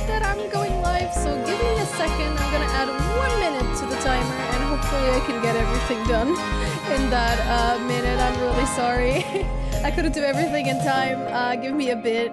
that I'm going live, so give me a second. I'm gonna add 1 minute to the timer, and hopefully I can get everything done in that minute. I'm really sorry. I couldn't do everything in time. Give me a bit.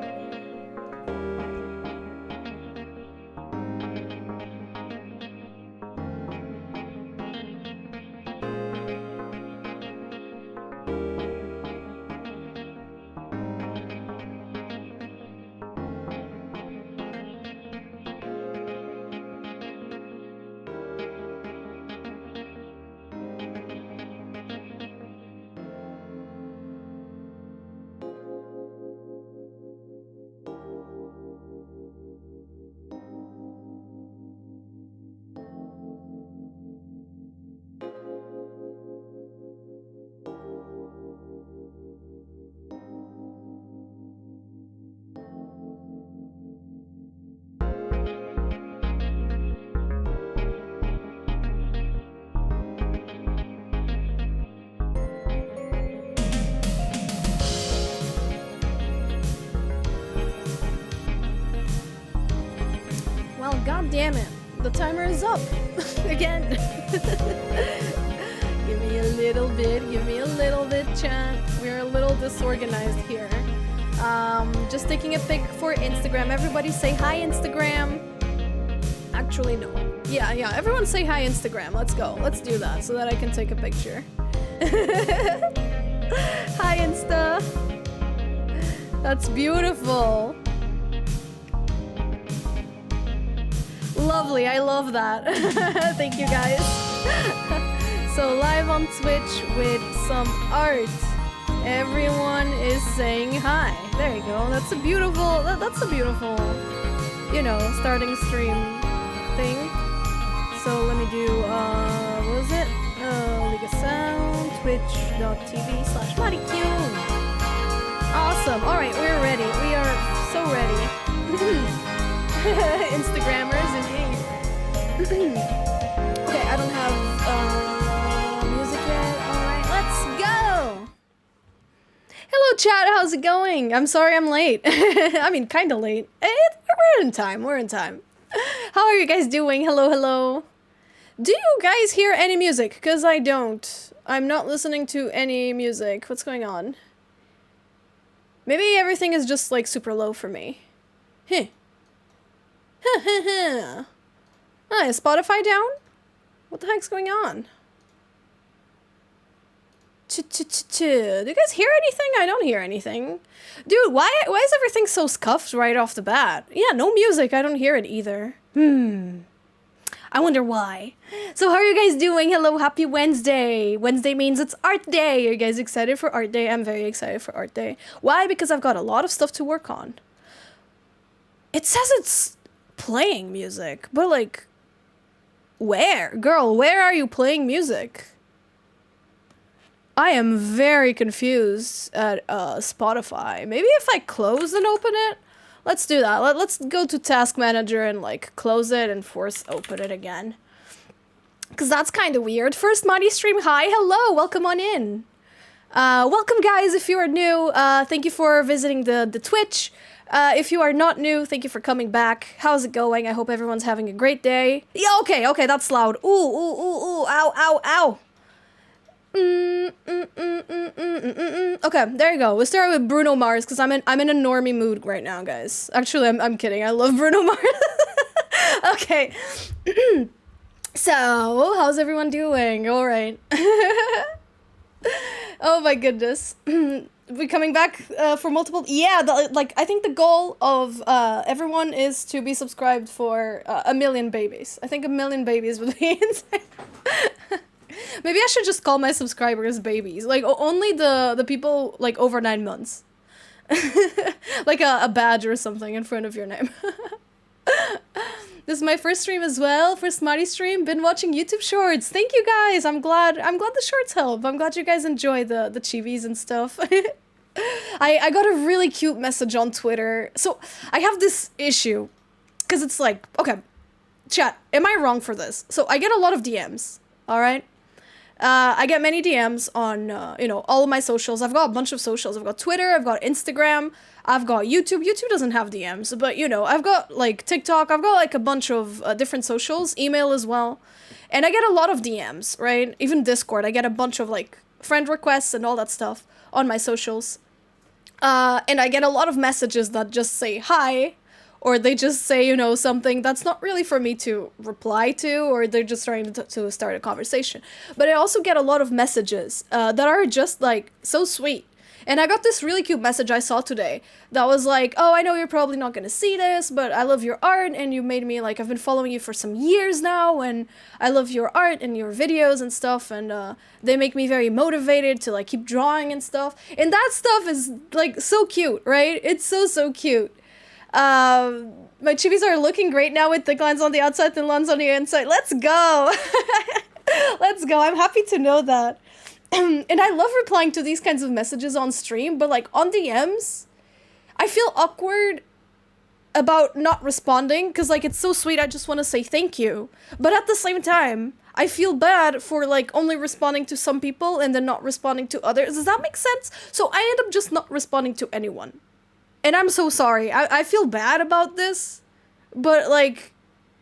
Well, god damn it. The timer is up. Again. Give me a little bit, chat. We're a little disorganized here. Just taking a pic for Instagram. Everybody say hi, Instagram. Actually, no. Yeah, everyone say hi, Instagram. Let's go. Let's do that so that I can take a picture. Hi, Insta. That's beautiful. Lovely, I love that. Thank you guys. So live on Twitch with some art. Everyone is saying hi. There you go. That's a beautiful, you know, starting stream thing. So let me do, what was it? League of Sound, twitch.tv/Marikyuun. Awesome. All right, we're ready. We are so ready. Instagrammers, indeed. Okay, I don't have music yet. Alright, let's go! Hello chat, how's it going? I'm sorry I'm late. I mean, kinda late. We're in time, How are you guys doing? Hello. Do you guys hear any music? Because I don't. I'm not listening to any music. What's going on? Maybe everything is just like super low for me. Huh. Is Spotify down? What the heck's going on? Do you guys hear anything? I don't hear anything. Dude, why is everything so scuffed right off the bat? Yeah, no music. I don't hear it either. I wonder why. So how are you guys doing? Hello, happy Wednesday. Wednesday means it's art day. Are you guys excited for art day? I'm very excited for art day. Why? Because I've got a lot of stuff to work on. It says it's playing music, but like, where? Girl, where are you playing music? I am very confused at Spotify. Maybe if I close and open it? Let's do that. Let's go to Task Manager and like close it and force open it again. Because that's kind of weird. First Mighty stream, hi, hello, welcome on in. Welcome guys if you are new. Thank you for visiting the Twitch. If you are not new, thank you for coming back. How's it going? I hope everyone's having a great day. Yeah, okay, that's loud. Ooh, ow. Okay, there you go. We'll start with Bruno Mars because I'm in a normie mood right now, guys. Actually, I'm kidding. I love Bruno Mars. Okay. So, how's everyone doing? All right. Oh my goodness. We coming back for multiple. Yeah, I think the goal of everyone is to be subscribed for 1 million babies. I think 1 million babies would be insane. Maybe I should just call my subscribers babies. Like, only the people, like, over 9 months. Like a badge or something in front of your name. This is my first stream as well. First Mighty stream. Been watching YouTube shorts. Thank you guys. I'm glad the shorts help. I'm glad you guys enjoy the chivis and stuff. I got a really cute message on Twitter. So, I have this issue. Because it's like, okay, chat, am I wrong for this? So, I get a lot of DMs. Alright? I get many DMs on, all of my socials. I've got a bunch of socials. I've got Twitter, I've got Instagram, I've got YouTube. YouTube doesn't have DMs, but, I've got, like, TikTok. I've got, like, a bunch of different socials, email as well. And I get a lot of DMs, right? Even Discord, I get a bunch of, like, friend requests and all that stuff on my socials. And I get a lot of messages that just say hi, or they just say, something that's not really for me to reply to, or they're just trying to start a conversation. But I also get a lot of messages that are just, like, so sweet. And I got this really cute message I saw today that was like, oh, I know you're probably not going to see this, but I love your art, and you made me, like, I've been following you for some years now, and I love your art and your videos and stuff, and they make me very motivated to, like, keep drawing and stuff. And that stuff is, like, so cute, right? It's so, so cute. My chibis are looking great now with thick lines on the outside, thin lines on the inside. Let's go! Let's go. I'm happy to know that. And I love replying to these kinds of messages on stream, but, like, on DMs, I feel awkward about not responding, because, like, it's so sweet, I just want to say thank you. But at the same time, I feel bad for, like, only responding to some people and then not responding to others. Does that make sense? So I end up just not responding to anyone. And I'm so sorry. I feel bad about this, but, like,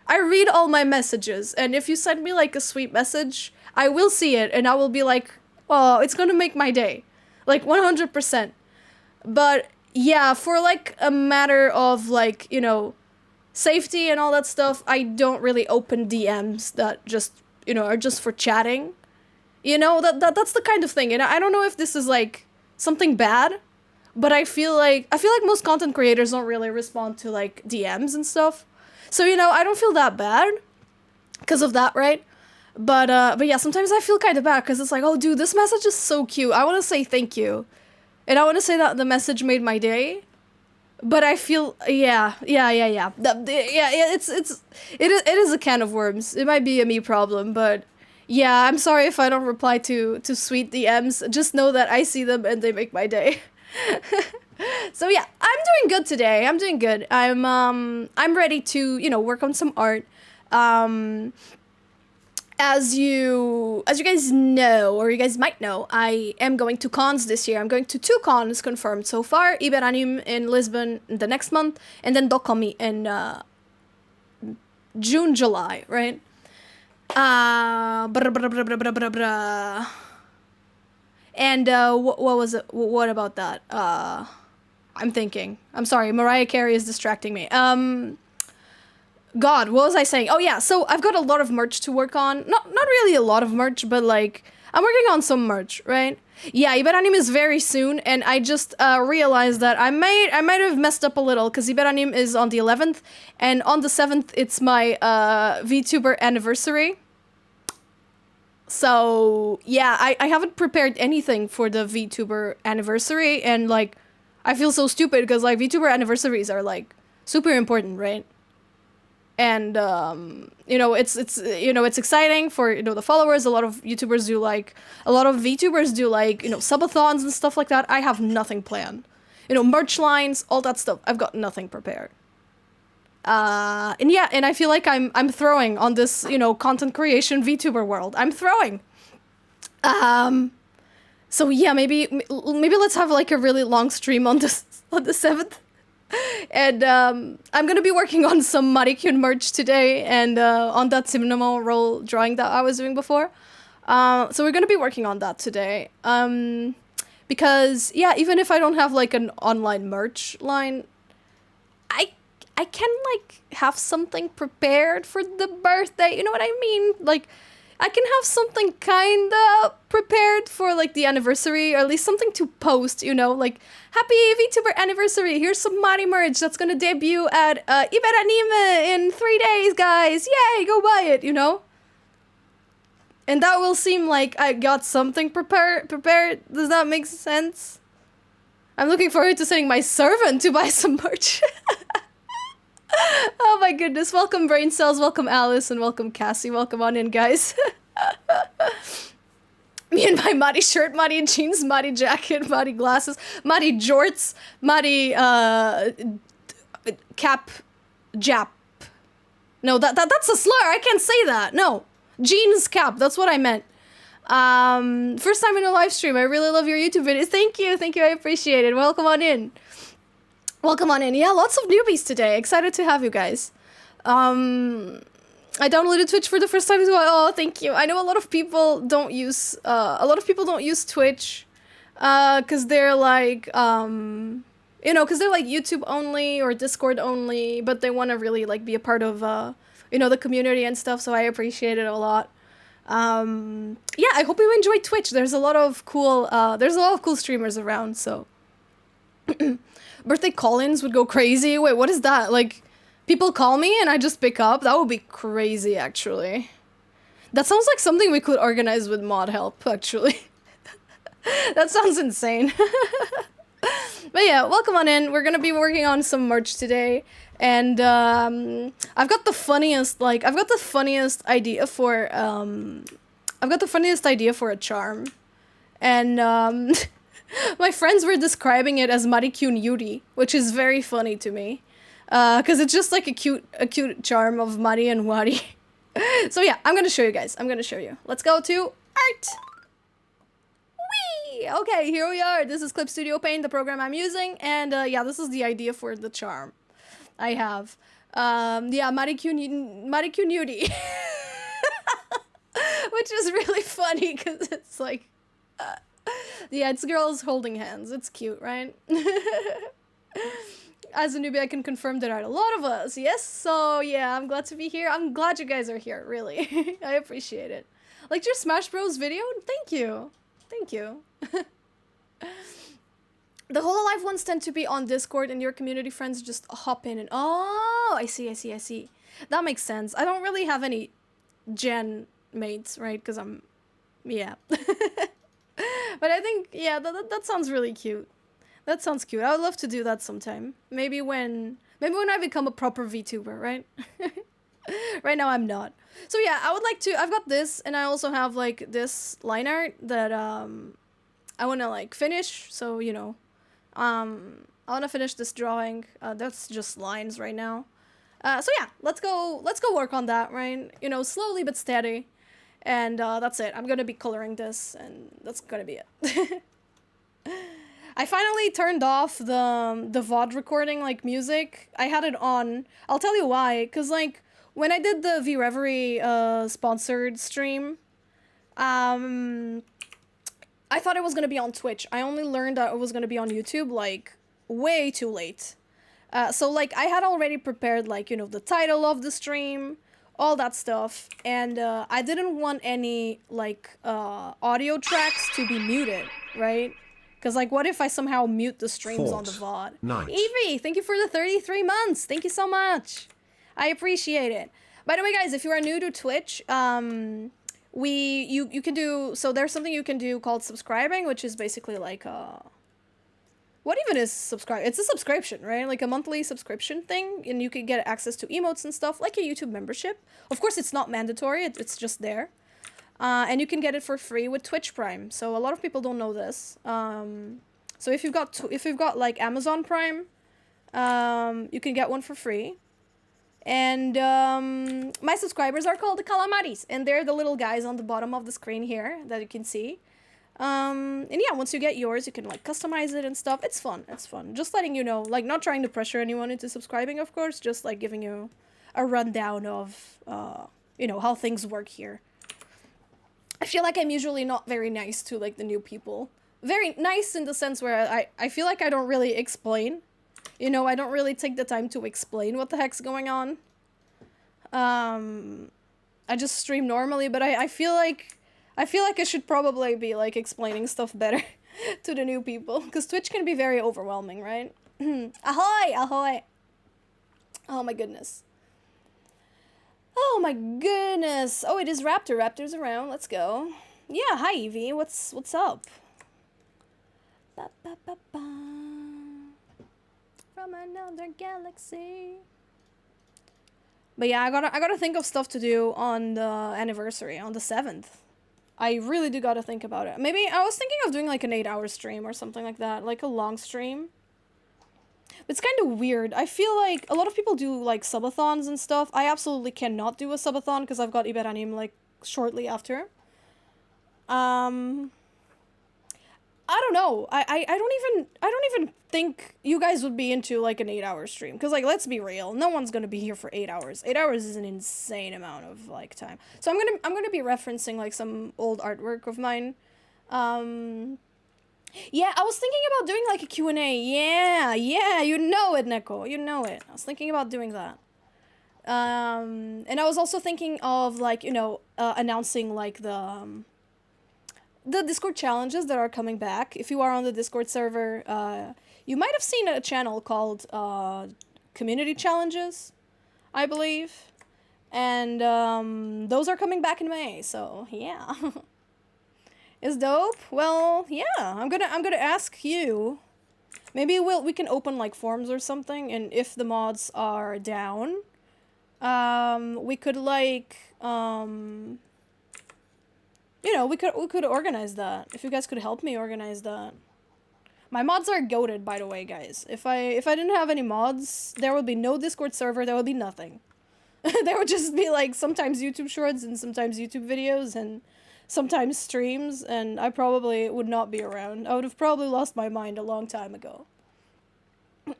I read all my messages, and if you send me, like, a sweet message, I will see it, and I will be like, oh, it's gonna make my day. Like, 100%. But, yeah, for, like, a matter of, like, safety and all that stuff, I don't really open DMs that just, are just for chatting. That's the kind of thing. And I don't know if this is, like, something bad, but I feel like most content creators don't really respond to, like, DMs and stuff. So, I don't feel that bad because of that, right? But yeah, sometimes I feel kind of bad because it's like, oh, dude, this message is so cute. I want to say thank you. And I want to say that the message made my day. But I feel, yeah. It is a can of worms. It might be a me problem, but yeah, I'm sorry if I don't reply to sweet DMs. Just know that I see them and they make my day. So yeah, I'm doing good today. I'm doing good. I'm ready to, work on some art. As you guys know, or you guys might know, I am going to cons this year. I'm going to 2 cons confirmed so far. Iberanim in Lisbon the next month, and then Dokami in June, July, right? And what was it? What about that? I'm thinking. I'm sorry, Mariah Carey is distracting me. God, what was I saying? Oh yeah, so I've got a lot of merch to work on. Not really a lot of merch, but, like, I'm working on some merch, right? Yeah, Iberanim is very soon, and I just realized that I might have messed up a little, because Iberanim is on the 11th, and on the 7th it's my VTuber anniversary. So yeah, I haven't prepared anything for the VTuber anniversary, and, like, I feel so stupid because, like, VTuber anniversaries are, like, super important, right? And, it's exciting for, the followers. A lot of VTubers do, like, subathons and stuff like that. I have nothing planned. Merch lines, all that stuff. I've got nothing prepared. And yeah, and I feel like I'm throwing on this, content creation VTuber world. I'm throwing. So yeah, maybe let's have, like, a really long stream on the 7th. And I'm gonna be working on some Marikyuun merch today, and on that cinema roll drawing that I was doing before. So we're gonna be working on that today. Because yeah, even if I don't have, like, an online merch line, I can, like, have something prepared for the birthday. You know what I mean? Like, I can have something kinda prepared for, like, the anniversary, or at least something to post, like, happy VTuber anniversary, here's some Mari merch that's gonna debut at Iberanim in 3 days, guys, yay, go buy it, And that will seem like I got something prepared, does that make sense? I'm looking forward to sending my servant to buy some merch. Oh my goodness, welcome Brain Cells, welcome Alice, and welcome Cassie, welcome on in, guys. Me and my Mari shirt, Mari jeans, Mari jacket, Mari glasses, Mari jorts, Mari cap, jap. No, that's a slur, I can't say that, no. Jeans cap, that's what I meant. First time in a live stream. I really love your YouTube videos. Thank you. I appreciate it. Welcome on in. Yeah, lots of newbies today. Excited to have you guys. I downloaded Twitch for the first time as well. Oh, thank you. I know a lot of people don't use Twitch, cause they're like, cause they're like YouTube only or Discord only, but they want to really like be a part of, the community and stuff. So I appreciate it a lot. Yeah, I hope you enjoy Twitch. There's a lot of cool streamers around. So, birthday call-ins would go crazy. Wait, what is that? Like, people call me and I just pick up? That would be crazy, actually. That sounds like something we could organize with mod help, actually. That sounds insane. But yeah, welcome on in. We're gonna be working on some merch today. And, I've got the funniest idea for a charm. And, my friends were describing it as Marikyuun Yuri, which is very funny to me. Cause it's just like a cute charm of Mari and Wari. So yeah, I'm gonna show you guys. Let's go to art. Whee! Okay, here we are. This is Clip Studio Paint, the program I'm using. And, yeah, this is the idea for the charm I have. Yeah, Marikyuun Yuri. Which is really funny, cause it's like, yeah, it's girls holding hands. It's cute, right? As a newbie, I can confirm there are a lot of us. Yes, so yeah, I'm glad to be here. I'm glad you guys are here, really. I appreciate it. Like your Smash Bros video? Thank you. The Hololive ones tend to be on Discord and your community friends just hop in and... Oh, I see. That makes sense. I don't really have any gen mates, right? Because I'm... Yeah. But I think, yeah, that sounds really cute. That sounds cute. I would love to do that sometime. Maybe when I become a proper VTuber, right? Right now I'm not. So yeah, I would like to... I've got this, and I also have, like, this line art that, I want to, like, finish. So, I want to finish this drawing. That's just lines right now. So yeah, let's go work on that, right? Slowly but steady. And, that's it. I'm gonna be coloring this, and that's gonna be it. I finally turned off the VOD recording, like, music. I had it on. I'll tell you why. Because, like, when I did the V-Reverie, sponsored stream, I thought it was gonna be on Twitch. I only learned that it was gonna be on YouTube, like, way too late. So, like, I had already prepared, like, the title of the stream, all that stuff, and, I didn't want any, like, audio tracks to be muted, right? Because, like, what if I somehow mute the streams on the VOD? Nice. Evie, thank you for the 33 months. Thank you so much. I appreciate it. By the way, guys, if you are new to Twitch, you can do... So there's something you can do called subscribing, which is basically like what even is subscribe? It's a subscription, right? Like a monthly subscription thing, and you can get access to emotes and stuff, like a YouTube membership. Of course, it's not mandatory. It's just there. And you can get it for free with Twitch Prime. So a lot of people don't know this. So if you've got like Amazon Prime, you can get one for free. And my subscribers are called the Calamaris, and they're the little guys on the bottom of the screen here that you can see. And yeah, once you get yours, you can like customize it and stuff. It's fun. Just letting you know, like not trying to pressure anyone into subscribing, of course, just like giving you a rundown of how things work here. I feel like I'm usually not very nice to, like, the new people. Very nice in the sense where I feel like I don't really explain. I don't really take the time to explain what the heck's going on. I just stream normally, but I feel like I should probably be, like, explaining stuff better to the new people. Because Twitch can be very overwhelming, right? Ahoy! Ahoy! Oh, my goodness. Oh my goodness. Oh, it is Raptor. Raptor's around. Let's go. Yeah, hi Evie. What's up? Ba, ba, ba, ba. From another galaxy. But yeah, I gotta think of stuff to do on the anniversary, on the 7th. I really do gotta think about it. Maybe I was thinking of doing like an 8-hour stream or something like that, like a long stream. It's kind of weird. I feel like a lot of people do, like, subathons and stuff. I absolutely cannot do a subathon because I've got Iberanim, like, shortly after. Um, I don't know. I don't even think you guys would be into like an 8 hour stream. Cause like let's be real, no one's gonna be here for 8 hours. 8 hours is an insane amount of like time. So I'm gonna be referencing like some old artwork of mine. Um yeah, I was thinking about doing like a Q&A. Yeah, you know it, Neko. You know it. I was thinking about doing that. And I was also thinking of like, announcing like the Discord challenges that are coming back. If you are on the Discord server, you might have seen a channel called Community Challenges, I believe. And those are coming back in May, so yeah. It's dope. Well, yeah, I'm gonna ask you. Maybe we can open like forums or something, and if the mods are down, we could like we could organize that. If you guys could help me organize that. My mods are goated, by the way, guys. If I didn't have any mods, there would be no Discord server, there would be nothing. There would just be like sometimes YouTube shorts and sometimes YouTube videos and sometimes streams, and I probably would not be around. I would have probably lost my mind a long time ago.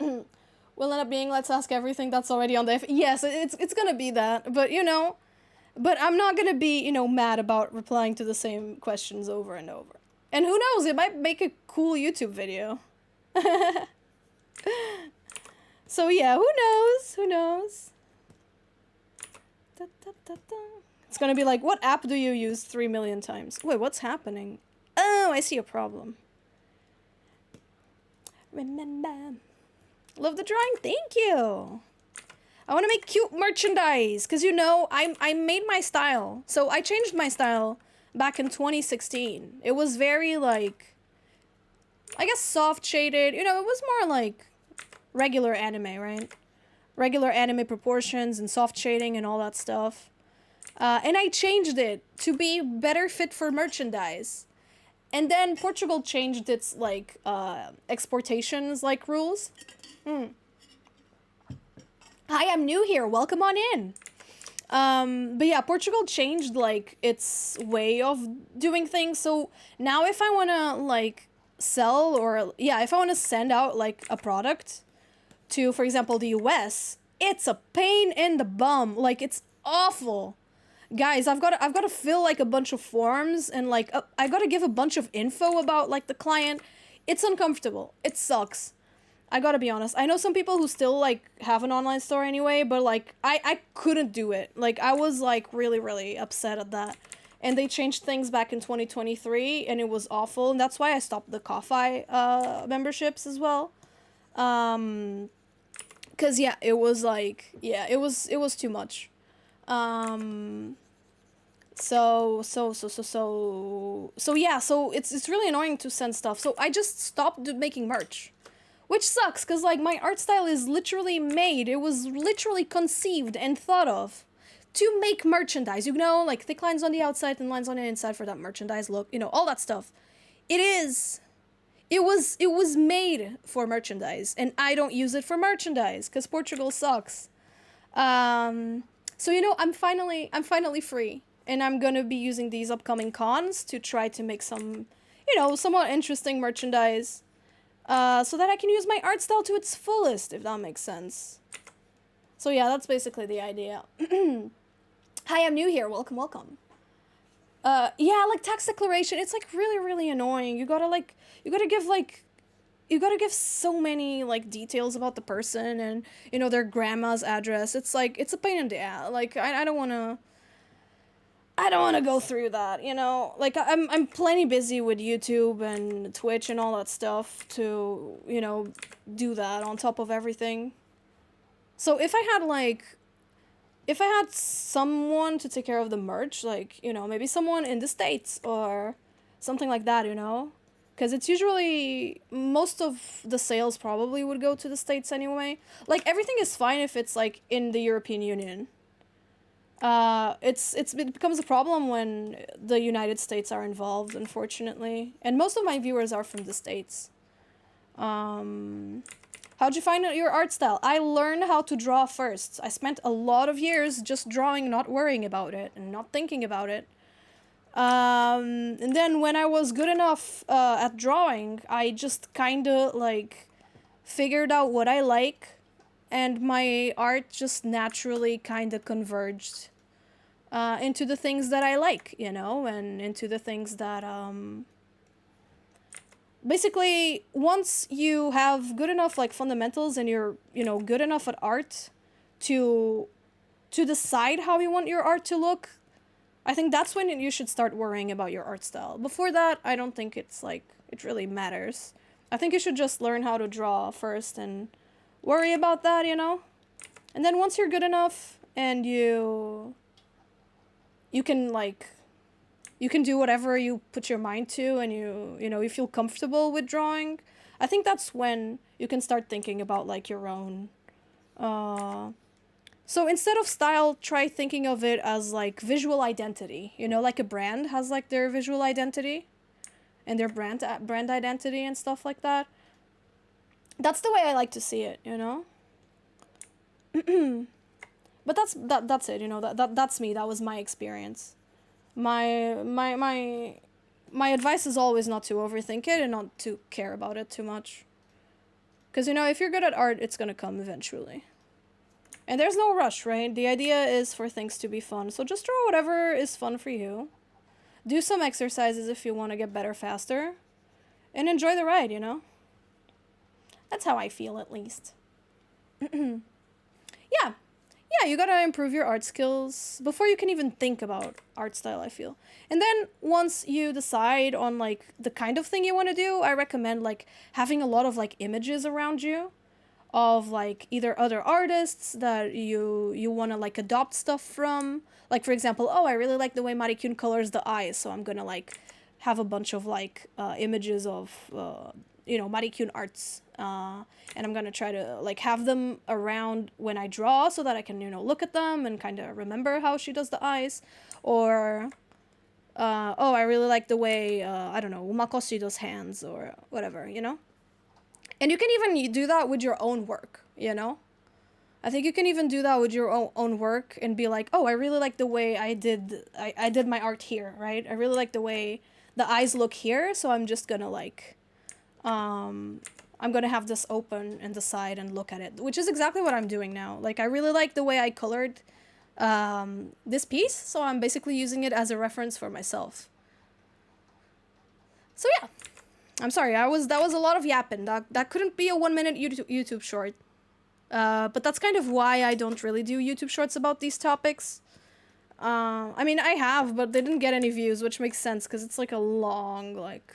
Will end up being let's ask everything that's already on the yes, it's gonna be that, but but I'm not gonna be, mad about replying to the same questions over and over. And who knows, it might make a cool YouTube video. So yeah, who knows? Who knows? Da, da, da, da. It's gonna be like, what app do you use 3 million times? Wait, what's happening? Oh, I see a problem. Remember. Love the drawing, thank you! I want to make cute merchandise, because I made my style. So I changed my style back in 2016. It was very like, I guess soft shaded, it was more like regular anime, right? Regular anime proportions and soft shading and all that stuff. And I changed it to be better fit for merchandise. And then Portugal changed its like exportations like rules. Hi, I'm new here. Welcome on in. But yeah, Portugal changed like its way of doing things. So now if I want to like sell or if I want to send out like a product to, for example, the US, it's a pain in the bum. Like it's awful. Guys, I've got to fill like a bunch of forms and like I got to give a bunch of info about like the client. It's uncomfortable. It sucks. I gotta be honest. I know some people who still, like, have an online store anyway, but, like, I couldn't do it. Like, I was, like, really, really upset at that. And they changed things back in 2023, and it was awful. And that's why I stopped the Ko-Fi memberships as well. Because, yeah, it was, like, it was too much. So yeah, so it's really annoying to send stuff. So I just stopped making merch. Which sucks, because, like, my art style is literally made. It was literally conceived and thought of to make merchandise. Like, thick lines on the outside and lines on the inside for that merchandise look. All that stuff. It was made for merchandise. And I don't use it for merchandise, because Portugal sucks. So, I'm finally free. And I'm gonna be using these upcoming cons to try to make some, somewhat interesting merchandise. So that I can use my art style to its fullest, if that makes sense. So yeah, that's basically the idea. Hi, I'm new here. Welcome, welcome. Yeah, like tax declaration, it's like really, really annoying. You gotta give so many like details about the person and, their grandma's address. It's like, it's a pain in the ass. Like, I don't want to go through that, Like, I'm plenty busy with YouTube and Twitch and all that stuff to, do that on top of everything. So if I had someone to take care of the merch, like, maybe someone in the States or something like that, Because it's usually, most of the sales probably would go to the States anyway. Like, everything is fine if it's, like, in the European Union. It becomes a problem when the United States are involved, unfortunately. And most of my viewers are from the States. How'd you find your art style? I learned how to draw first. I spent a lot of years just drawing, not worrying about it, and not thinking about it. And then when I was good enough at drawing, I just kind of like figured out what I like, and my art just naturally kind of converged into the things that I like, you know, and into the things that basically once you have good enough like fundamentals and you're, you know, good enough at art to decide how you want your art to look, I think that's when you should start worrying about your art style. Before that, I don't think it's like it really matters. I think you should just learn how to draw first and worry about that, you know? And then once you're good enough and you can like you can do whatever you put your mind to, and you know, you feel comfortable with drawing, I think that's when you can start thinking about like your own so instead of style, try thinking of it as like visual identity. You know, like a brand has like their visual identity and their brand identity and stuff like that. That's the way I like to see it, you know? But that's it, you know. That's me. That was my experience. My advice is always not to overthink it and not to care about it too much. Cuz you know, if you're good at art, it's going to come eventually. And there's no rush, right? The idea is for things to be fun. So just draw whatever is fun for you. Do some exercises if you want to get better faster. And enjoy the ride, you know? That's how I feel, at least. Yeah. Yeah, you gotta improve your art skills before you can even think about art style, I feel. And then once you decide on, like, the kind of thing you want to do, I recommend, like, having a lot of, like, images around you of like either other artists that you want to like adopt stuff from. Like for example, oh, I really like the way Marikyuun colors the eyes, so I'm gonna like have a bunch of like images of you know, Marikyuun arts, and I'm gonna try to like have them around when I draw so that I can, you know, look at them and kind of remember how she does the eyes. Or oh, I really like the way I don't know, Umakoshi does hands or whatever, you know. And you can even do that with your own work, you know? I think you can even do that with your own work and be like, oh, I really like the way I did my art here, right? I really like the way the eyes look here, so I'm just gonna like, I'm gonna have this open and decide and look at it, which is exactly what I'm doing now. Like, I really like the way I colored this piece, so I'm basically using it as a reference for myself. So yeah. I'm sorry, that was a lot of yapping. That couldn't be a 1-minute YouTube short. But that's kind of why I don't really do YouTube shorts about these topics. I mean, I have, but they didn't get any views, which makes sense, because it's like a long, like...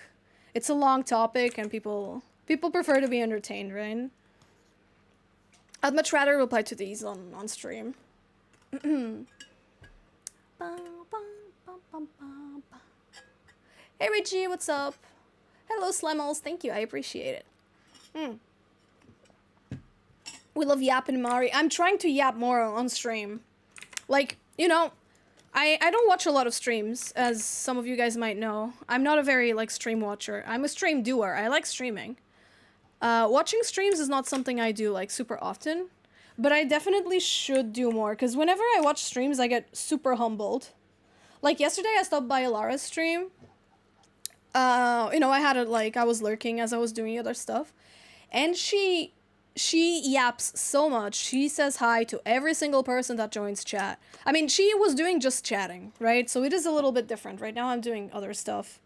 It's a long topic, and people prefer to be entertained, right? I'd much rather reply to these on stream. Hey Richie, what's up? Hello, Slemmels. Thank you. I appreciate it. We love Yap and Mari. I'm trying to yap more on stream. Like, you know, I don't watch a lot of streams, as some of you guys might know. I'm not a very, like, stream watcher. I'm a stream doer. I like streaming. Watching streams is not something I do, like, super often. But I definitely should do more, because whenever I watch streams, I get super humbled. Like, yesterday I stopped by Alara's stream. You know, I had it like, I was lurking as I was doing other stuff. And she yaps so much. She says hi to every single person that joins chat. I mean, she was doing just chatting, right? So it is a little bit different. Right now I'm doing other stuff.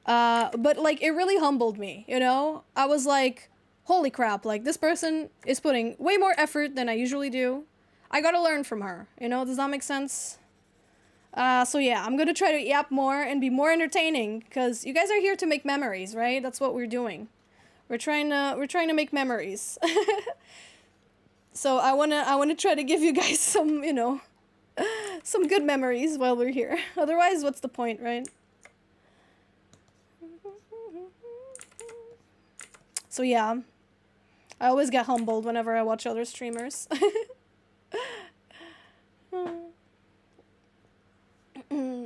But like, it really humbled me, you know? I was like, holy crap, like, this person is putting way more effort than I usually do. I gotta learn from her, you know? Does that make sense? So yeah, I'm gonna try to yap more and be more entertaining, because you guys are here to make memories, right? That's what we're doing. We're trying to make memories. So I wanna try to give you guys some, you know, some good memories while we're here. Otherwise, what's the point, right? So yeah, I always get humbled whenever I watch other streamers.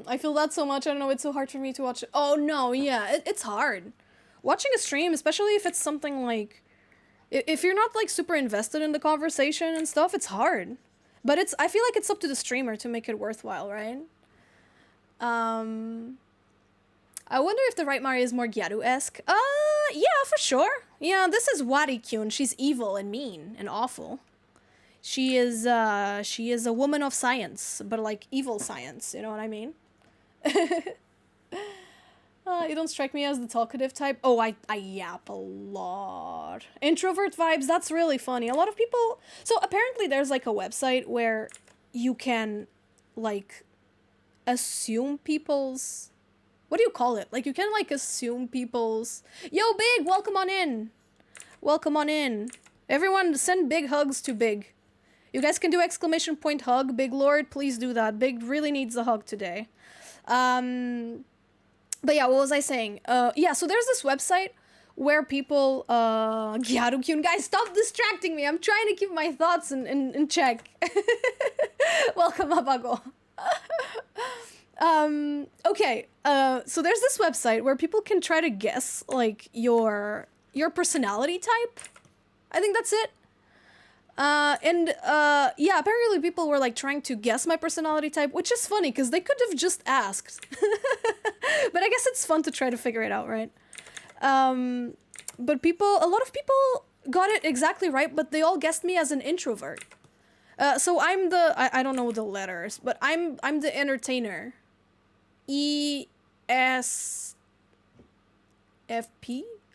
I feel that so much. I don't know, it's so hard for me to watch it. Oh no, yeah, it's hard. Watching a stream, especially if it's something like... If you're not like super invested in the conversation and stuff, it's hard. But I feel like it's up to the streamer to make it worthwhile, right? Um, I wonder if the right Mari is more Gyaru-esque. Yeah, for sure. Yeah, this is Marikyuun. She's evil and mean and awful. She is a woman of science, but like evil science, you know what I mean? You don't strike me as the talkative type. Oh, I yap a lot. Introvert vibes, that's really funny. A lot of people... So apparently there's like a website where you can like assume people's... What do you call it? Like you can like assume people's... Yo, Big, welcome on in. Welcome on in. Everyone send big hugs to Big. You guys can do exclamation point hug. Big Lord, please do that. Big really needs a hug today. But yeah, what was I saying? Yeah, so there's this website where people, Gyarukyun, guys, stop distracting me. I'm trying to keep my thoughts in check. Welcome, Abago. Okay, so there's this website where people can try to guess, like, your personality type. I think that's it. Yeah, apparently people were like trying to guess my personality type, which is funny because they could have just asked. But I guess it's fun to try to figure it out, right? But a lot of people got it exactly right, but they all guessed me as an introvert. So I'm I don't know the letters, but I'm the entertainer. ESFP?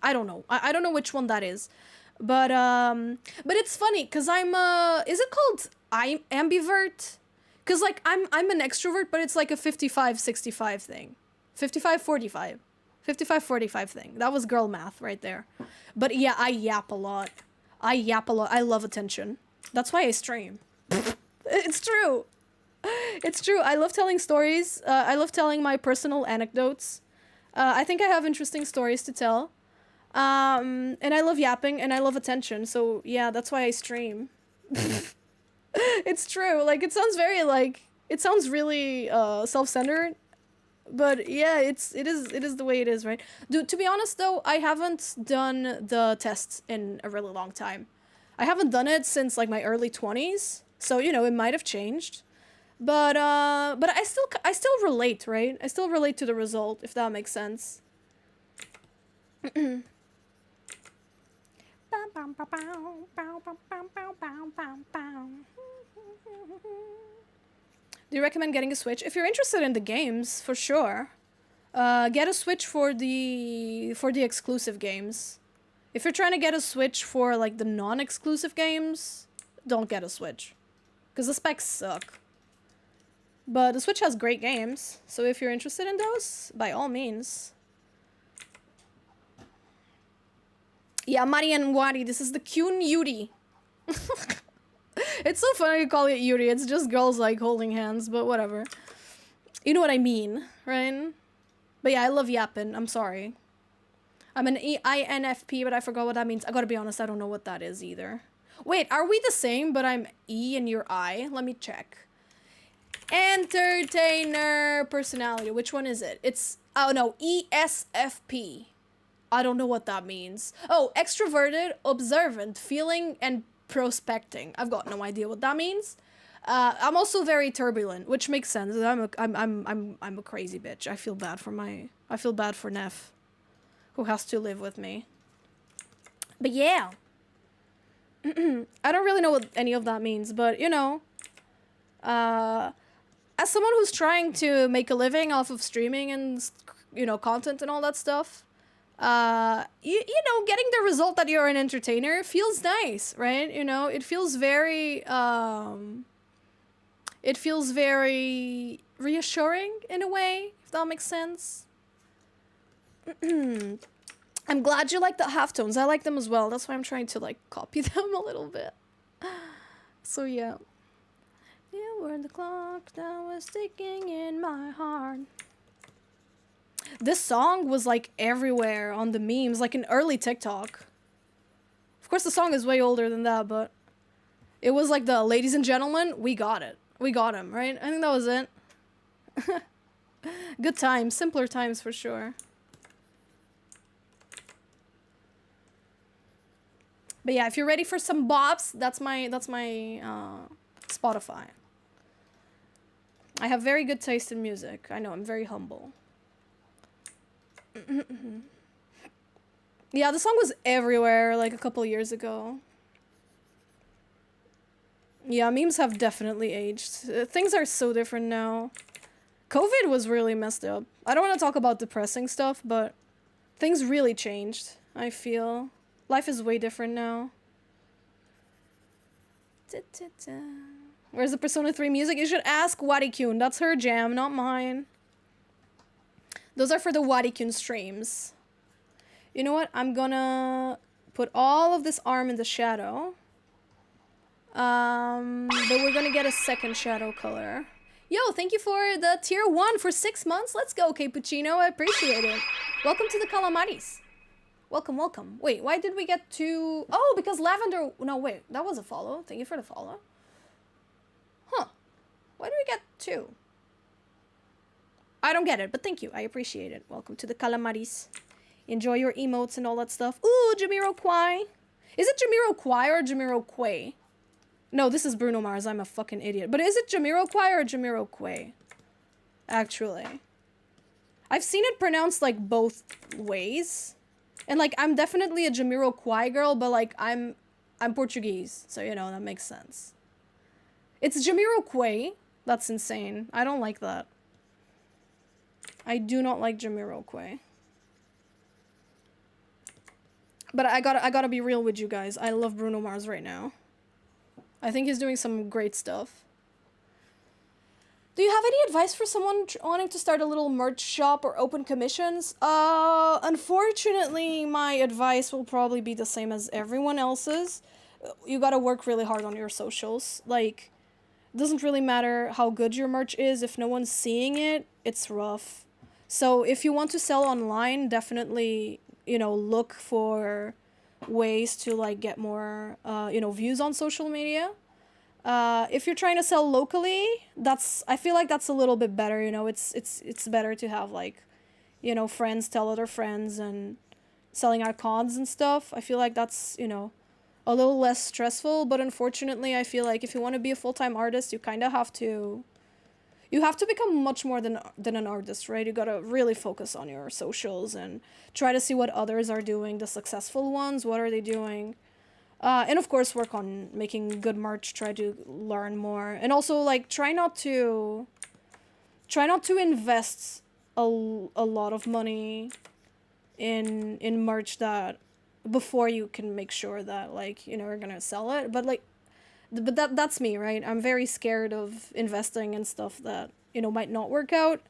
I don't know. I don't know which one that is. But it's funny because I'm is it called ambivert? Because like I'm an extrovert, but it's like a 55-65 thing. 55-45. 55-45 thing. That was girl math right there. But yeah, I yap a lot. I yap a lot. I love attention. That's why I stream. It's true. It's true. I love telling stories. I love telling my personal anecdotes. I think I have interesting stories to tell. And I love yapping and I love attention. So yeah, that's why I stream. It's true. Like it sounds very like it sounds really self-centered. But yeah, it is the way it is, right? Dude, to be honest though, I haven't done the tests in a really long time. I haven't done it since like my early 20s. So, you know, it might have changed. But I still relate, right? I still relate to the result, if that makes sense. Do you recommend getting a Switch? If you're interested in the games, for sure. Get a Switch for the exclusive games. If you're trying to get a Switch for like the non-exclusive games, don't get a Switch. Because the specs suck. But the Switch has great games, so if you're interested in those, by all means. Yeah, Mari and Wari, this is the Kyun Yuri. It's so funny to call it Yuri, it's just girls like holding hands, but whatever. You know what I mean, right? But yeah, I love yapping, I'm sorry. I'm an INFP, but I forgot what that means. I gotta be honest, I don't know what that is either. Wait, are we the same, but I'm E and you're I? Let me check. Entertainer personality. Which one is it? It's, oh no, ESFP. I don't know what that means. Oh, extroverted, observant, feeling, and prospecting. I've got no idea what that means. I'm also very turbulent, which makes sense. I'm a crazy bitch. I feel bad for Neff, who has to live with me. But yeah. I don't really know what any of that means, but you know, as someone who's trying to make a living off of streaming and, you know, content and all that stuff, you know, getting the result that you're an entertainer feels nice, right? You know, it feels very reassuring in a way, if that makes sense. I'm glad you like the halftones. I like them as well. That's why I'm trying to, like, copy them a little bit. So, yeah. You were the clock that was ticking in my heart. This song was, like, everywhere on the memes, like in early TikTok. Of course, the song is way older than that, but it was like the ladies and gentlemen, we got it. We got him, right? I think that was it. Good times. Simpler times for sure. But yeah, if you're ready for some bops, that's my Spotify. I have very good taste in music. I know, I'm very humble. Yeah, the song was everywhere like a couple years ago. Yeah, memes have definitely aged. Things are so different now. COVID was really messed up. I don't want to talk about depressing stuff, but things really changed, I feel. Life is way different now. Where's the Persona 3 music? You should ask Marikyuun. That's her jam, not mine. Those are for the Marikyuun streams. You know what? I'm gonna put all of this arm in the shadow. But we're gonna get a second shadow color. Yo, thank you for the tier 1 for 6 months. Let's go, Cappuccino. I appreciate it. Welcome to the Calamaris. Welcome, welcome. Wait, why did we get 2? Oh, because Lavender... No, wait. That was a follow. Thank you for the follow. Huh. Why did we get 2? I don't get it, but thank you. I appreciate it. Welcome to the Calamaris. Enjoy your emotes and all that stuff. Ooh, Jamiroquai. Is it Jamiroquai or Jamiroquai? No, this is Bruno Mars. I'm a fucking idiot. But is it Jamiroquai or Jamiroquai? Actually. I've seen it pronounced, like, both ways. And, like, I'm definitely a Jamiroquai girl, but, like, I'm Portuguese. So, you know, that makes sense. It's Jamiroquai. That's insane. I don't like that. I do not like Jamiroquai. But I gotta be real with you guys. I love Bruno Mars right now. I think he's doing some great stuff. Do you have any advice for someone wanting to start a little merch shop or open commissions? Unfortunately, my advice will probably be the same as everyone else's. You gotta work really hard on your socials. Like, it doesn't really matter how good your merch is. If no one's seeing it, it's rough. So if you want to sell online, definitely, you know, look for ways to, like, get more, you know, views on social media. If you're trying to sell locally, I feel like that's a little bit better, you know, it's better to have, like, you know, friends tell other friends and selling icons and stuff. I feel like that's, you know, a little less stressful, but unfortunately, I feel like if you want to be a full-time artist, you kind of have to become much more than an artist, right? You gotta really focus on your socials and try to see what others are doing, the successful ones, what are they doing? And of course, work on making good merch, try to learn more. And also, like, try not to invest a lot of money in merch that before you can make sure that, like, you know, you're gonna sell it. But, like, but that's me, right? I'm very scared of investing in stuff that, you know, might not work out.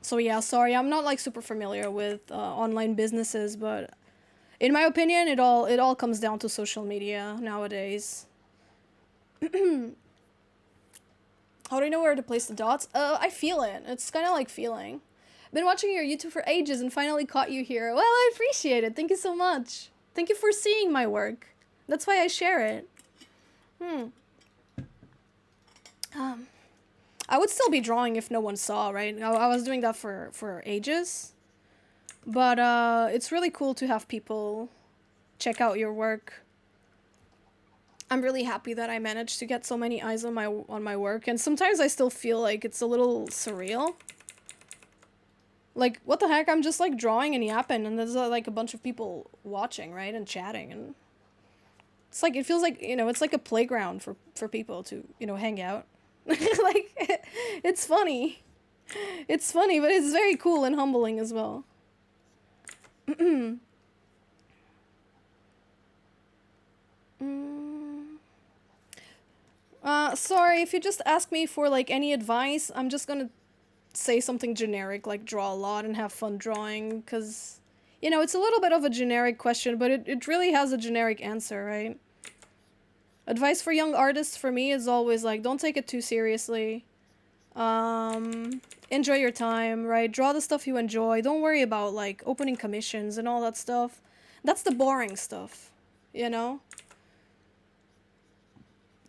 So yeah, sorry, I'm not, like, super familiar with online businesses, but in my opinion, it all comes down to social media nowadays. How do I know where to place the dots? I feel it. It's kind of like feeling. Been watching your YouTube for ages and finally caught you here. Well, I appreciate it. Thank you so much. Thank you for seeing my work. That's why I share it. I would still be drawing if no one saw, right? I was doing that for ages. But it's really cool to have people check out your work. I'm really happy that I managed to get so many eyes on my work, and sometimes I still feel like it's a little surreal. Like, what the heck? I'm just, like, drawing and yapping, and there's like a bunch of people watching, right, and chatting, and it's like, it feels like, you know, it's like a playground for people to, you know, hang out. Like, it's funny. It's funny, but it's very cool and humbling as well. Sorry, if you just ask me for, like, any advice, I'm just gonna say something generic, like draw a lot and have fun drawing, because, you know, it's a little bit of a generic question, but it really has a generic answer, right? Advice for young artists for me is always, like, don't take it too seriously. Enjoy your time, right? Draw the stuff you enjoy. Don't worry about, like, opening commissions and all that stuff. That's the boring stuff, you know?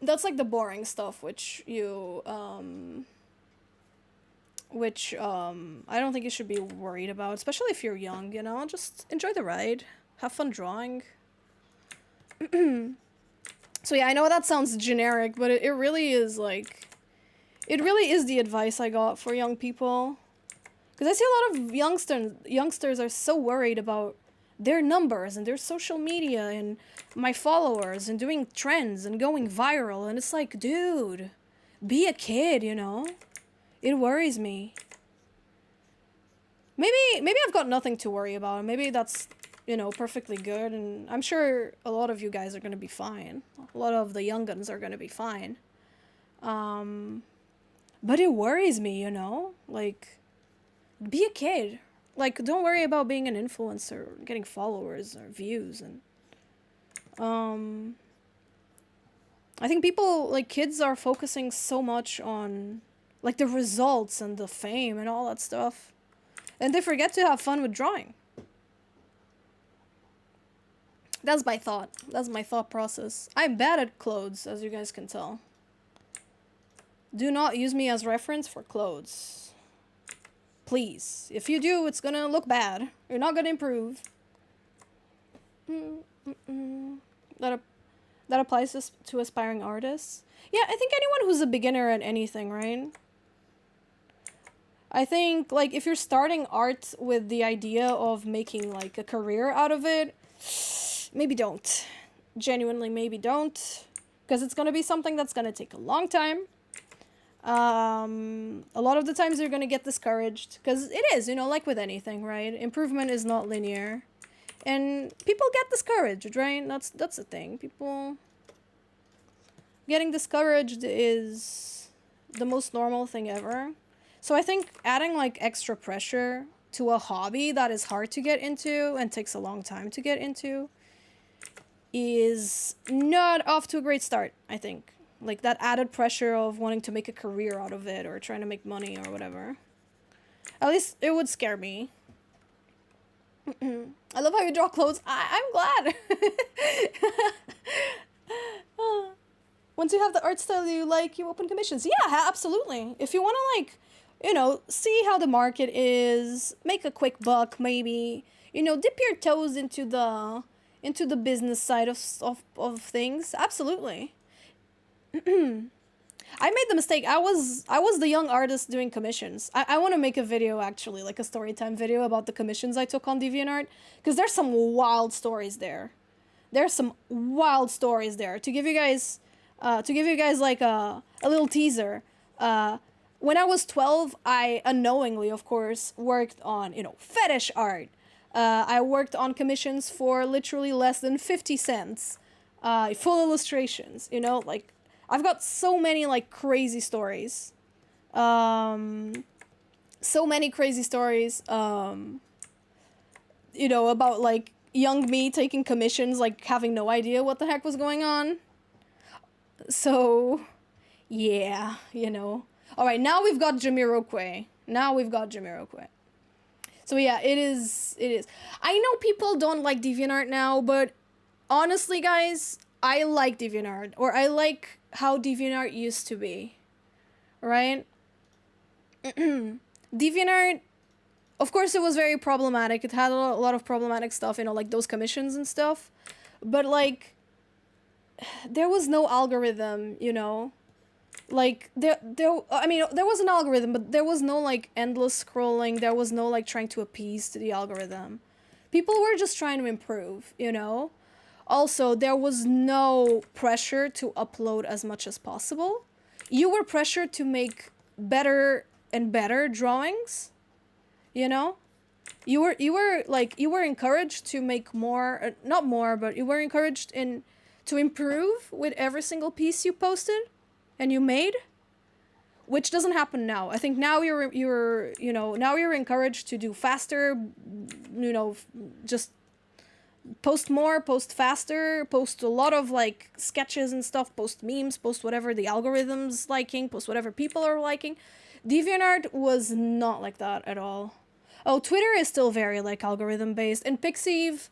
That's, like, the boring stuff, which I don't think you should be worried about, especially if you're young, you know? Just enjoy the ride. Have fun drawing. So yeah, I know that sounds generic, but it really is like, it really is the advice I got for young people. Because I see a lot of youngsters are so worried about their numbers and their social media and my followers and doing trends and going viral. And it's like, dude, be a kid, you know? It worries me. Maybe I've got nothing to worry about. Maybe that's, you know, perfectly good. And I'm sure a lot of you guys are going to be fine. A lot of the young guns are going to be fine. But it worries me, you know? Like, be a kid. Like, don't worry about being an influencer, or getting followers or views. And I think people, like kids, are focusing so much on like the results and the fame and all that stuff. And they forget to have fun with drawing. That's my thought. That's my thought process. I'm bad at clothes, as you guys can tell. Do not use me as reference for clothes. Please. If you do, it's gonna look bad. You're not gonna improve. That applies to aspiring artists. Yeah, I think anyone who's a beginner at anything, right? I think, like, if you're starting art with the idea of making, like, a career out of it, maybe don't. Genuinely, maybe don't. Because it's gonna be something that's gonna take a long time. A lot of the times you're gonna get discouraged. Because it is, you know, like with anything, right? Improvement is not linear. And people get discouraged, right? That's the thing. People getting discouraged is the most normal thing ever. So I think adding like extra pressure to a hobby that is hard to get into and takes a long time to get into is not off to a great start, I think. Like that added pressure of wanting to make a career out of it or trying to make money or whatever. At least it would scare me. I love how you draw clothes. I'm glad. Once you have the art style you like, you open commissions. Yeah, absolutely. If you want to, like, you know, see how the market is, make a quick buck, maybe, you know, dip your toes into the business side of things. Absolutely. I made the mistake. I was the young artist doing commissions. I want to make a video, actually, like a story time video about the commissions I took on DeviantArt, because there's some wild stories there. There's some wild stories there. To give you guys like a little teaser. When I was 12, I unknowingly, of course, worked on, you know, fetish art. I worked on commissions for literally less than 50 cents. Full illustrations, you know, like, I've got so many, like, crazy stories. So many crazy stories, you know, about, like, young me taking commissions, like, having no idea what the heck was going on. So, yeah, you know. Alright, now we've got Jamiroquai. So, yeah, it is. I know people don't like DeviantArt now, but honestly, guys, I like DeviantArt, or I like how DeviantArt used to be, right? DeviantArt, of course, it was very problematic. It had a lot of problematic stuff, you know, like those commissions and stuff. But, like, there was no algorithm, you know? Like, there was an algorithm, but there was no, like, endless scrolling. There was no, like, trying to appease to the algorithm. People were just trying to improve, you know? Also, there was no pressure to upload as much as possible. You were pressured to make better and better drawings, you know? You were encouraged to make more, not more, but you were encouraged to improve with every single piece you posted and you made, which doesn't happen now. I think now you're encouraged to do faster, you know, just post more, post faster, post a lot of, like, sketches and stuff, post memes, post whatever the algorithm's liking, post whatever people are liking. DeviantArt was not like that at all. Oh, Twitter is still very, like, algorithm-based, and Pixiv,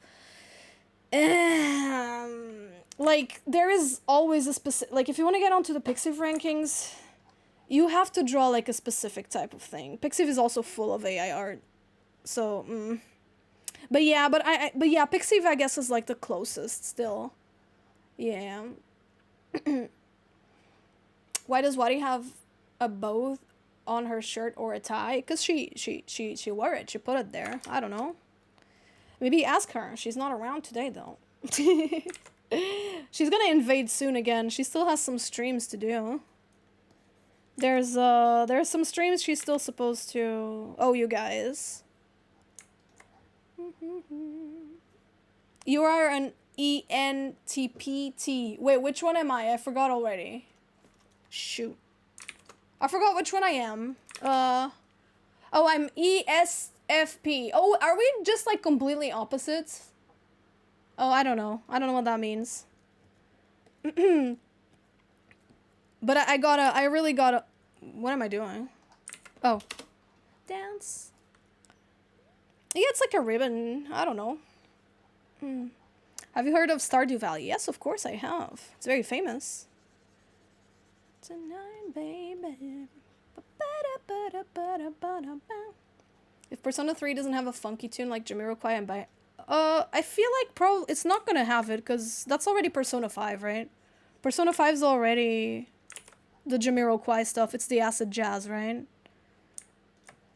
like, there is always a specific, like, if you want to get onto the Pixiv rankings, you have to draw, like, a specific type of thing. Pixiv is also full of AI art, so, But yeah, Pixiv, I guess, is, like, the closest still. Yeah. Why does Wadi have a bow on her shirt or a tie? Because she wore it. She put it there. I don't know. Maybe ask her. She's not around today, though. She's gonna invade soon again. She still has some streams to do. There's some streams she's still supposed to... Oh, you guys. You are an ENTPT. Wait, which one am I? I forgot already. Shoot. I forgot which one I am. Oh, I'm ESFP. Oh, are we just like completely opposites? Oh, I don't know. I don't know what that means. But I really gotta... What am I doing? Oh. Dance. Yeah, it's like a ribbon. I don't know. Have you heard of Stardew Valley? Yes, of course I have. It's very famous. Tonight, baby. If Persona 3 doesn't have a funky tune like Jamiroquai and I feel like it's not gonna have it, because that's already Persona 5, right? Persona 5 is already the Jamiroquai stuff. It's the acid jazz, right?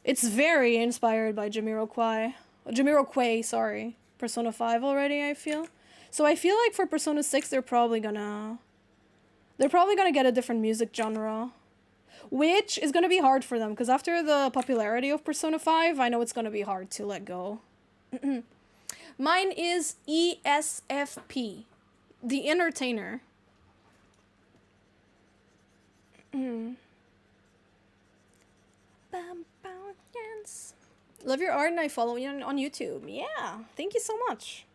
It's very inspired by Jamiroquai, sorry. Persona 5 already, I feel. So I feel like for Persona 6, they're probably gonna get a different music genre. Which is gonna be hard for them, because after the popularity of Persona 5, I know it's gonna be hard to let go. Mine is ESFP. The Entertainer. Love your art and I follow you on YouTube. Yeah, thank you so much.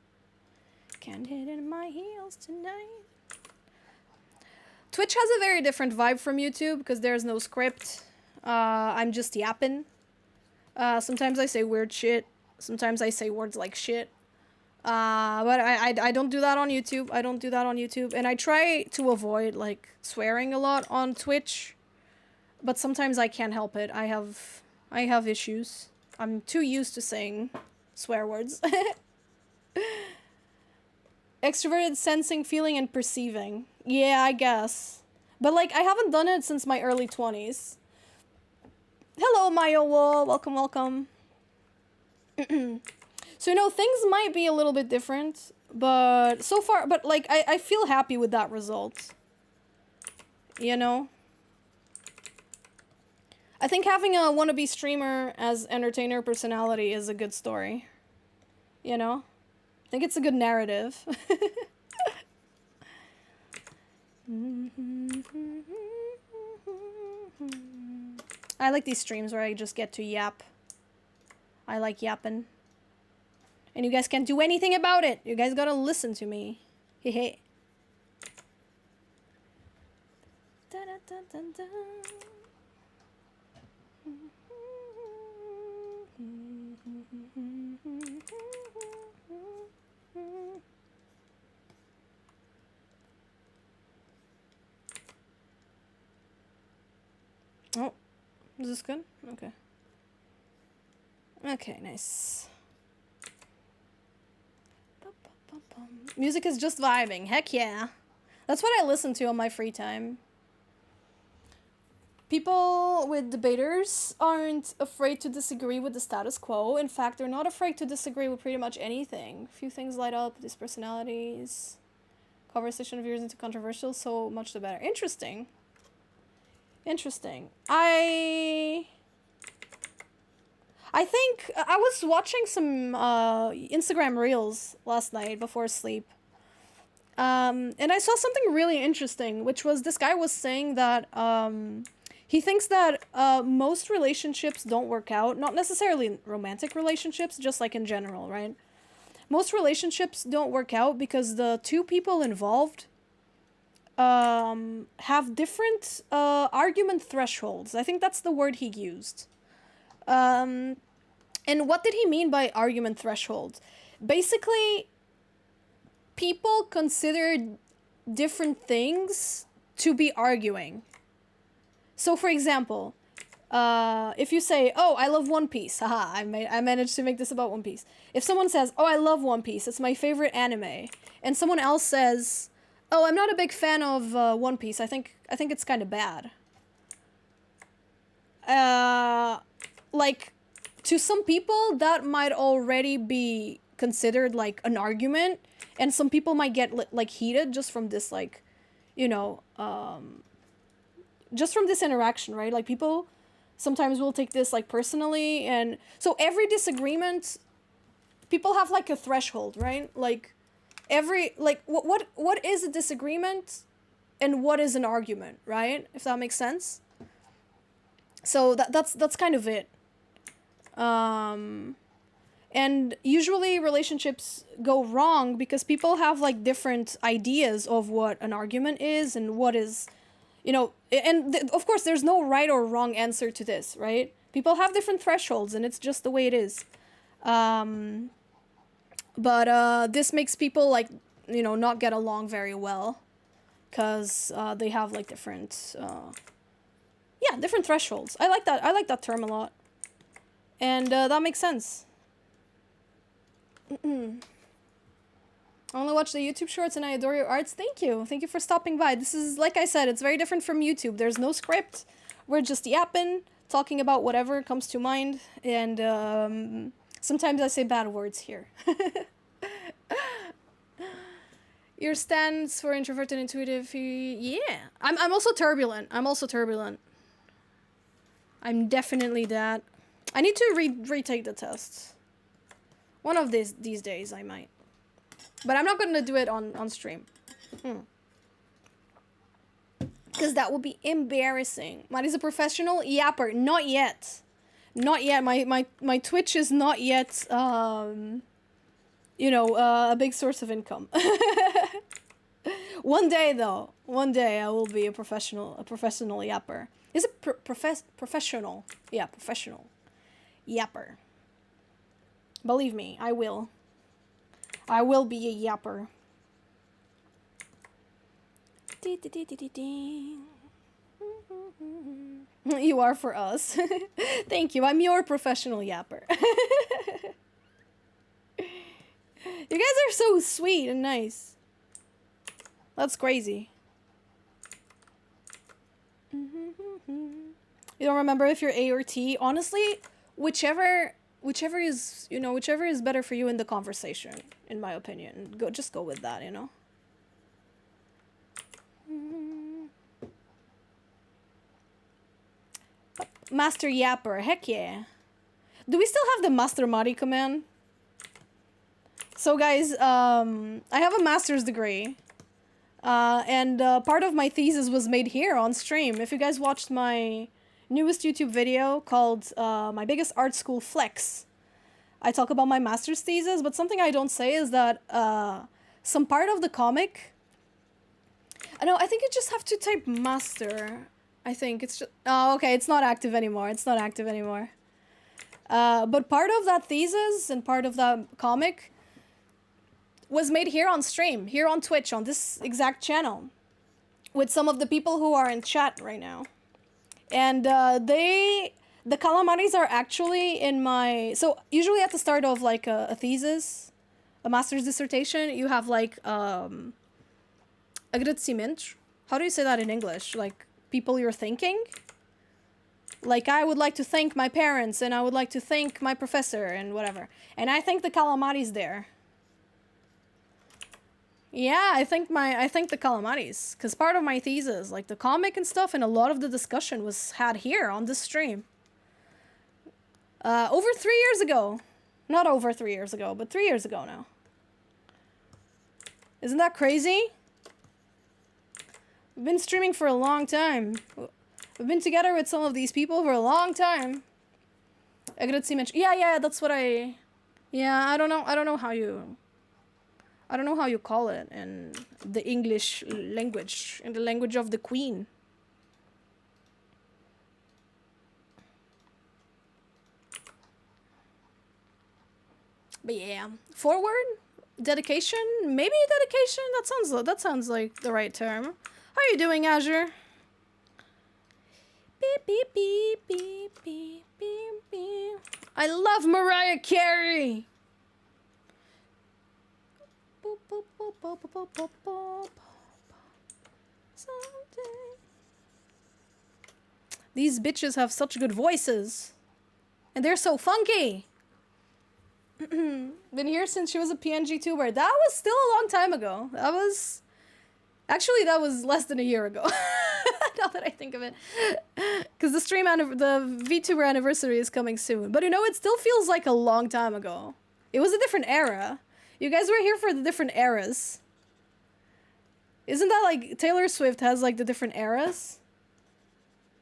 Can't hit in my heels tonight. Twitch has a very different vibe from YouTube because there's no script. I'm just yapping. Sometimes I say weird shit. Sometimes I say words like shit. But I don't do that on YouTube. I don't do that on YouTube. And I try to avoid, like, swearing a lot on Twitch. But sometimes I can't help it. I have issues. I'm too used to saying swear words. Extroverted sensing, feeling, and perceiving. Yeah, I guess. But, like, I haven't done it since my early 20s. Hello, Mayo Wall. Welcome, welcome. So, you know, things might be a little bit different, but so far, but, like, I feel happy with that result. You know? I think having a wannabe streamer as entertainer personality is a good story. You know? I think it's a good narrative. I like these streams where I just get to yap. I like yapping. And you guys can't do anything about it. You guys gotta listen to me. Hehe. Oh, is this good? Okay. Okay, nice. Music is just vibing. Heck yeah. That's what I listen to on my free time. People with debaters aren't afraid to disagree with the status quo. In fact, they're not afraid to disagree with pretty much anything. Few things light up these personalities. Conversation veers into controversial, so much the better. Interesting. Interesting. I think I was watching some Instagram reels last night before sleep. And I saw something really interesting, which was this guy was saying that he thinks that most relationships don't work out. Not necessarily romantic relationships, just like in general, right? Most relationships don't work out because the two people involved have different argument thresholds. I think that's the word he used. And what did he mean by argument threshold? Basically, people consider different things to be arguing. So, for example, if you say, "Oh, I love One Piece," haha, I managed to make this about One Piece. If someone says, "Oh, I love One Piece, it's my favorite anime," and someone else says, Oh, I'm not a big fan of One Piece. I think it's kind of bad. Like, to some people, that might already be considered like an argument, and some people might get like heated just from this, like, you know, just from this interaction, right? Like, people sometimes will take this like personally, and so every disagreement, people have like a threshold, right? Like, every, like, what is a disagreement and what is an argument, right? If that makes sense. So that's kind of it. And usually relationships go wrong because people have like different ideas of what an argument is and what is, and of course there's no right or wrong answer to this, right? People have different thresholds and it's just the way it is. But this makes people like, not get along very well because they have like different, different thresholds. I like that. I like that term a lot. And that makes sense. I only watch the YouTube shorts and I adore your arts. Thank you. Thank you for stopping by. This is, like I said, it's very different from YouTube. There's no script. We're just yapping, talking about whatever comes to mind. And sometimes I say bad words here. Your stands for introvert and intuitive. Yeah. I'm also turbulent. I'm definitely that. I need to retake the test. One of these days I might. But I'm not going to do it on stream. Because that would be embarrassing. Mari's a professional yapper. Not yet. Not yet. My Twitch is not yet, a big source of income. One day, though. One day I will be a professional yapper. Is it professional? Yeah, professional yapper. Believe me, I will. I will be a yapper. You are for us. Thank you. I'm your professional yapper. You guys are so sweet and nice. That's crazy. You don't remember if you're A or T? Honestly, whichever is, whichever is better for you in the conversation, in my opinion. Just go with that, Master Yapper, heck yeah. Do we still have the Master Mari command? So guys, I have a master's degree. And part of my thesis was made here on stream. If you guys watched my newest YouTube video called My Biggest Art School Flex, I talk about my master's thesis, but something I don't say is that some part of the comic... I think you just have to type master. I think it's just... Oh, okay, it's not active anymore. But part of that thesis and part of that comic was made here on stream, here on Twitch, on this exact channel, with some of the people who are in chat right now. And the calamaris are actually in my... So usually at the start of like a thesis, a master's dissertation, you have like agradecimento. How do you say that in English? Like, people you're thanking? Like, I would like to thank my parents, and I would like to thank my professor, and whatever. And I thank the calamaris there. Yeah, I thank the calamaris, because part of my thesis, like the comic and stuff, and a lot of the discussion was had here on this stream. Over 3 years ago. Not over 3 years ago, but 3 years ago now. Isn't that crazy? We've been streaming for a long time. We've been together with some of these people for a long time. Yeah, that's what I... Yeah, I don't know how you call it in the English language, in the language of the Queen. But yeah, forward, dedication, maybe dedication. That sounds like the right term. How are you doing, Azure? Beep beep beep beep beep beep beep. I love Mariah Carey. Boop, boop, boop, boop, boop, boop, boop. Someday. These bitches have such good voices. And they're so funky. Been here since she was a PNG tuber. That was still a long time ago. That was... Actually, that was less than a year ago. Now that I think of it. Because the the VTuber anniversary is coming soon. But you know, it still feels like a long time ago. It was a different era. You guys were here for the different eras. Isn't that like Taylor Swift has like the different eras?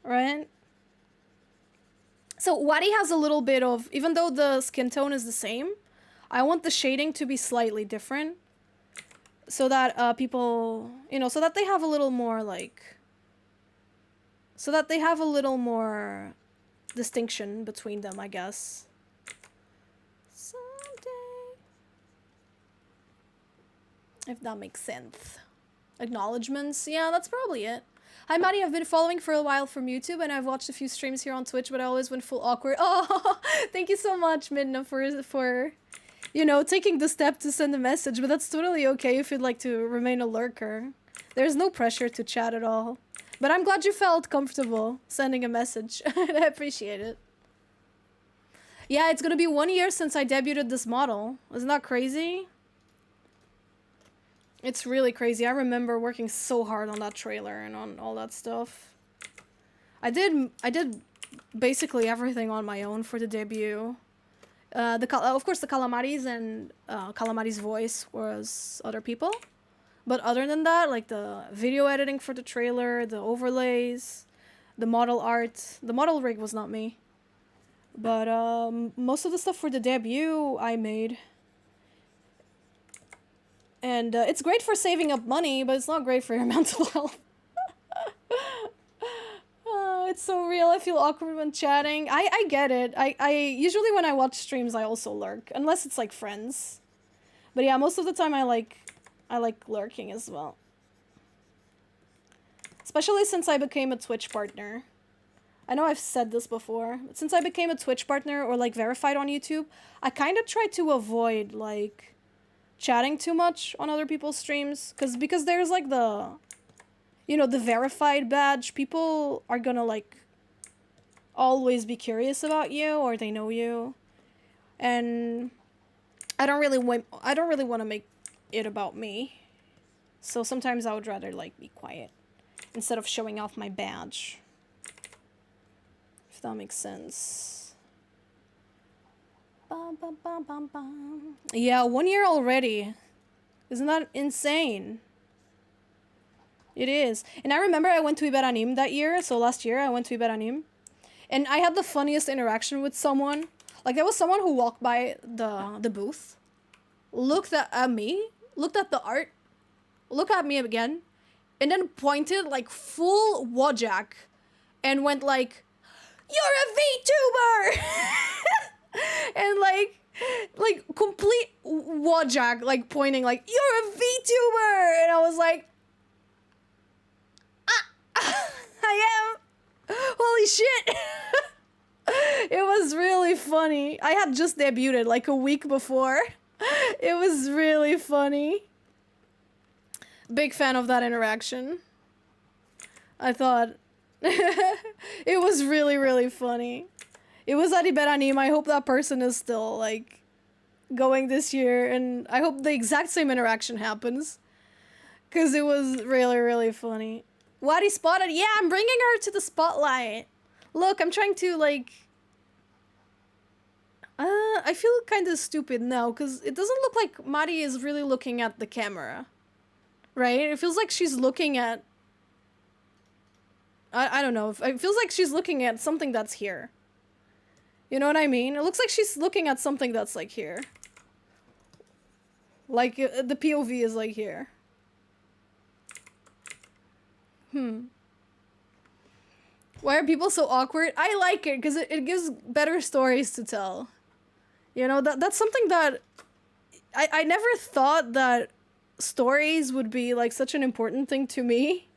Right? So Wadi has a little bit of, even though the skin tone is the same, I want the shading to be slightly different. So that people, you know, so that they have a little more like, so that they have a little more distinction between them, I guess. Someday. If that makes sense. Acknowledgements, yeah, that's probably it. Hi Maddie, I've been following for a while from YouTube and I've watched a few streams here on Twitch, but I always went full awkward. Oh, thank you so much, Midna, for you know, taking the step to send a message, but that's totally okay if you'd like to remain a lurker. There's no pressure to chat at all. But I'm glad you felt comfortable sending a message. I appreciate it. Yeah, it's gonna be 1 year since I debuted this model. Isn't that crazy? It's really crazy. I remember working so hard on that trailer and on all that stuff. I did basically everything on my own for the debut. Of course, the Calamaris and Calamari's voice was other people. But other than that, like the video editing for the trailer, the overlays, the model art, the model rig was not me. But most of the stuff for the debut I made. And it's great for saving up money, but it's not great for your mental health. It's so real. I feel awkward when chatting. I get it. I usually when I watch streams, I also lurk. Unless it's like friends. But yeah, most of the time I like lurking as well. Especially since I became a Twitch partner. I know I've said this before. But since I became a Twitch partner or like verified on YouTube, I kind of try to avoid like chatting too much on other people's streams. Because there's like the... You know, the verified badge, people are gonna, like, always be curious about you, or they know you. And I don't really want to make it about me. So sometimes I would rather, like, be quiet instead of showing off my badge. If that makes sense. Bum, bum, bum, bum, bum. Yeah, 1 year already. Isn't that insane? It is. And I remember I went to Iberanim that year. So last year I went to Iberanim. And I had the funniest interaction with someone. Like there was someone who walked by the booth. Looked at me. Looked at the art. Looked at me again. And then pointed like full wajak. And went like, "You're a VTuber!" And like complete wajak. Like pointing like, "You're a VTuber!" And I was like, I am. Holy shit. It was really funny. I had just debuted like a week before. It was really funny. Big fan of that interaction. I thought it was really, really funny. It was at Iberanim. I hope that person is still like going this year, and I hope the exact same interaction happens. Because it was really, really funny. Wadi spotted. Yeah, I'm bringing her to the spotlight. Look, I'm trying to, like... I feel kind of stupid now, because it doesn't look like Mari is really looking at the camera. Right? It feels like she's looking at... I don't know. It feels like she's looking at something that's here. You know what I mean? It looks like she's looking at something that's, like, here. Like, the POV is, like, here. Why are people so awkward? I like it because it gives better stories to tell. You know, that's something that I never thought that stories would be like such an important thing to me.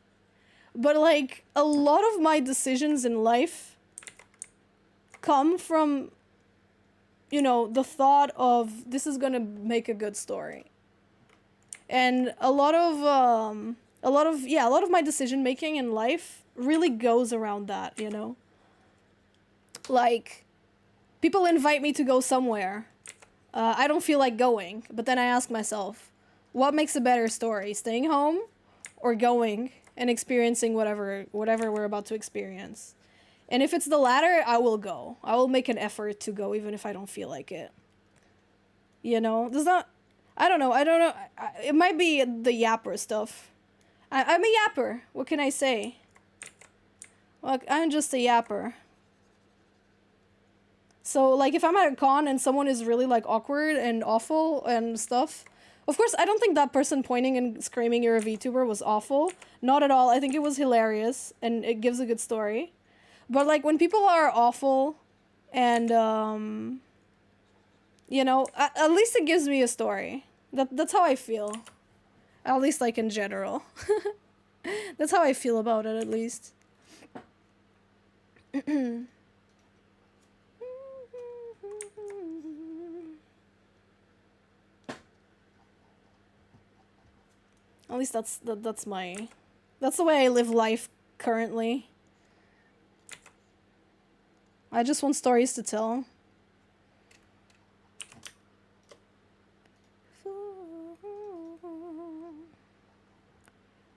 But like a lot of my decisions in life come from, you know, the thought of this is gonna make a good story. And a lot of a lot of my decision making in life really goes around that, you know? Like, people invite me to go somewhere. I don't feel like going, but then I ask myself, what makes a better story? Staying home or going and experiencing whatever we're about to experience? And if it's the latter, I will go. I will make an effort to go even if I don't feel like it. You know? Does not... I don't know. It might be the yapper stuff. I'm a yapper. What can I say? Well, I'm just a yapper. So, like, if I'm at a con and someone is really, like, awkward and awful and stuff... Of course, I don't think that person pointing and screaming you're a VTuber was awful. Not at all. I think it was hilarious and it gives a good story. But, like, when people are awful and, you know, at least it gives me a story. That's how I feel. At least, like, in general. That's how I feel about it, at least. At least that's the way I live life currently. I just want stories to tell.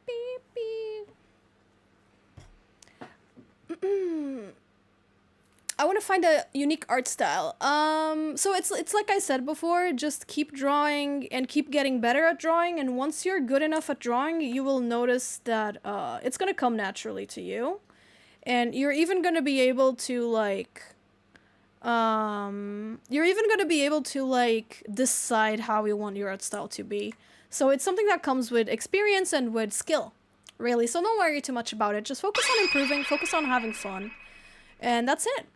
Beep, beep. I want to find a unique art style. So it's like I said before, just keep drawing and keep getting better at drawing, and once you're good enough at drawing, you will notice that it's gonna come naturally to you. And you're even gonna be able to decide how you want your art style to be. So it's something that comes with experience and with skill, really. So don't worry too much about it. Just focus on improving, focus on having fun. And that's it.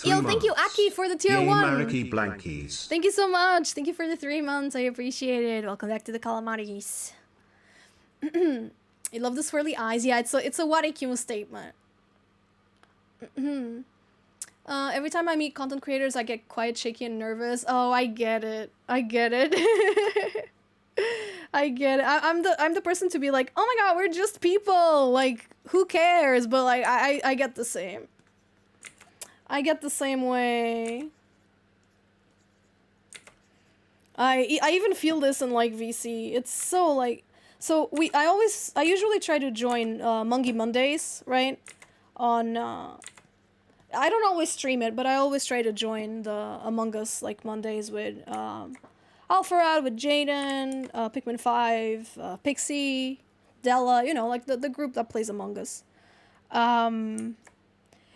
Yo, thank you, Aki, for the tier 1. Marikyuun Blankies. Thank you so much. Thank you for the 3 months. I appreciate it. Welcome back to the Calamaris. I love the swirly eyes. Yeah, it's a Marikyuun statement. Every time I meet content creators, I get quiet, shaky, and nervous. Oh, I get it. I get it. I get it. I'm the person to be like, oh my god, we're just people. Like, who cares? But like, I get the same. I get the same way. I even feel this in like VC. It's so like, so I usually try to join Mungie Mondays, right? On I don't always stream it, but I always try to join the Among Us like Mondays with Alpharad, with Jaden, Pikmin 5, Pixie, Della, you know, like the group that plays Among Us.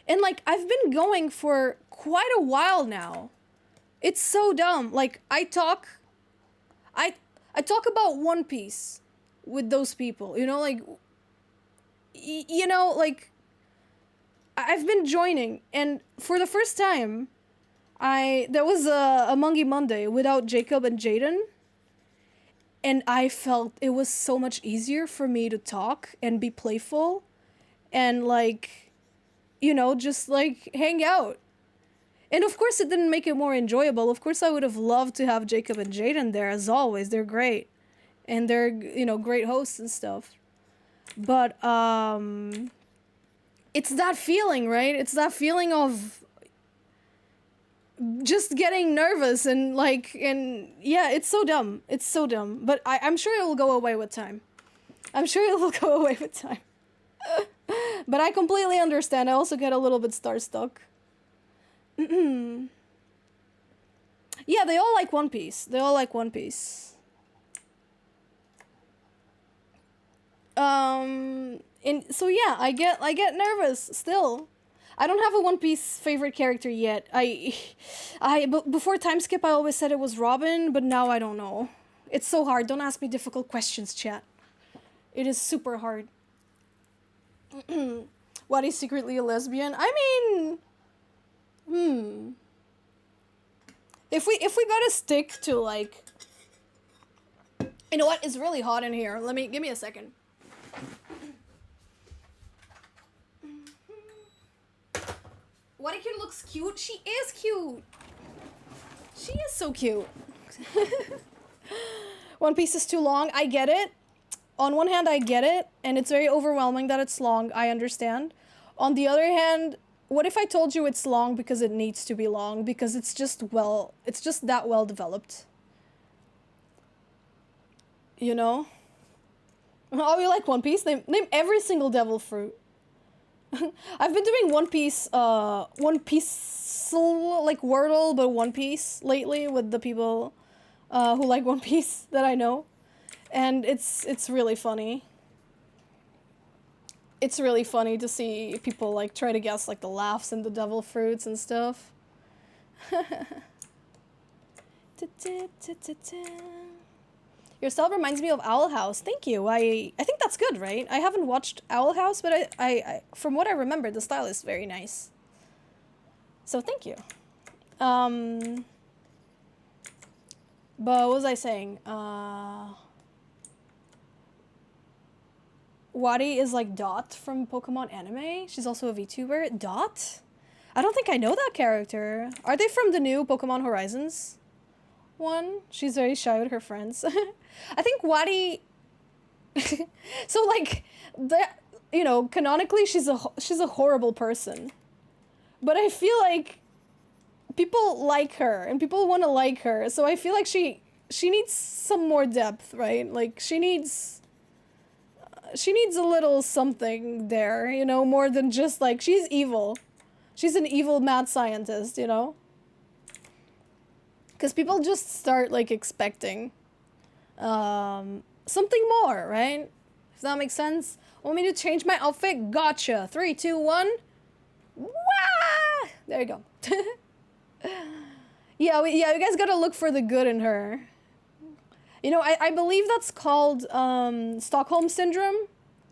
And like I've been going for quite a while now. It's so dumb. Like I talk about One Piece with those people, you know, like you know, like I've been joining, and for the first time there was a Mungie Monday without Jacob and Jaden, and I felt it was so much easier for me to talk and be playful and like, you know, just like hang out. And of course it didn't make it more enjoyable. Of course I would have loved to have Jacob and Jaden there, as always. They're great. And they're, you know, great hosts and stuff. But it's that feeling, right? It's that feeling of just getting nervous and like, and yeah, it's so dumb. It's so dumb. But I'm sure it will go away with time. I'm sure it will go away with time. But I completely understand. I also get a little bit starstruck. Yeah, they all like One Piece. They all like One Piece. And so yeah, I get nervous still. I don't have a One Piece favorite character yet. But before time skip I always said it was Robin, but now I don't know. It's so hard. Don't ask me difficult questions, chat. It is super hard. What is secretly a lesbian? I mean, if we gotta stick to like, you know what? It's really hot in here. Give me a second. Marikyuun looks cute. She is cute. She is so cute. One Piece is too long. I get it. on one hand, I get it, and it's very overwhelming that it's long. I understand. On the other hand, what if I told you it's long because it needs to be long, because it's just that well developed? You know? Oh, you like One Piece? Name every single devil fruit. I've been doing One Piece like Wordle, but One Piece lately with the people who like One Piece that I know. And it's really funny. It's really funny to see people like try to guess like the laughs and the devil fruits and stuff. Your style reminds me of Owl House. Thank you. I think that's good, right? I haven't watched Owl House, but I from what I remember, the style is very nice. So thank you. But what was I saying? Wadi is like Dot from Pokemon anime. She's also a VTuber. Dot? I don't think I know that character. Are they from the new Pokemon Horizons one? She's very shy with her friends. I think Wadi... So like, canonically she's a horrible person. But I feel like people like her and people want to like her. So I feel like she needs some more depth, right? Like she needs a little something there, more than just like, she's evil. She's an evil mad scientist, Because people just start like expecting something more, right? If that makes sense. Want me to change my outfit? Gotcha. 3, 2, 1. Wah! There you go. Yeah, you guys gotta look for the good in her. I believe that's called Stockholm Syndrome.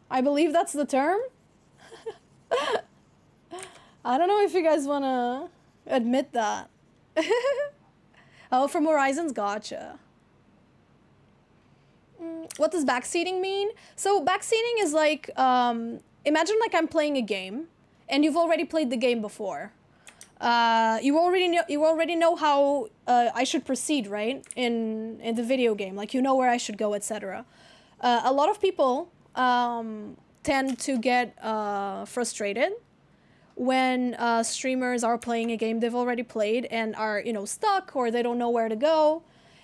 I believe that's the term. I don't know if you guys want to admit that. Oh, from Horizons? Gotcha. What does backseating mean? So backseating is like, imagine like I'm playing a game, and you've already played the game before. You already know how I should proceed, right? In the video game, like you know where I should go, etc. A lot of people tend to get frustrated when streamers are playing a game they've already played and are stuck, or they don't know where to go.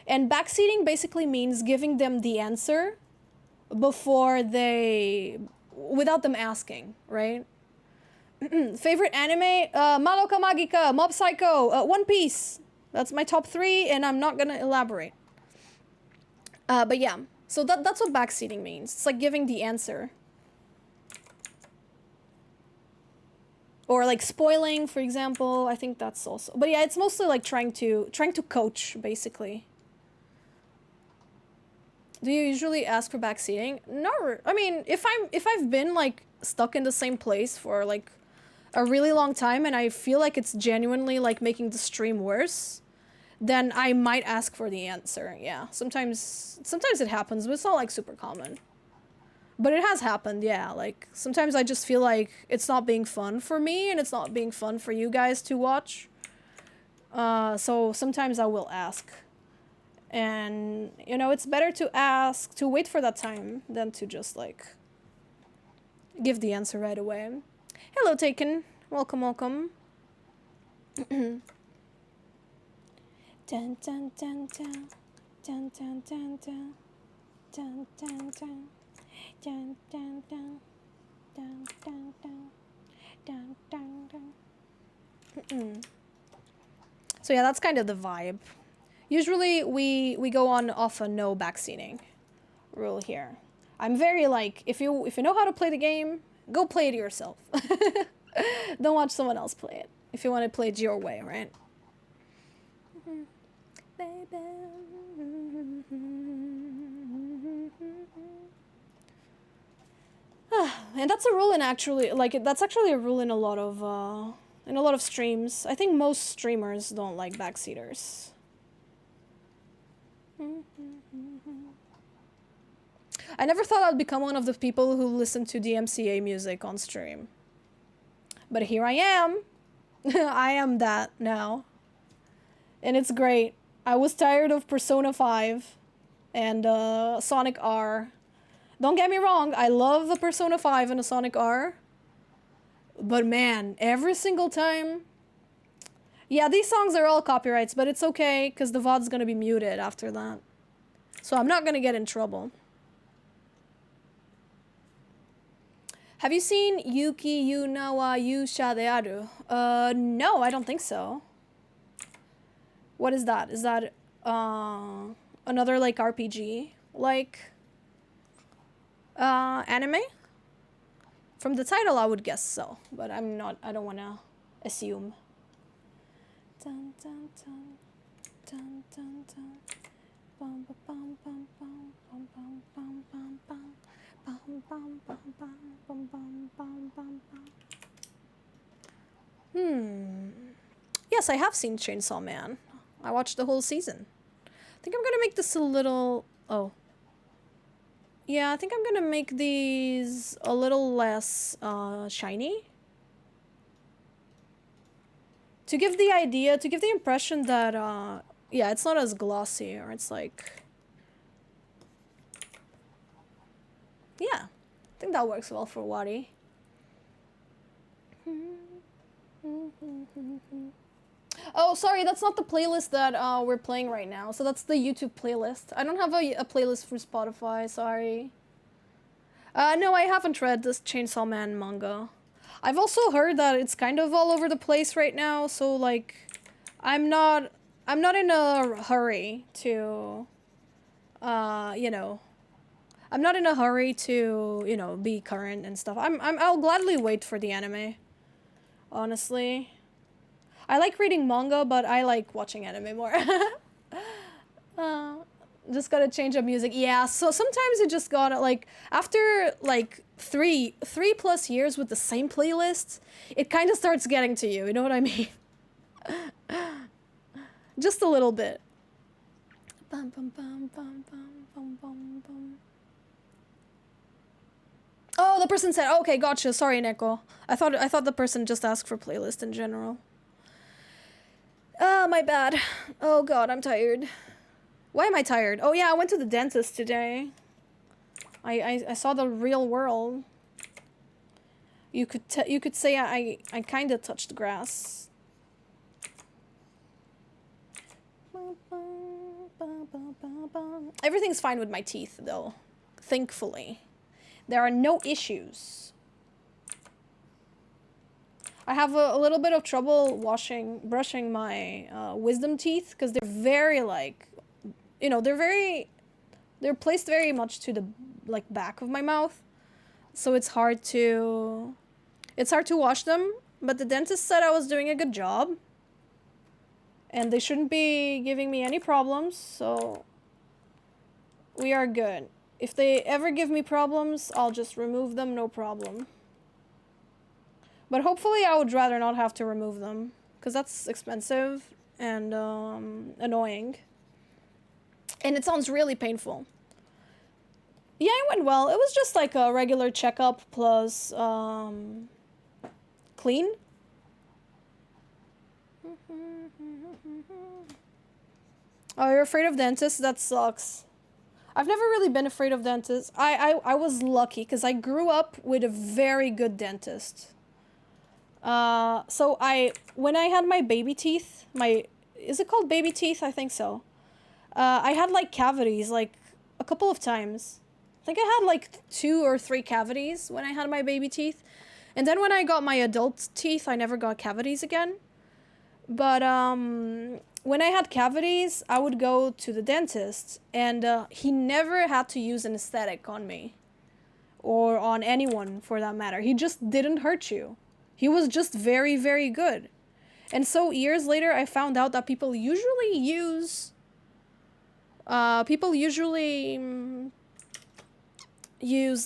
And backseating basically means giving them the answer without them asking, right? Favorite anime? Madoka Magica, Mob Psycho, One Piece. That's my top 3, and I'm not gonna elaborate. But yeah, so that's what backseating means. It's like giving the answer. Or like spoiling, for example. I think that's also... But yeah, it's mostly like trying to coach, basically. Do you usually ask for backseating? No, I mean, if I've been like stuck in the same place for like a really long time and I feel like it's genuinely like making the stream worse, then I might ask for the answer. Yeah, sometimes it happens, but it's not like super common. But it has happened, yeah. Like sometimes I just feel like it's not being fun for me and it's not being fun for you guys to watch. So sometimes I will ask. And it's better to wait for that time than to just like give the answer right away. Hello, Taken. Welcome. Dun, dun, dun, dun. Dun, dun, dun, dun. Dun, dun, dun. Dun, dun, dun. Dun, dun, dun. Dun, dun, dun. So yeah, that's kind of the vibe. Usually we go on off a no backseating rule here. I'm very like, if you know how to play the game, go play it yourself. Don't watch someone else play it. If you want to play it your way, right? Baby. And that's a rule in that's actually a rule in a lot of streams. I think most streamers don't like backseaters. I never thought I'd become one of the people who listen to DMCA music on stream. But here I am. I am that now. And it's great. I was tired of Persona 5 and Sonic R Don't get me wrong, I love a Persona 5 and a Sonic R. But man, every single time... Yeah, these songs are all copyrights, but it's okay, because the VOD's gonna be muted after that. So I'm not gonna get in trouble. Have you seen Yuki Yuna wa Yusha de Aru? No, I don't think so. What is that? Is that another like RPG? Like anime? From the title I would guess so, but I don't wanna assume. Dun, dun, dun. Dun, dun, dun. Bum, bum, bum, bum, bum, bum, bum, bum, bum. Bum, bum, bum, bum, bum, bum, bum, bum, bum. Yes, I have seen Chainsaw Man. I watched the whole season. I think I'm gonna make this a little... Oh. Yeah, I think I'm gonna make these a little less shiny. To give the idea, to give the impression that, yeah, it's not as glossy, or it's like... Yeah, I think that works well for Wadi. Oh, sorry, that's not the playlist that we're playing right now. So that's the YouTube playlist. I don't have a playlist for Spotify, sorry. No, I haven't read this Chainsaw Man manga. I've also heard that it's kind of all over the place right now, so like I'm not in a hurry to you know, I'm not in a hurry to, you know, be current and stuff. I'll gladly wait for the anime. Honestly. I like reading manga, but I like watching anime more. Just gotta change up music. Yeah, so sometimes you just gotta, like, after, like, three plus years with the same playlist, it kind of starts getting to you know what I mean? Just a little bit. Bum, bum, bum, bum, bum, bum, bum, bum. Oh, the person said, okay, gotcha, sorry, Neko. I thought the person just asked for playlist in general. My bad. Oh god, I'm tired. Why am I tired? Oh yeah, I went to the dentist today. I saw the real world. You could say I kind of touched grass. Everything's fine with my teeth though, thankfully. There are no issues. I have a little bit of trouble brushing my wisdom teeth because they're very like, you know, they're placed very much to the like back of my mouth, so it's hard to wash them. But the dentist said I was doing a good job, and they shouldn't be giving me any problems, so we are good. If they ever give me problems, I'll just remove them, no problem. But hopefully I would rather not have to remove them, because that's expensive and annoying. And it sounds really painful. Yeah, it went well. It was just like a regular checkup plus clean. Oh, you're afraid of dentists? That sucks. I've never really been afraid of dentists. I was lucky because I grew up with a very good dentist. So when I had my baby teeth, is it called baby teeth? I think so. I had like cavities like a couple of times. I think I had like 2 or 3 cavities when I had my baby teeth. And then when I got my adult teeth, I never got cavities again. But when I had cavities, I would go to the dentist, and he never had to use anesthetic on me. Or on anyone, for that matter. He just didn't hurt you. He was just very, very good. And so years later, I found out that people usually use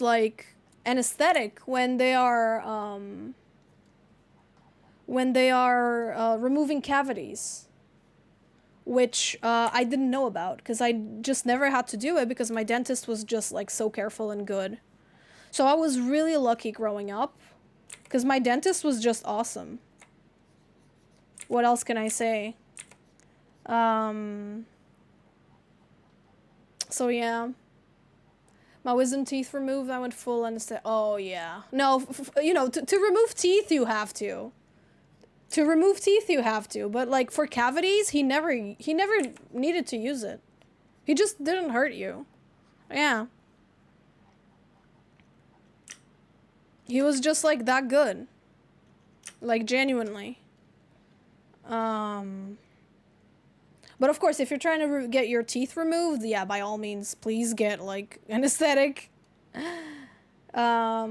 like anesthetic when they are removing cavities, which I didn't know about because I just never had to do it because my dentist was just like so careful and good. So I was really lucky growing up because my dentist was just awesome. What else can I say? So yeah. My wisdom teeth removed, I went full anesthetic. Oh, yeah. No, you know, to remove teeth, you have to. To remove teeth, you have to. But, like, for cavities, he never needed to use it. He just didn't hurt you. Yeah. He was just, like, that good. Like, genuinely. But of course, if you're trying to get your teeth removed, yeah, by all means, please get, like, anesthetic. I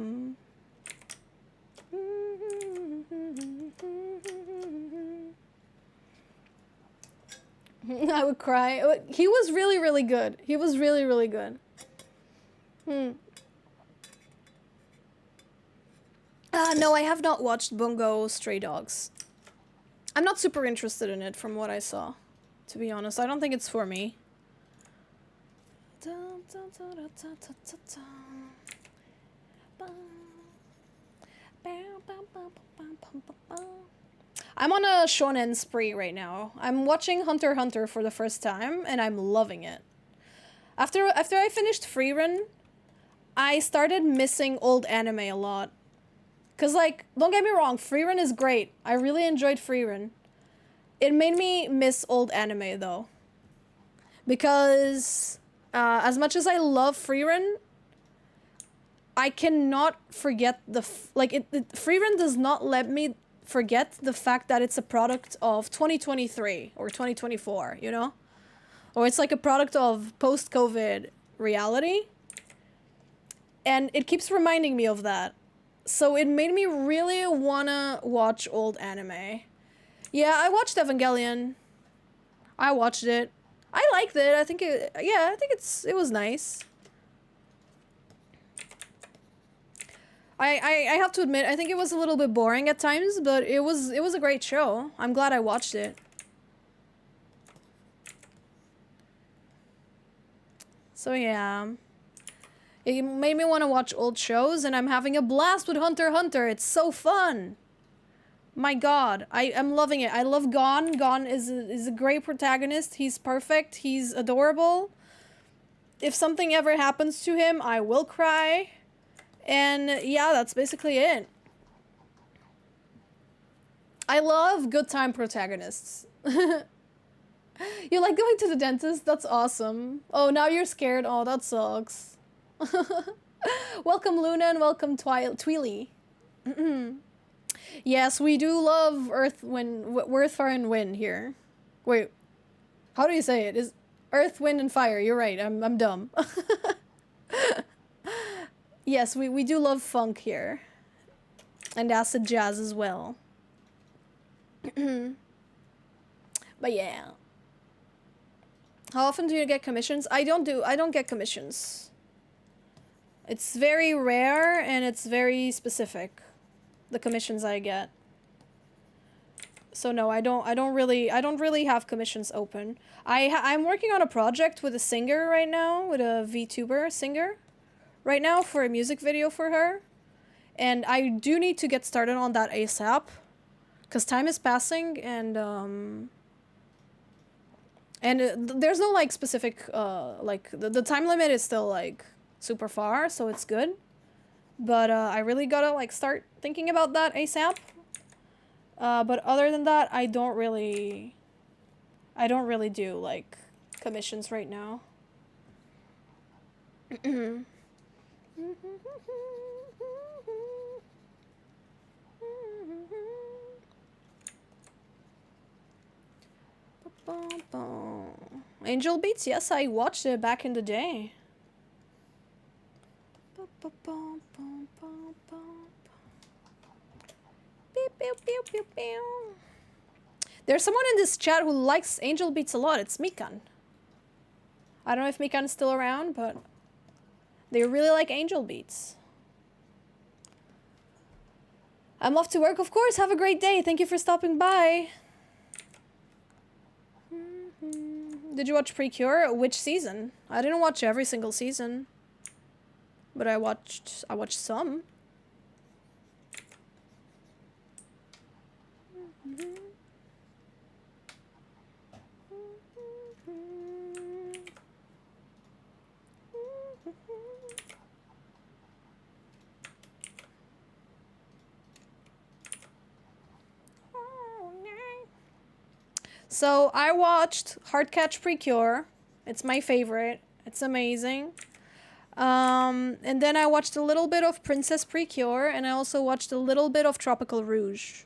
would cry. He was really, really good. He was really, really good. No, I have not watched Bungo Stray Dogs. I'm not super interested in it from what I saw. To be honest, I don't think it's for me. I'm on a shonen spree right now. I'm watching Hunter x Hunter for the first time, and I'm loving it. After I finished Frieren, I started missing old anime a lot. Cause, like, don't get me wrong, Frieren is great. I really enjoyed Frieren. It made me miss old anime, though. Because, as much as I love Frieren, I cannot forget the... Frieren does not let me forget the fact that it's a product of 2023 or 2024, you know? Or it's like a product of post-COVID reality. And it keeps reminding me of that. So it made me really wanna watch old anime. Yeah, I watched Evangelion. I watched it. I liked it. I think it was nice. I have to admit, I think it was a little bit boring at times, but it was a great show. I'm glad I watched it. So yeah. It made me want to watch old shows, and I'm having a blast with Hunter x Hunter. It's so fun. My god, I'm loving it. I love Gon. Gon is a great protagonist. He's perfect. He's adorable. If something ever happens to him, I will cry. And yeah, that's basically it. I love good time protagonists. You like going to the dentist? That's awesome. Oh, now you're scared. Oh, that sucks. Welcome Luna and welcome Tweely. Yes, we do love Earth, Fire, and Wind here. Wait, how do you say it? Is Earth, Wind, and Fire? You're right. I'm dumb. Yes, we do love funk here, and acid jazz as well. But yeah. How often do you get commissions? I don't get commissions. It's very rare and it's very specific, the commissions I get. So no, I don't really have commissions open. I'm working on a project with a singer right now, with a VTuber singer right now for a music video for her. And I do need to get started on that ASAP, cuz time is passing, and there's no like specific like the time limit is still like super far, so it's good. But I really gotta like start thinking about that ASAP. But other than that, I don't really do like commissions right now. Angel Beats, yes, I watched it back in the day. There's someone in this chat who likes Angel Beats a lot. It's Mikan. I don't know if Mikan is still around, but they really like Angel Beats. I'm off to work, of course. Have a great day. Thank you for stopping by. Did you watch Precure? Which season? I didn't watch every single season, but I watched some. So I watched Heartcatch Precure. It's my favorite. It's amazing. And then I watched a little bit of Princess Precure, and I also watched a little bit of Tropical Rouge.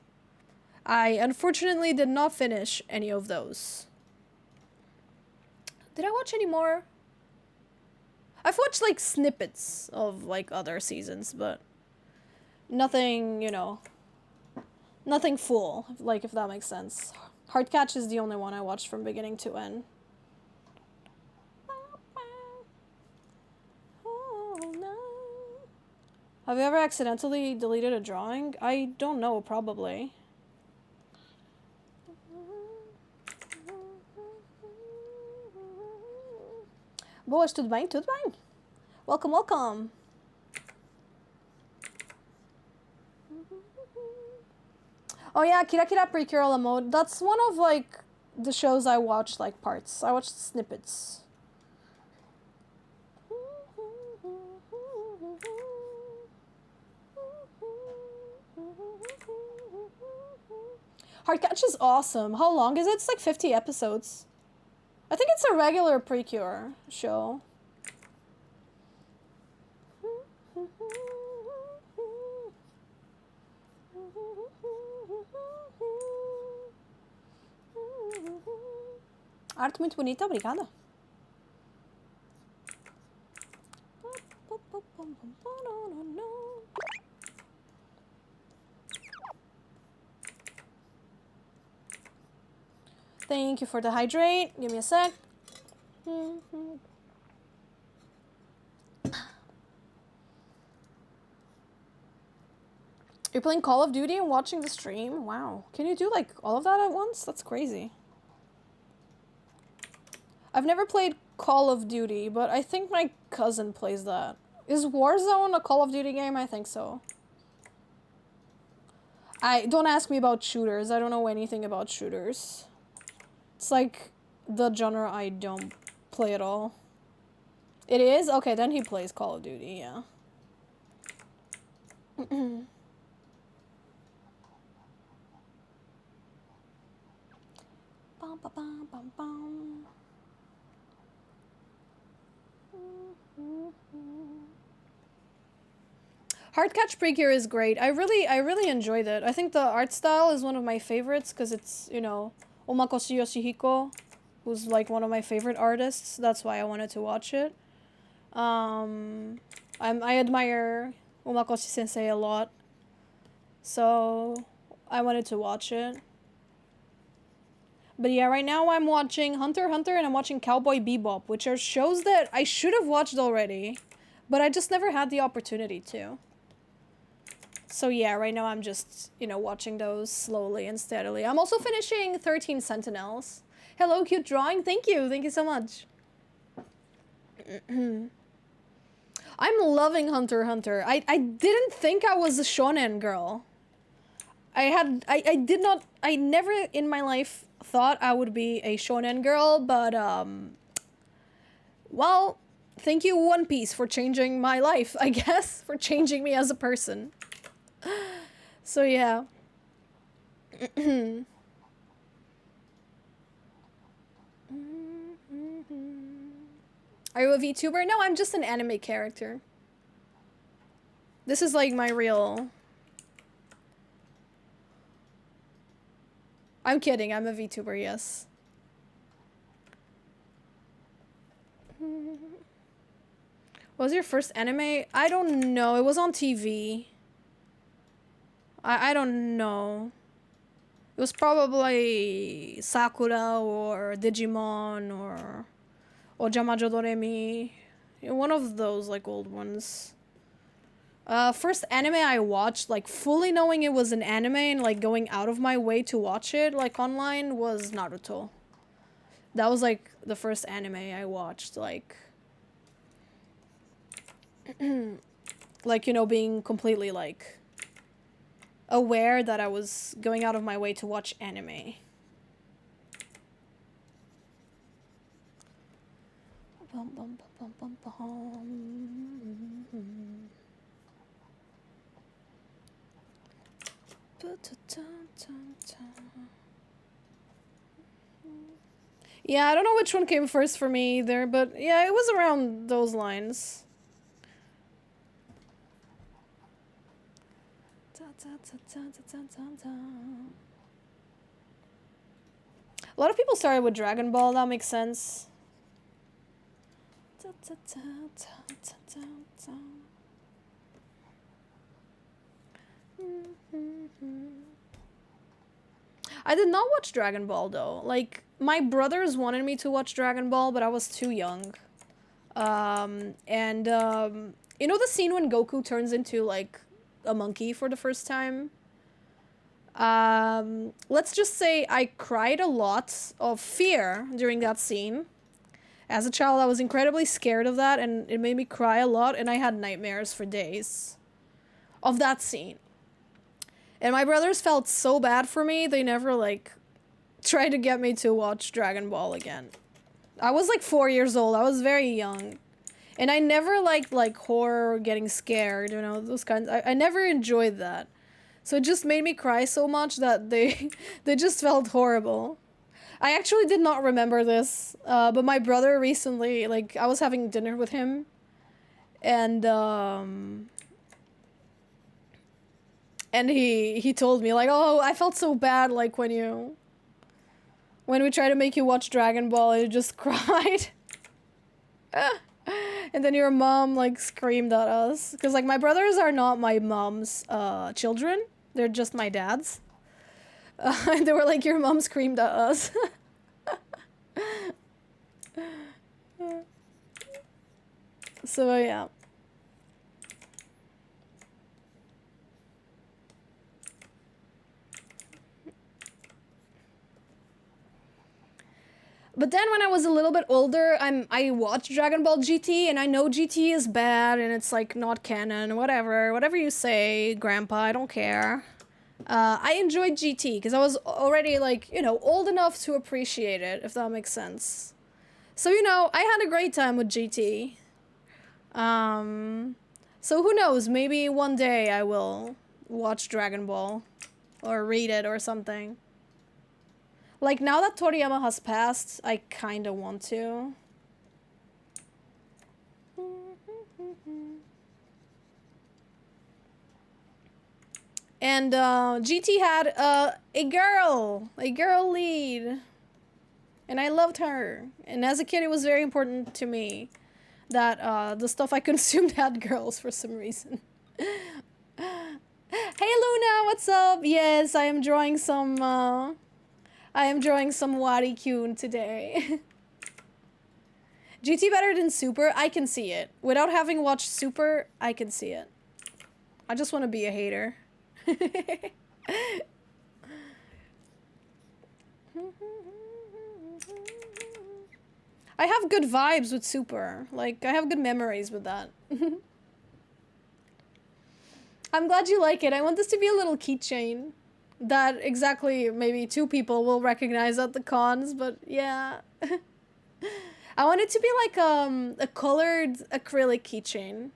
I unfortunately did not finish any of those. Did I watch any more? I've watched like snippets of like other seasons, but nothing, you know, nothing full, like if that makes sense. Heartcatch is the only one I watched from beginning to end. Oh, no. Have you ever accidentally deleted a drawing? I don't know, probably. Boas, tudo bem? Tudo bem. Welcome, welcome. Oh yeah, Kira Kira Precure Mode. That's one of like the shows I watched like parts. I watched snippets. Heartcatch is awesome. How long is it? It's like 50 episodes. I think it's a regular Precure show. Arte muito bonita, obrigada. Thank you for the hydrate. Give me a sec. You're playing Call of Duty and watching the stream? Wow. Can you do like all of that at once? That's crazy. I've never played Call of Duty, but I think my cousin plays that. Is Warzone a Call of Duty game? I think so. Don't ask me about shooters. I don't know anything about shooters. It's like the genre I don't play at all. It is? Okay, then he plays Call of Duty, yeah. Bum, ba, bum, bum, bum. Heartcatch Precure is great. I really enjoyed it. I think the art style is one of my favorites because it's, you know, Omakoshi Yoshihiko, who's like one of my favorite artists. That's why I wanted to watch it. I admire Umakoshi Sensei a lot, so I wanted to watch it. But yeah, right now I'm watching Hunter x Hunter and I'm watching Cowboy Bebop, which are shows that I should have watched already, but I just never had the opportunity to. So yeah, right now I'm just, you know, watching those slowly and steadily. I'm also finishing 13 Sentinels. Hello, cute drawing. Thank you. Thank you so much. I'm loving Hunter x Hunter. I didn't think I was a shonen girl. I never in my life thought I would be a shonen girl, but well, thank you One Piece for changing my life, I guess, for changing me as a person. So yeah. Are you a VTuber? No, I'm just an anime character. This is like my real... I'm kidding, I'm a VTuber, yes. What was your first anime? I don't know, it was on TV. I don't know. It was probably Sakura or Digimon or Ojamajo Doremi. One of those like old ones. First anime I watched, like fully knowing it was an anime and like going out of my way to watch it like online, was Naruto. That was like the first anime I watched, like like, you know, being completely like aware that I was going out of my way to watch anime. Bum, bum, bum, bum, bum. Yeah, I don't know which one came first for me either, but yeah, it was around those lines. A lot of people started with Dragon Ball, that makes sense. I did not watch Dragon Ball though. Like, my brothers wanted me to watch Dragon Ball, but I was too young. You know the scene when Goku turns into like a monkey for the first time? Let's just say I cried a lot of fear during that scene. As a child, I was incredibly scared of that, and it made me cry a lot, and I had nightmares for days of that scene. And my brothers felt so bad for me, they never, like, tried to get me to watch Dragon Ball again. I was, like, 4 years old. I was very young. And I never liked, like, horror or getting scared, you know, those kinds. I never enjoyed that. So it just made me cry so much that they just felt horrible. I actually did not remember this, but my brother recently, like, I was having dinner with him, and he told me, like, oh, I felt so bad, like, when we tried to make you watch Dragon Ball, and you just cried. And then your mom, like, screamed at us. Because, like, my brothers are not my mom's children. They're just my dad's. And they were like, your mom screamed at us. So, yeah. But then when I was a little bit older, I watched Dragon Ball GT, and I know GT is bad, and it's, like, not canon, whatever you say, Grandpa, I don't care. I enjoyed GT, because I was already, like, you know, old enough to appreciate it, if that makes sense. So, you know, I had a great time with GT. So who knows, maybe one day I will watch Dragon Ball, or read it, or something. Like, now that Toriyama has passed, I kinda want to. And, GT had, a girl lead. And I loved her. And as a kid, it was very important to me that, the stuff I consumed had girls for some reason. Hey Luna, what's up? Yes, I am drawing some Marikyuun today. GT better than Super? I can see it. Without having watched Super, I can see it. I just want to be a hater. I have good vibes with Super. Like, I have good memories with that. I'm glad you like it. I want this to be a little keychain that exactly maybe 2 people will recognize at the cons, but yeah. I want it to be like a colored acrylic keychain.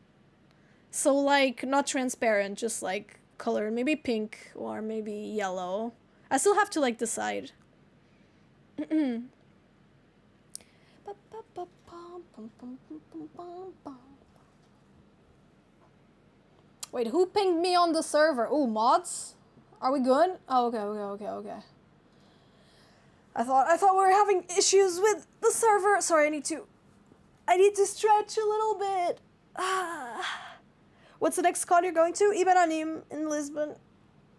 So, like, not transparent, just like colored, maybe pink or maybe yellow. I still have to, like, decide. Wait, who pinged me on the server? Oh, mods? Are we good? Oh, okay. I thought we were having issues with the server. Sorry, I need to stretch a little bit. What's the next con you're going to? Iberanim in Lisbon.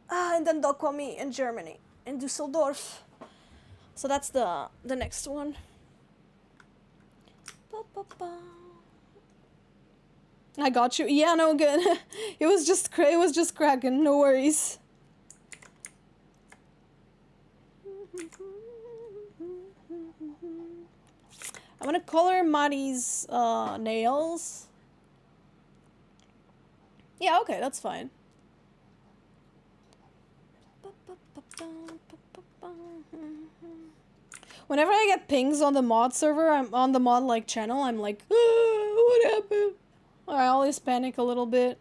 And then Dokwami in Germany. In Dusseldorf. So that's the next one. I got you. Yeah, no, good. It was just cracking. No worries. I'm gonna color Mari's nails. Yeah, okay, that's fine. Whenever I get pings on the mod server, I'm on the mod like channel, I'm like, what happened? I always panic a little bit.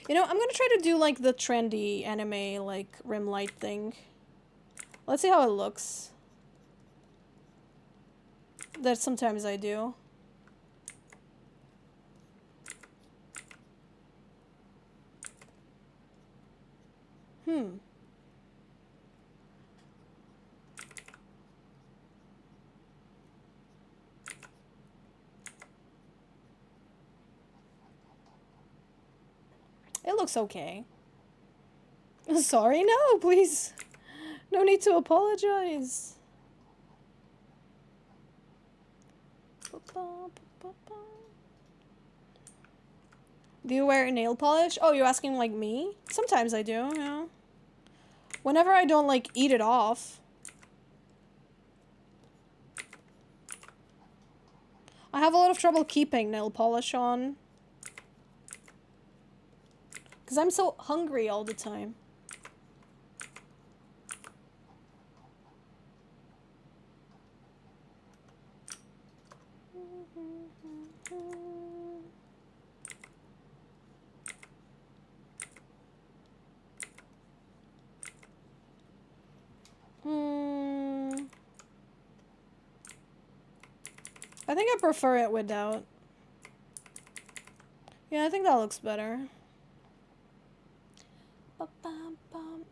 You know, I'm gonna try to do like the trendy anime like rim light thing. Let's see how it looks. That sometimes I do. It looks okay. Sorry, no, please. No need to apologize. Do you wear nail polish? Oh, you're asking like me? Sometimes I do, yeah. Whenever I don't like eat it off. I have a lot of trouble keeping nail polish on. Because I'm so hungry all the time. I think I prefer it without. Yeah, I think that looks better.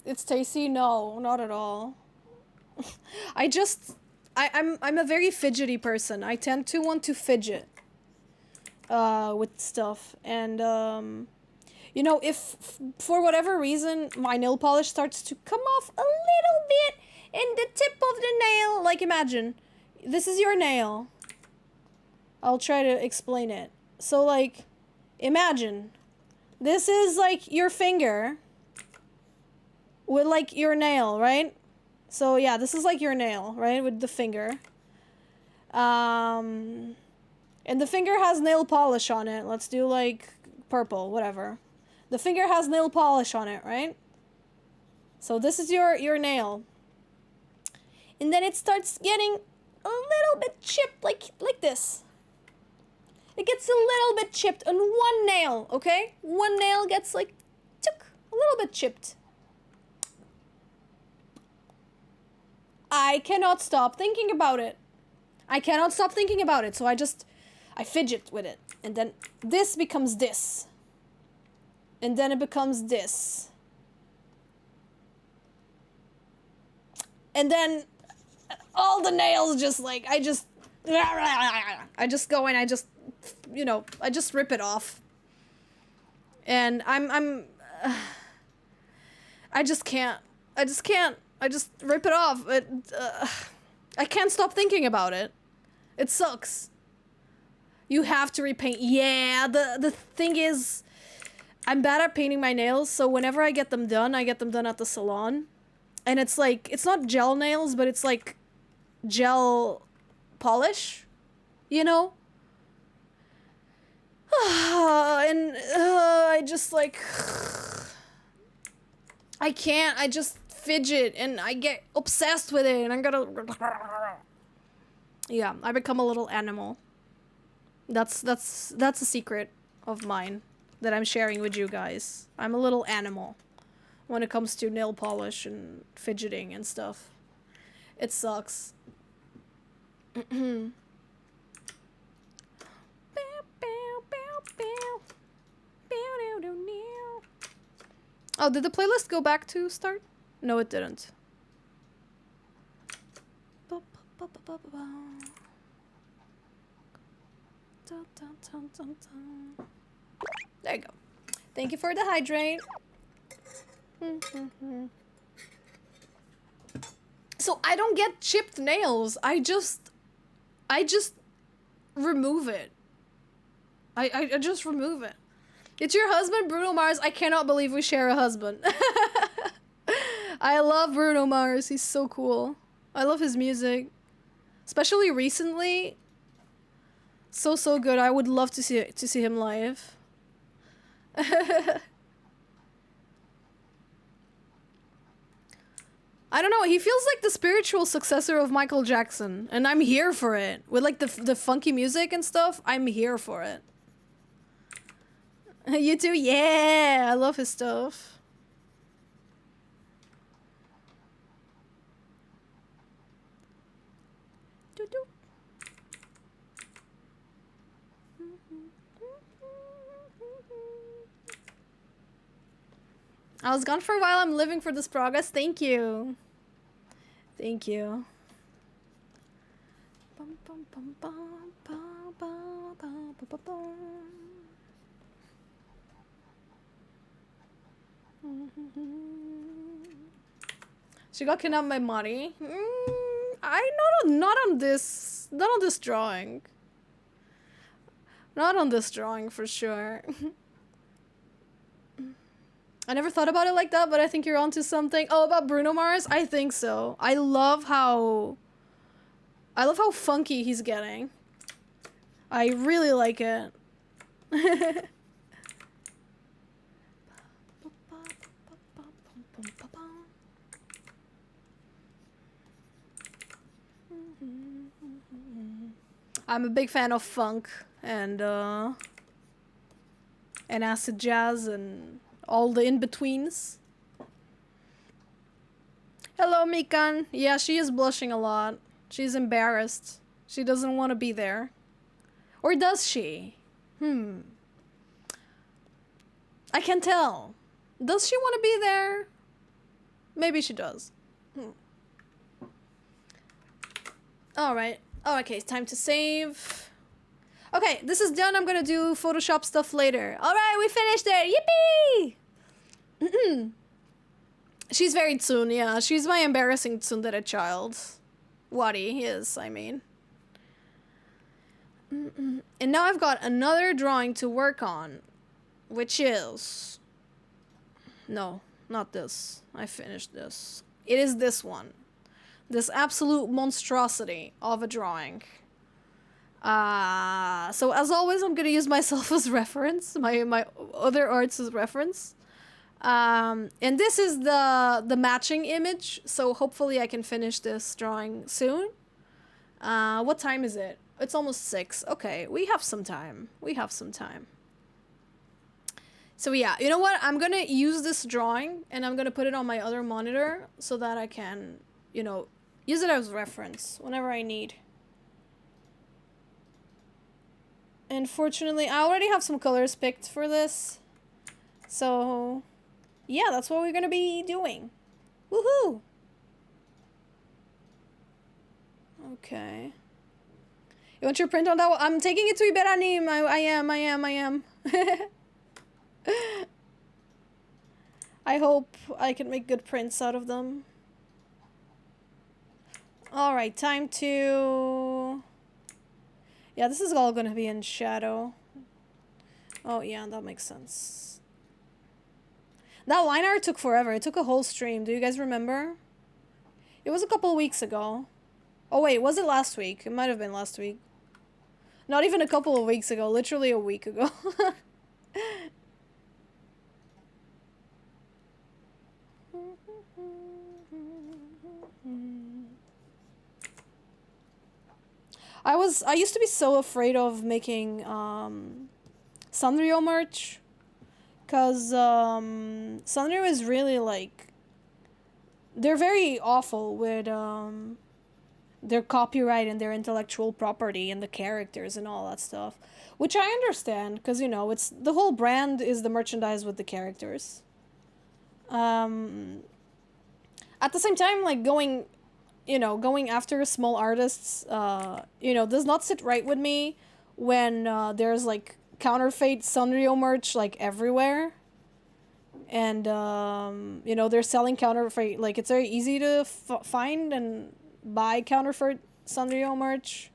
It's tasty? No, not at all. I'm a very fidgety person. I tend to want to fidget with stuff. And you know, if for whatever reason my nail polish starts to come off a little bit in the tip of the nail, like imagine this is your nail. I'll try to explain it. So like imagine this is like your finger with like your nail, right? So yeah, this is like your nail, right? With the finger. And the finger has nail polish on it. Let's do like purple, whatever. The finger has nail polish on it, right? So this is your nail. And then it starts getting a little bit chipped like this. It gets a little bit chipped on one nail, okay? One nail gets like a little bit chipped. I cannot stop thinking about it. I cannot stop thinking about it, so I fidget with it. And then this becomes this. And then it becomes this. And then all the nails just like, I just go and I just, you know, I just rip it off. And I just can't. I just rip it off. I can't stop thinking about it. It sucks. You have to repaint. Yeah, the thing is, I'm bad at painting my nails, so whenever I get them done at the salon. And it's like, it's not gel nails, but it's like gel polish, you know? And I just like, I can't, I just fidget and I get obsessed with it and I'm gonna, yeah, I become a little animal. That's a secret of mine that I'm sharing with you guys. I'm a little animal when it comes to nail polish and fidgeting and stuff. It sucks. Oh, did the playlist go back to start? No, it didn't. There you go. Thank you for the hydrate. So I don't get chipped nails. I just remove it. I just remove it. It's your husband, Bruno Mars. I cannot believe we share a husband. I love Bruno Mars. He's so cool. I love his music. Especially recently. So good. I would love to see him live. I don't know. He feels like the spiritual successor of Michael Jackson. And I'm here for it. With like the funky music and stuff. I'm here for it. You too? Yeah, I love his stuff. Doo -doo. I was gone for a while. I'm living for this progress. Thank you. Thank you. She got kidnapped by Mari. Not on this drawing. Not on this drawing for sure. I never thought about it like that, but I think you're onto something. Oh, about Bruno Mars? I think so. I love how funky he's getting. I really like it. I'm a big fan of funk and acid jazz and all the in-betweens. Hello, Mikan. Yeah, she is blushing a lot. She's embarrassed. She doesn't want to be there. Or does she? I can't tell. Does she want to be there? Maybe she does. Alright. Oh, okay, it's time to save. Okay, this is done. I'm gonna do Photoshop stuff later. Alright, we finished it! Yippee! She's very tsune, yeah. She's my embarrassing tsundere child. Wari is, I mean. And now I've got another drawing to work on, which is... No, not this. I finished this. It is this one. This absolute monstrosity of a drawing. So as always, I'm gonna use myself as reference, my other arts as reference. And this is the matching image, so hopefully I can finish this drawing soon. What time is it? It's almost 6. Okay, we have some time. We have some time. So yeah, you know what? I'm gonna use this drawing and I'm gonna put it on my other monitor so that I can, you know, use it as reference whenever I need. Unfortunately, I already have some colors picked for this. So, yeah, that's what we're gonna be doing. Woohoo! Okay. You want your print on that one? I'm taking it to Iberanim. I am. I hope I can make good prints out of them. Alright, time to... Yeah, this is all gonna be in shadow. Oh, yeah, that makes sense. That line art took forever. It took a whole stream. Do you guys remember? It was a couple weeks ago. Oh, wait, was it last week? It might have been last week. Not even a couple of weeks ago. Literally a week ago. I used to be so afraid of making Sanrio merch, cause Sanrio is really like, they're very awful with their copyright and their intellectual property and the characters and all that stuff, which I understand, cause you know it's the whole brand is the merchandise with the characters. At the same time, like going after small artists, does not sit right with me when there's like counterfeit Sanrio merch like everywhere. And, they're selling counterfeit, like it's very easy to find and buy counterfeit Sanrio merch.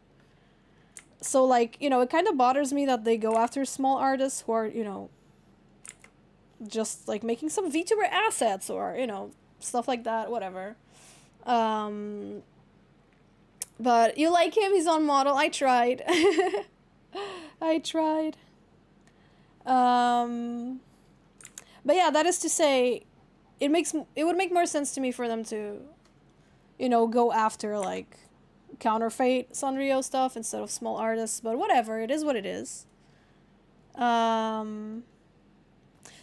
So like, it kind of bothers me that they go after small artists who are, just like making some VTuber assets or, stuff like that, whatever. But you like him, he's on model. I tried. I tried. But yeah, that is to say, it would make more sense to me for them to, go after like counterfeit Sanrio stuff instead of small artists, but whatever, it is what it is.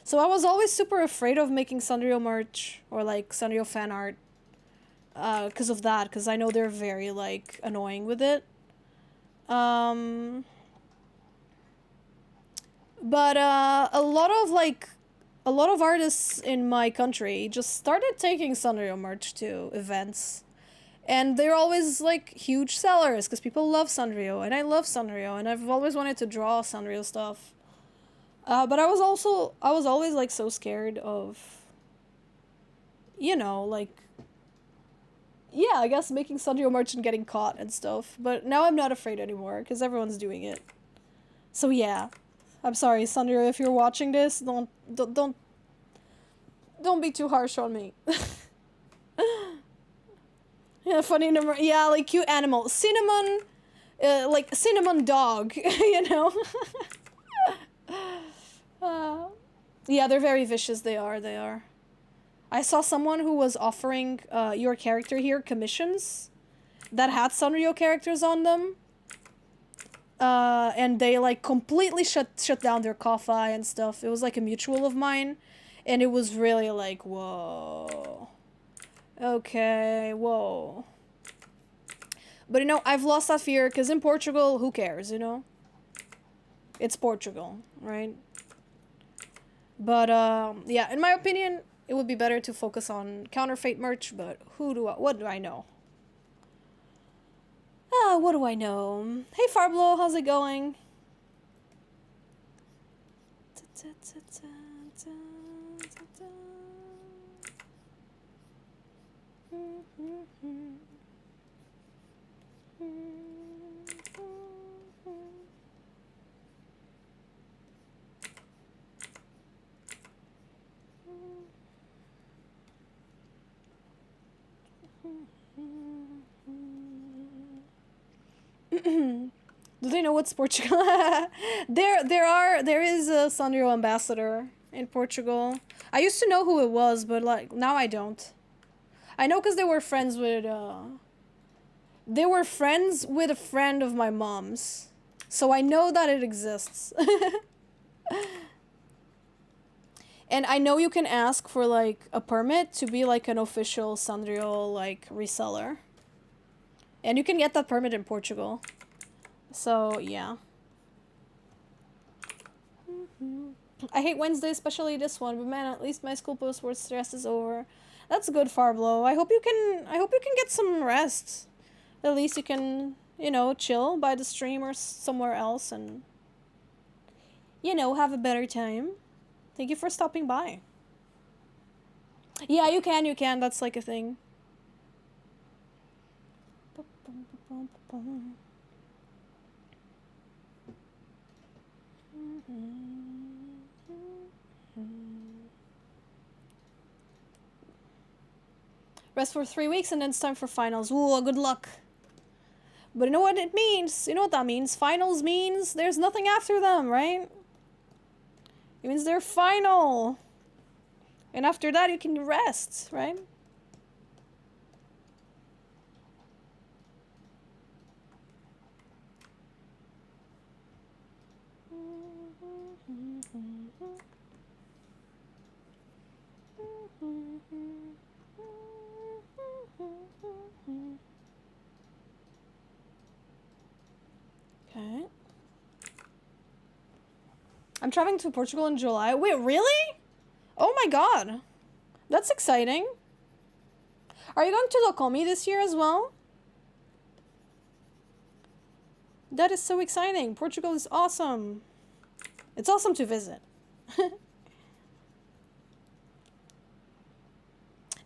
So I was always super afraid of making Sanrio merch or like Sanrio fan art. Because of that, because I know they're very like annoying with it. But a lot of artists in my country just started taking Sanrio merch to events. And they're always like huge sellers because people love Sanrio and I love Sanrio and I've always wanted to draw Sanrio stuff. But I was always like so scared of, like, yeah, I guess making Sanrio merch and getting caught and stuff. But now I'm not afraid anymore because everyone's doing it. So yeah, I'm sorry, Sanrio, if you're watching this, don't be too harsh on me. Yeah, funny number. Yeah, like cute animal, cinnamon, like cinnamon dog. Yeah, they're very vicious. They are. They are. I saw someone who was offering your character here commissions that had Sanrio characters on them. And they like completely shut down their Ko-Fi and stuff. It was like a mutual of mine, and it was really like, whoa. Okay, whoa. But I've lost that fear because in Portugal, who cares, It's Portugal, right? But yeah, in my opinion, it would be better to focus on counterfeit merch, but what do I know? What do I know? Hey Farblo, how's it going? Do they know what's Portugal? There is a Sanrio ambassador in Portugal. I used to know who it was, but like now I don't. I know because they were friends with a friend of my mom's. So I know that it exists. And I know you can ask for like a permit to be like an official Sanrio like reseller. And you can get that permit in Portugal. So, yeah. I hate Wednesday, especially this one, but man, at least my school post-sport stress is over. That's good, Farblo. I hope you can get some rest. At least you can, chill by the stream or somewhere else and have a better time. Thank you for stopping by. Yeah, you can. That's like a thing. Rest for 3 weeks and then it's time for finals. Ooh, good luck. But you know what it means? You know what that means? Finals means there's nothing after them, right? It means they're final. And after that you can rest, right? Okay. I'm traveling to Portugal in July. Wait, really? Oh my god. That's exciting. Are you going to Lokomi this year as well? That is so exciting. Portugal is awesome. It's awesome to visit.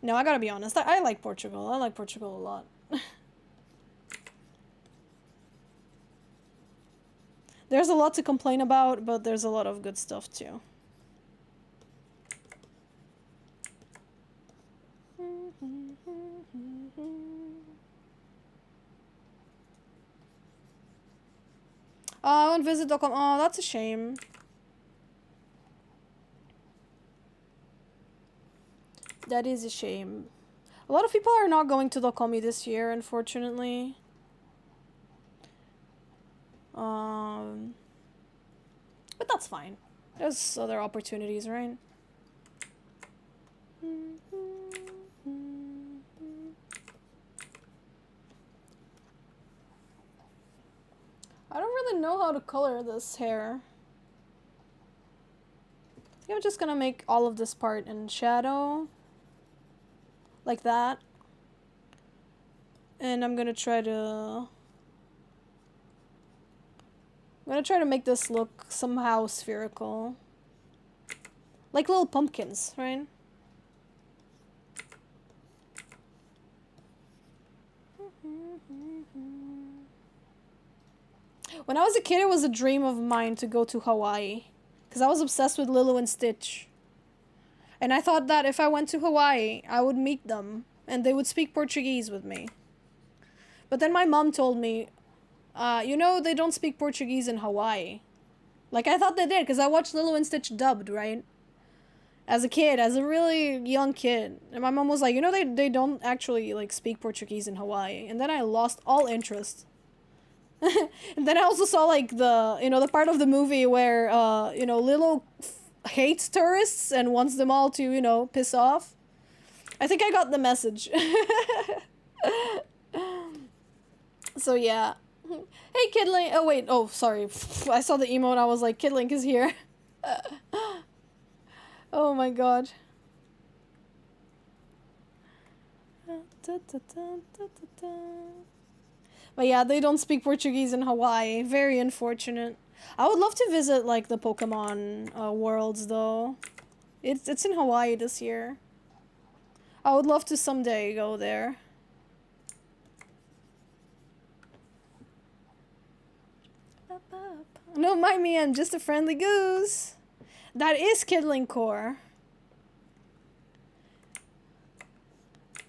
No, I gotta be honest. I like Portugal. I like Portugal a lot. There's a lot to complain about, but there's a lot of good stuff too. Oh, I won't visit Dokkan. Oh, that's a shame. That is a shame. A lot of people are not going to Dokomi this year, unfortunately. But that's fine. There's other opportunities, right? I don't really know how to color this hair. I think I'm just gonna make all of this part in shadow. Like that. And I'm gonna try to make this look somehow spherical. Like little pumpkins, right? When I was a kid, it was a dream of mine to go to Hawaii. Because I was obsessed with Lilo and Stitch. And I thought that if I went to Hawaii, I would meet them. And they would speak Portuguese with me. But then my mom told me, you know, they don't speak Portuguese in Hawaii. Like, I thought they did, because I watched Lilo and Stitch dubbed, right? As a kid, as a really young kid. And my mom was like, you know, they don't actually, like, speak Portuguese in Hawaii. And then I lost all interest. And then I also saw, like, the part of the movie where, Lilo hates tourists and wants them all to, piss off. I think I got the message. So, yeah. Hey, Kidlink. Oh, wait. Oh, sorry. I saw the emote and I was like, Kidlink is here. Oh, my God. But yeah, they don't speak Portuguese in Hawaii. Very unfortunate. I would love to visit, like, the Pokemon worlds, though. It's in Hawaii this year. I would love to someday go there. Don't mind me, I'm just a friendly goose. That is Kidling Core.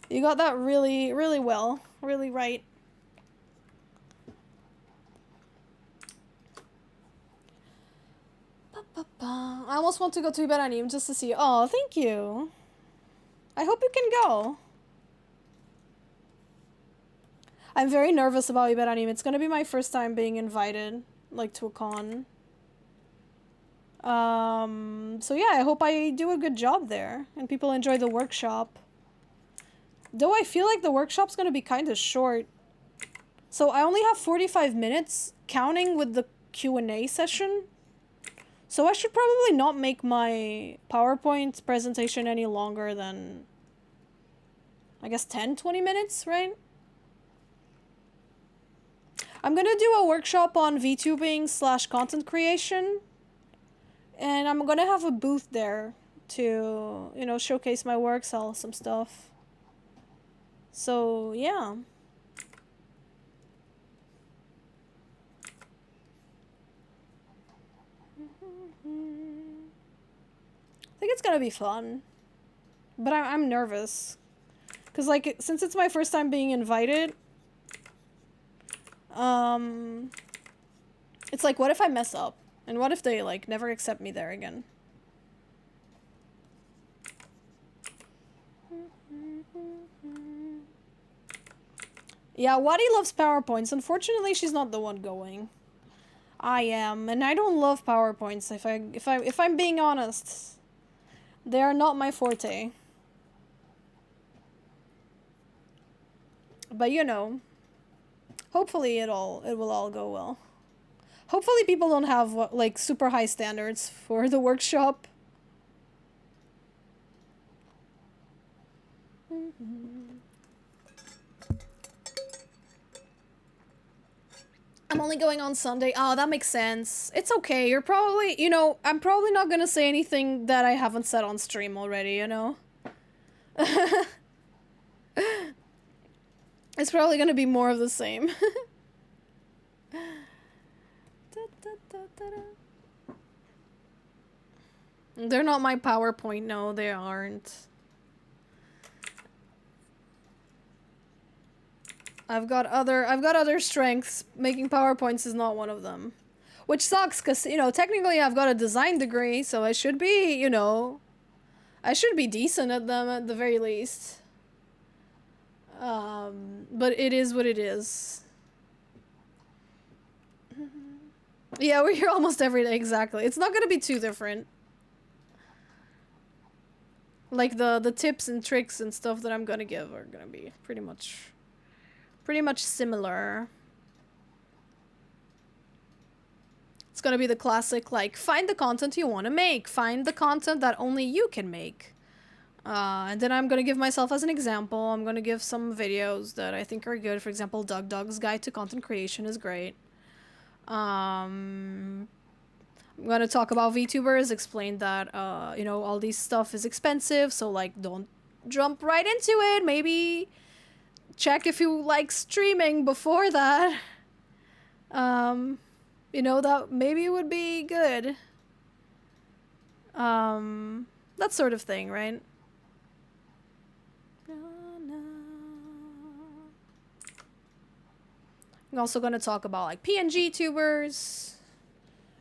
You got that really, really well. Really right. I almost want to go to Ibaranim just to see. Oh, thank you. I hope you can go. I'm very nervous about Ibaranim. It's gonna be my first time being invited, like, to a con. So yeah, I hope I do a good job there and people enjoy the workshop. Though I feel like the workshop's gonna be kind of short. So I only have 45 minutes, counting with the Q&A session. So I should probably not make my PowerPoint presentation any longer than, I guess, 10-20 minutes, right? I'm gonna do a workshop on VTubing/content creation. And I'm gonna have a booth there to, showcase my work, sell some stuff. So, yeah. I think it's gonna be fun. But I'm nervous. Because, like, since it's my first time being invited, it's like, what if I mess up? And what if they, like, never accept me there again? Yeah, Wadi loves PowerPoints. Unfortunately, she's not the one going. I am, and I don't love PowerPoints. If I'm being honest, they are not my forte. But hopefully it will all go well. Hopefully people don't have, like, super high standards for the workshop. I'm only going on Sunday. Oh, that makes sense. It's okay. You're probably, I'm probably not gonna say anything that I haven't said on stream already, It's probably gonna be more of the same. They're not my PowerPoint. No, they aren't. I've got other strengths. Making PowerPoints is not one of them. Which sucks, because, technically I've got a design degree, so I should be, I should be decent at them at the very least. But it is what it is. Yeah, we're here almost every day, exactly. It's not gonna be too different. Like the tips and tricks and stuff that I'm gonna give are gonna be pretty much similar. It's gonna be the classic, like, find the content you want to make. Find the content that only you can make. And then I'm gonna give myself as an example. I'm gonna give some videos that I think are good. For example, Dug's Guide to Content Creation is great. I'm gonna talk about VTubers, explain that, you know, all these stuff is expensive, so, like, don't jump right into it. Maybe check if you like streaming before that. You know, that maybe would be good. That sort of thing, right? I'm also going to talk about, like, PNG tubers,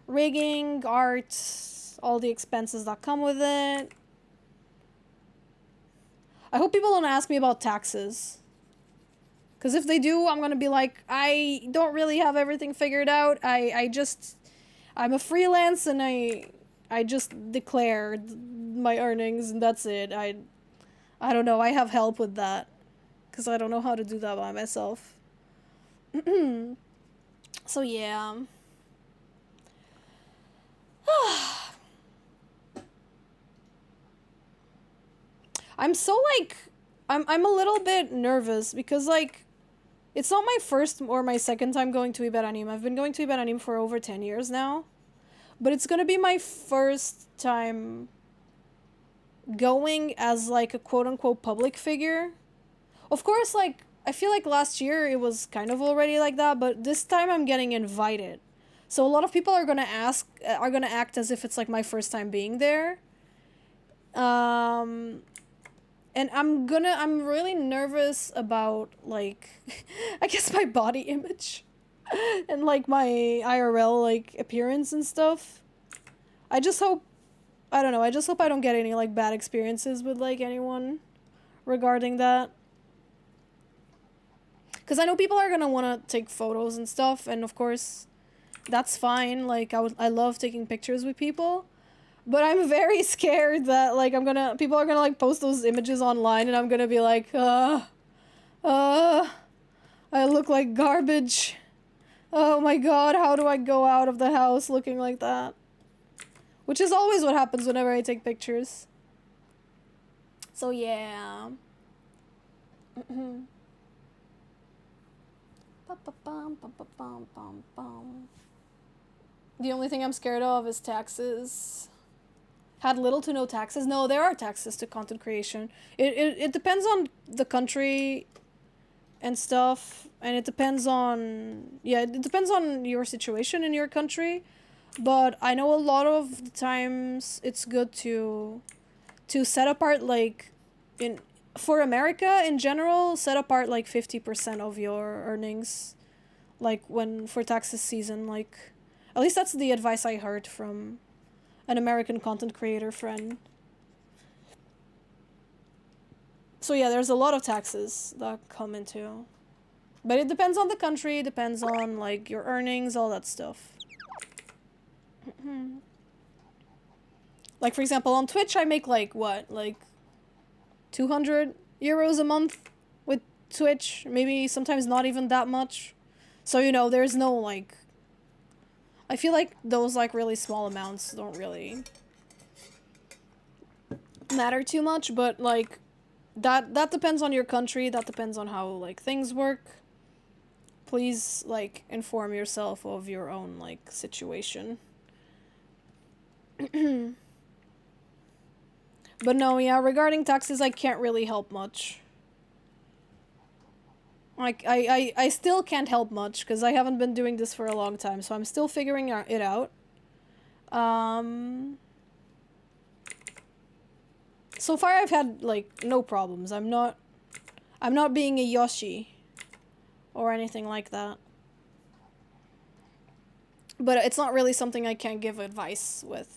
rigging, art, all the expenses that come with it. I hope people don't ask me about taxes. Because if they do, I'm going to be like, I don't really have everything figured out. I'm a freelance and I just declare my earnings and that's it. I don't know. I have help with that. Because I don't know how to do that by myself. So yeah. I'm so, like, I'm a little bit nervous because, like, it's not my first or my second time going to Iberanim. I've been going to Iberanim for over 10 years now. But it's gonna be my first time going as, like, a quote-unquote public figure. Of course, like, I feel like last year it was kind of already like that, but this time I'm getting invited. So a lot of people are gonna act as if it's, like, my first time being there. And I'm really nervous about, like, I guess my body image and, like, my IRL, like, appearance and stuff. I just hope I don't get any, like, bad experiences with, like, anyone regarding that. Because I know people are gonna want to take photos and stuff, and of course, that's fine. Like, I love taking pictures with people. But I'm very scared that, like, people are gonna, like, post those images online and I'm gonna be like, I look like garbage. Oh my god, how do I go out of the house looking like that? Which is always what happens whenever I take pictures. So yeah. The only thing I'm scared of is taxes. Had little to no taxes. No, there are taxes to content creation. It depends on the country and stuff, and it depends on your situation in your country. But I know a lot of the times it's good to set apart, like, for America in general, set apart like 50% of your earnings, like, for taxes season. Like, at least that's the advice I heard from an American content creator friend. So yeah, there's a lot of taxes that come into. But it depends on the country, depends on, like, your earnings, all that stuff. Like, for example, on Twitch I make, like, what? Like 200 euros a month with Twitch. Maybe sometimes not even that much. So, you know, there's no, like, I feel like those, like, really small amounts don't really matter too much, but, like, that depends on your country, that depends on how, like, things work. Please, like, inform yourself of your own, like, situation. But no, yeah, regarding taxes, I can't really help much. Like, I still can't help much, because I haven't been doing this for a long time, so I'm still figuring it out. So far I've had, like, no problems. I'm not being a Yoshi or anything like that. But it's not really something I can give advice with.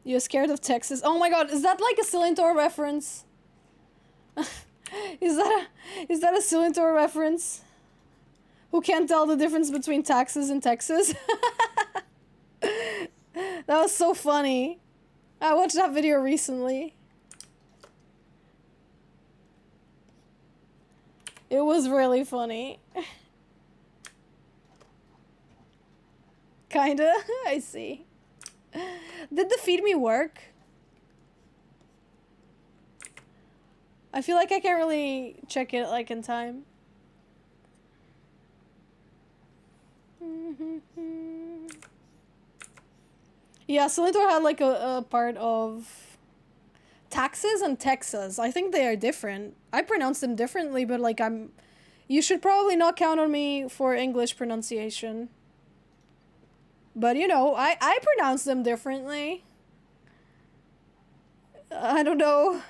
You're scared of Texas? Oh my god, is that like a Silentor reference? Is that a Silentor reference? Who can't tell the difference between taxes and Texas? That was so funny. I watched that video recently. It was really funny. Kinda, I see. Did the feed me work? I feel like I can't really check it like in time. Yeah, Cylinder had like a part of taxes and Texas. I think they are different. I pronounce them differently, but like you should probably not count on me for English pronunciation. But you know, I pronounce them differently. I don't know.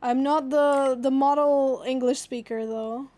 I'm not the model English speaker though.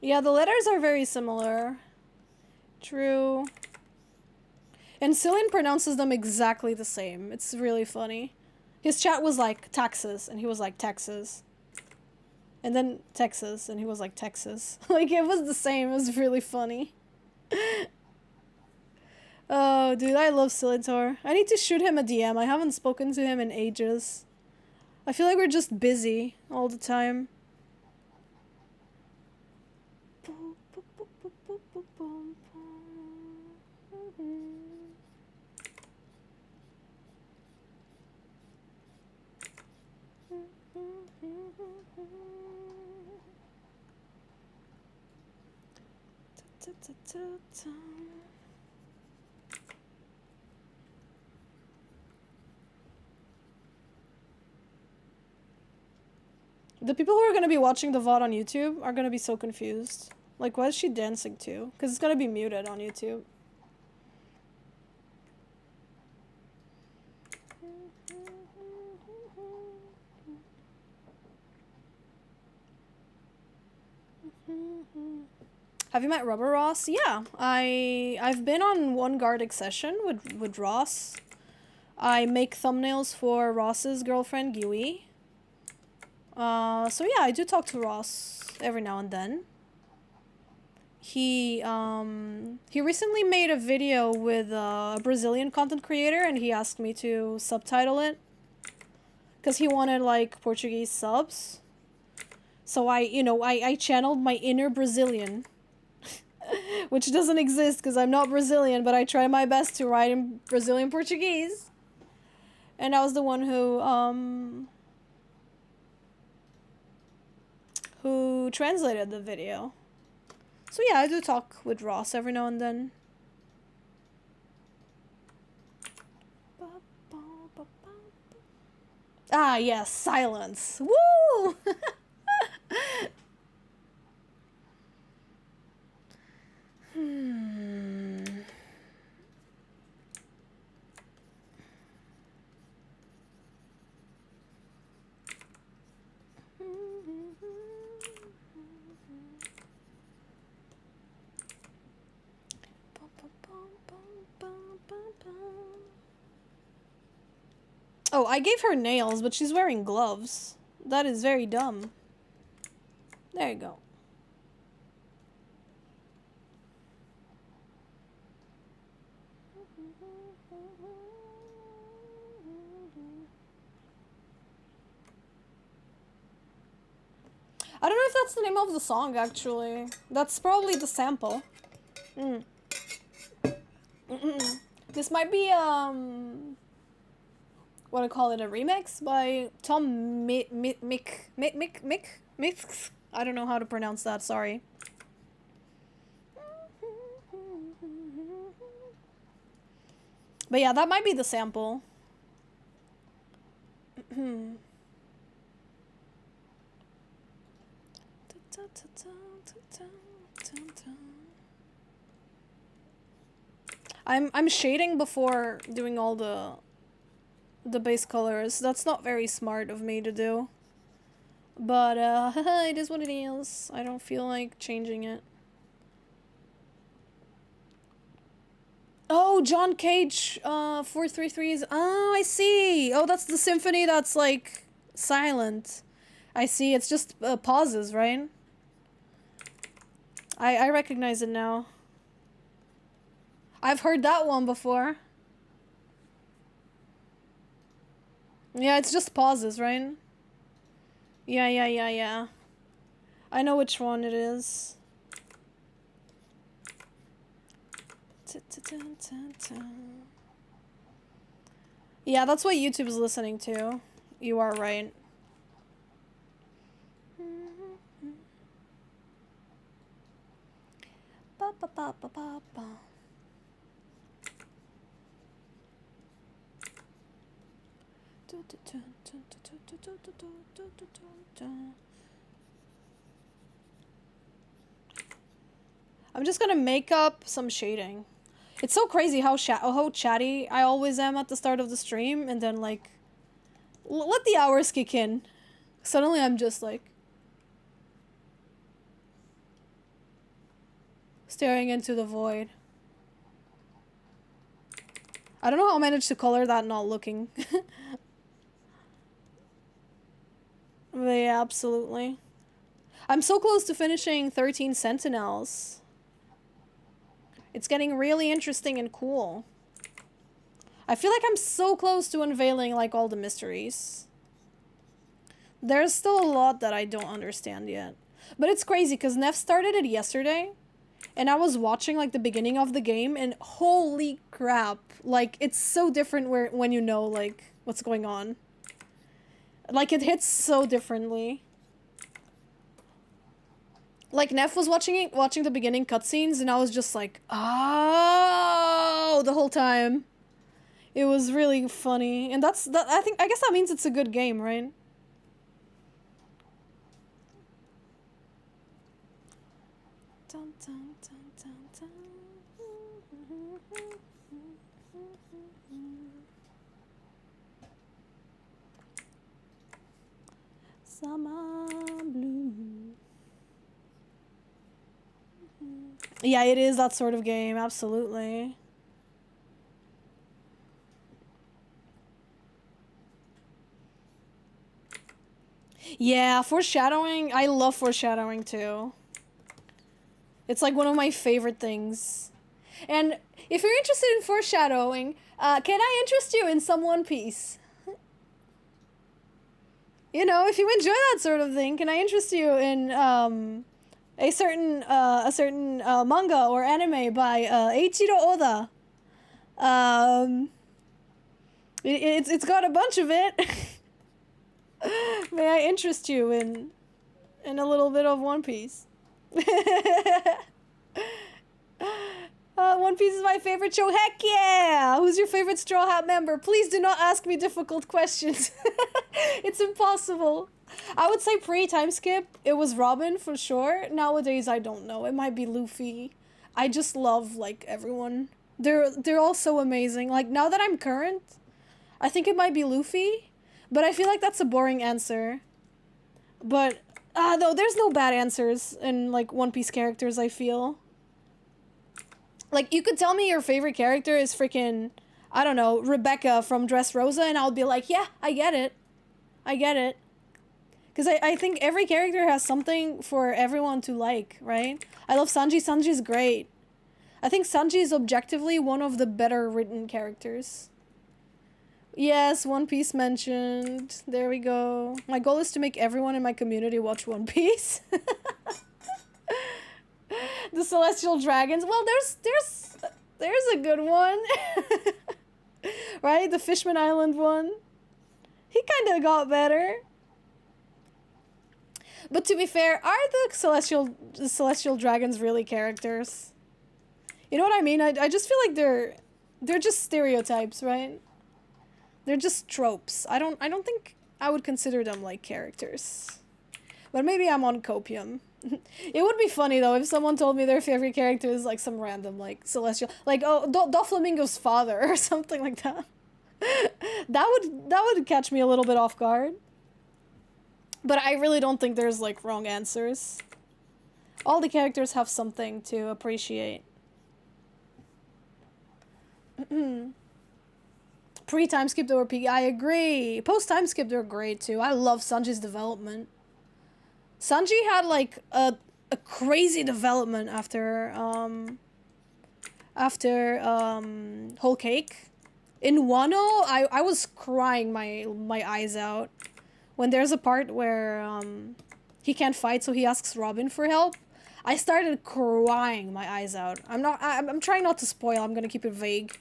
Yeah, the letters are very similar. True. And Cillian pronounces them exactly the same. It's really funny. His chat was like Texas, and he was like Texas. And then Texas, and he was like Texas. Like, it was the same. It was really funny. Oh, dude, I love Cilitor. I need to shoot him a DM. I haven't spoken to him in ages. I feel like we're just busy all the time. The people who are going to be watching the VOD on YouTube are going to be so confused. Like, what is she dancing to? Because it's going to be muted on YouTube. Have you met Rubber Ross? Yeah, I've been on one Gardic session with Ross. I make thumbnails for Ross's girlfriend, Gui. So yeah, I do talk to Ross every now and then. He recently made a video with a Brazilian content creator, and he asked me to subtitle it. Because he wanted, like, Portuguese subs. So I channeled my inner Brazilian. Which doesn't exist because I'm not Brazilian, but I try my best to write in Brazilian Portuguese. And I was the one who translated the video. So yeah, I do talk with Ross every now and then. Ah, yes, silence. Woo! Oh, I gave her nails, but she's wearing gloves. That is very dumb. There you go. I don't know if that's the name of the song, actually. That's probably the sample. This might be, what I call it, a remix by Tom Mick. I don't know how to pronounce that, sorry. But yeah, that might be the sample. I'm shading before doing all the the base colors. That's not very smart of me to do. But, it is what it is. I don't feel like changing it. Oh, John Cage, 433's. Oh, I see. Oh, that's the symphony that's, like, silent. I see. It's just pauses, right? I recognize it now. I've heard that one before. Yeah, it's just pauses, right? Yeah. I know which one it is. Yeah, that's what YouTube's listening to. You are right. I'm just gonna make up some shading. It's so crazy how chatty I always am at the start of the stream, and then like let the hours kick in. Suddenly I'm just like staring into the void. I don't know how I managed to color that not looking. But yeah, absolutely. I'm so close to finishing 13 Sentinels. It's getting really interesting and cool. I feel like I'm so close to unveiling like all the mysteries. There's still a lot that I don't understand yet. But it's crazy because Neff started it yesterday. And I was watching like the beginning of the game and holy crap. Like it's so different when you know like what's going on. Like it hits so differently. Like Neff was watching the beginning cutscenes and I was just like, oh, the whole time. It was really funny. And I guess that means it's a good game, right? Dun, dun, dun, dun, dun. Summer blue. Yeah, it is that sort of game, absolutely. Yeah, foreshadowing. I love foreshadowing too. It's like one of my favorite things. And if you're interested in foreshadowing, can I interest you in some One Piece? You know, if you enjoy that sort of thing, can I interest you in a certain manga or anime by Eiichiro Oda? It's got a bunch of it. May I interest you in a little bit of One Piece? One Piece is my favorite show. Heck yeah! Who's your favorite Straw Hat member? Please do not ask me difficult questions. It's impossible. I would say pre-time skip, it was Robin for sure. Nowadays, I don't know. It might be Luffy. I just love, like, everyone. They're all so amazing. Like, now that I'm current, I think it might be Luffy. But I feel like that's a boring answer. But, no, there's no bad answers in, like, One Piece characters, I feel. Like, you could tell me your favorite character is freaking, I don't know, Rebecca from Dressrosa, and I'll be like, yeah, I get it. I get it. Because I think every character has something for everyone to like, right? I love Sanji. Sanji's great. I think Sanji is objectively one of the better written characters. Yes, One Piece mentioned. There we go. My goal is to make everyone in my community watch One Piece. The Celestial Dragons. Well, there's a good one. Right? The Fishman Island one. He kind of got better. But to be fair, are the Celestial Dragons really characters? You know what I mean? I just feel like they're just stereotypes, right? They're just tropes. I don't think I would consider them like characters. But maybe I'm on copium. It would be funny though if someone told me their favorite character is like some random like celestial, like Doflamingo's father or something like that. That would catch me a little bit off guard. But I really don't think there's like wrong answers. All the characters have something to appreciate. Pre-time skip or peak, I agree. Post-time skip are great too. I love Sanji's development. Sanji had like a crazy development after Whole Cake. In Wano, I was crying my eyes out when there's a part where he can't fight, so he asks Robin for help. I started crying my eyes out. I'm trying not to spoil. I'm gonna keep it vague,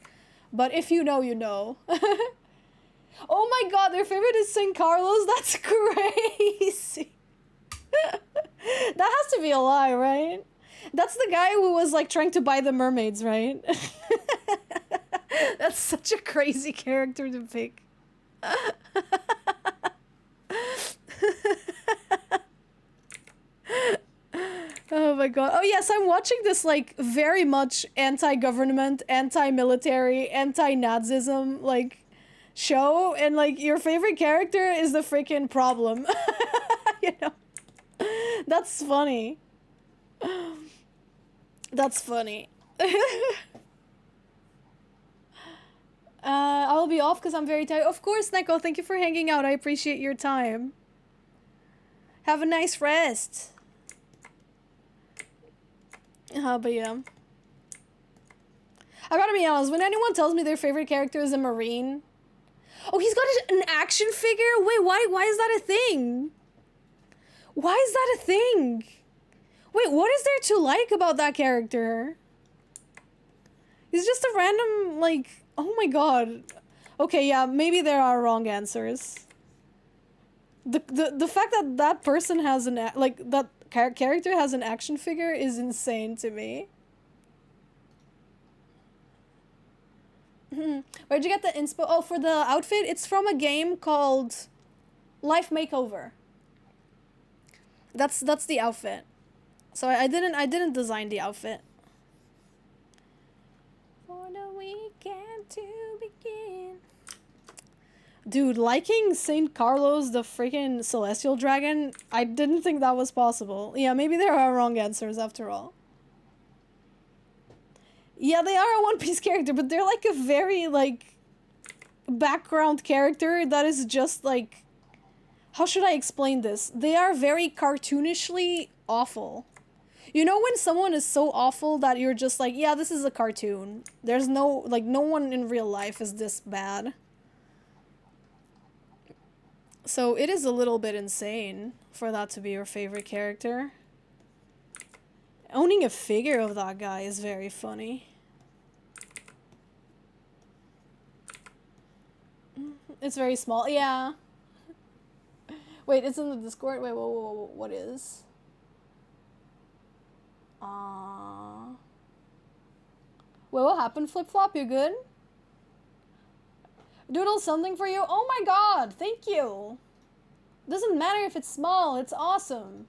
but if you know, you know. Oh my god, their favorite is St. Carlos. That's crazy. That has to be a lie, right? That's the guy who was like trying to buy the mermaids, right? That's such a crazy character to pick. Oh my god. Oh yes, I'm watching this like very much anti-government, anti-military, anti-Nazism like show, and like your favorite character is the freaking problem. You know? That's funny. That's funny. I'll be off because I'm very tired. Of course, Neko, thank you for hanging out. I appreciate your time. Have a nice rest. But yeah. I gotta be honest, when anyone tells me their favorite character is a Marine... Oh, he's got an action figure? Wait, why is that a thing? Why is that a thing? Wait, what is there to like about that character? He's just a random, like... Oh my god. Okay, yeah, maybe there are wrong answers. The fact that that person has an... Like, that character has an action figure is insane to me. Where'd you get the inspo? Oh, for the outfit? It's from a game called Life Makeover. That's the outfit. So I didn't design the outfit. For the weekend to begin. Dude, liking St. Carlos, the freaking celestial dragon, I didn't think that was possible. Yeah, maybe there are wrong answers after all. Yeah, they are a One Piece character, but they're like a very, like, background character that is just, like... How should I explain this? They are very cartoonishly awful. You know when someone is so awful that you're just like, yeah, this is a cartoon. There's no, like, no one in real life is this bad. So it is a little bit insane for that to be your favorite character. Owning a figure of that guy is very funny. It's very small. Yeah. Wait, it's in the Discord? Wait, whoa, what is? Wait, what happened, Flip Flop? You good? Doodle something for you? Oh my god, thank you! Doesn't matter if it's small, it's awesome.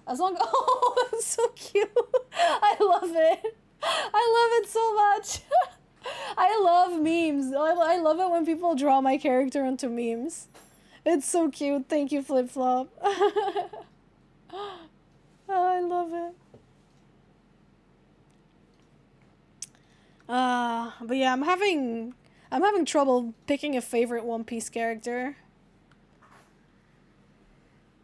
As long as... Oh, that's so cute! I love it! I love it so much! I love memes. I love it when people draw my character into memes. It's so cute. Thank you, Flip Flop. Oh, I love it. But yeah, I'm having trouble picking a favorite One Piece character.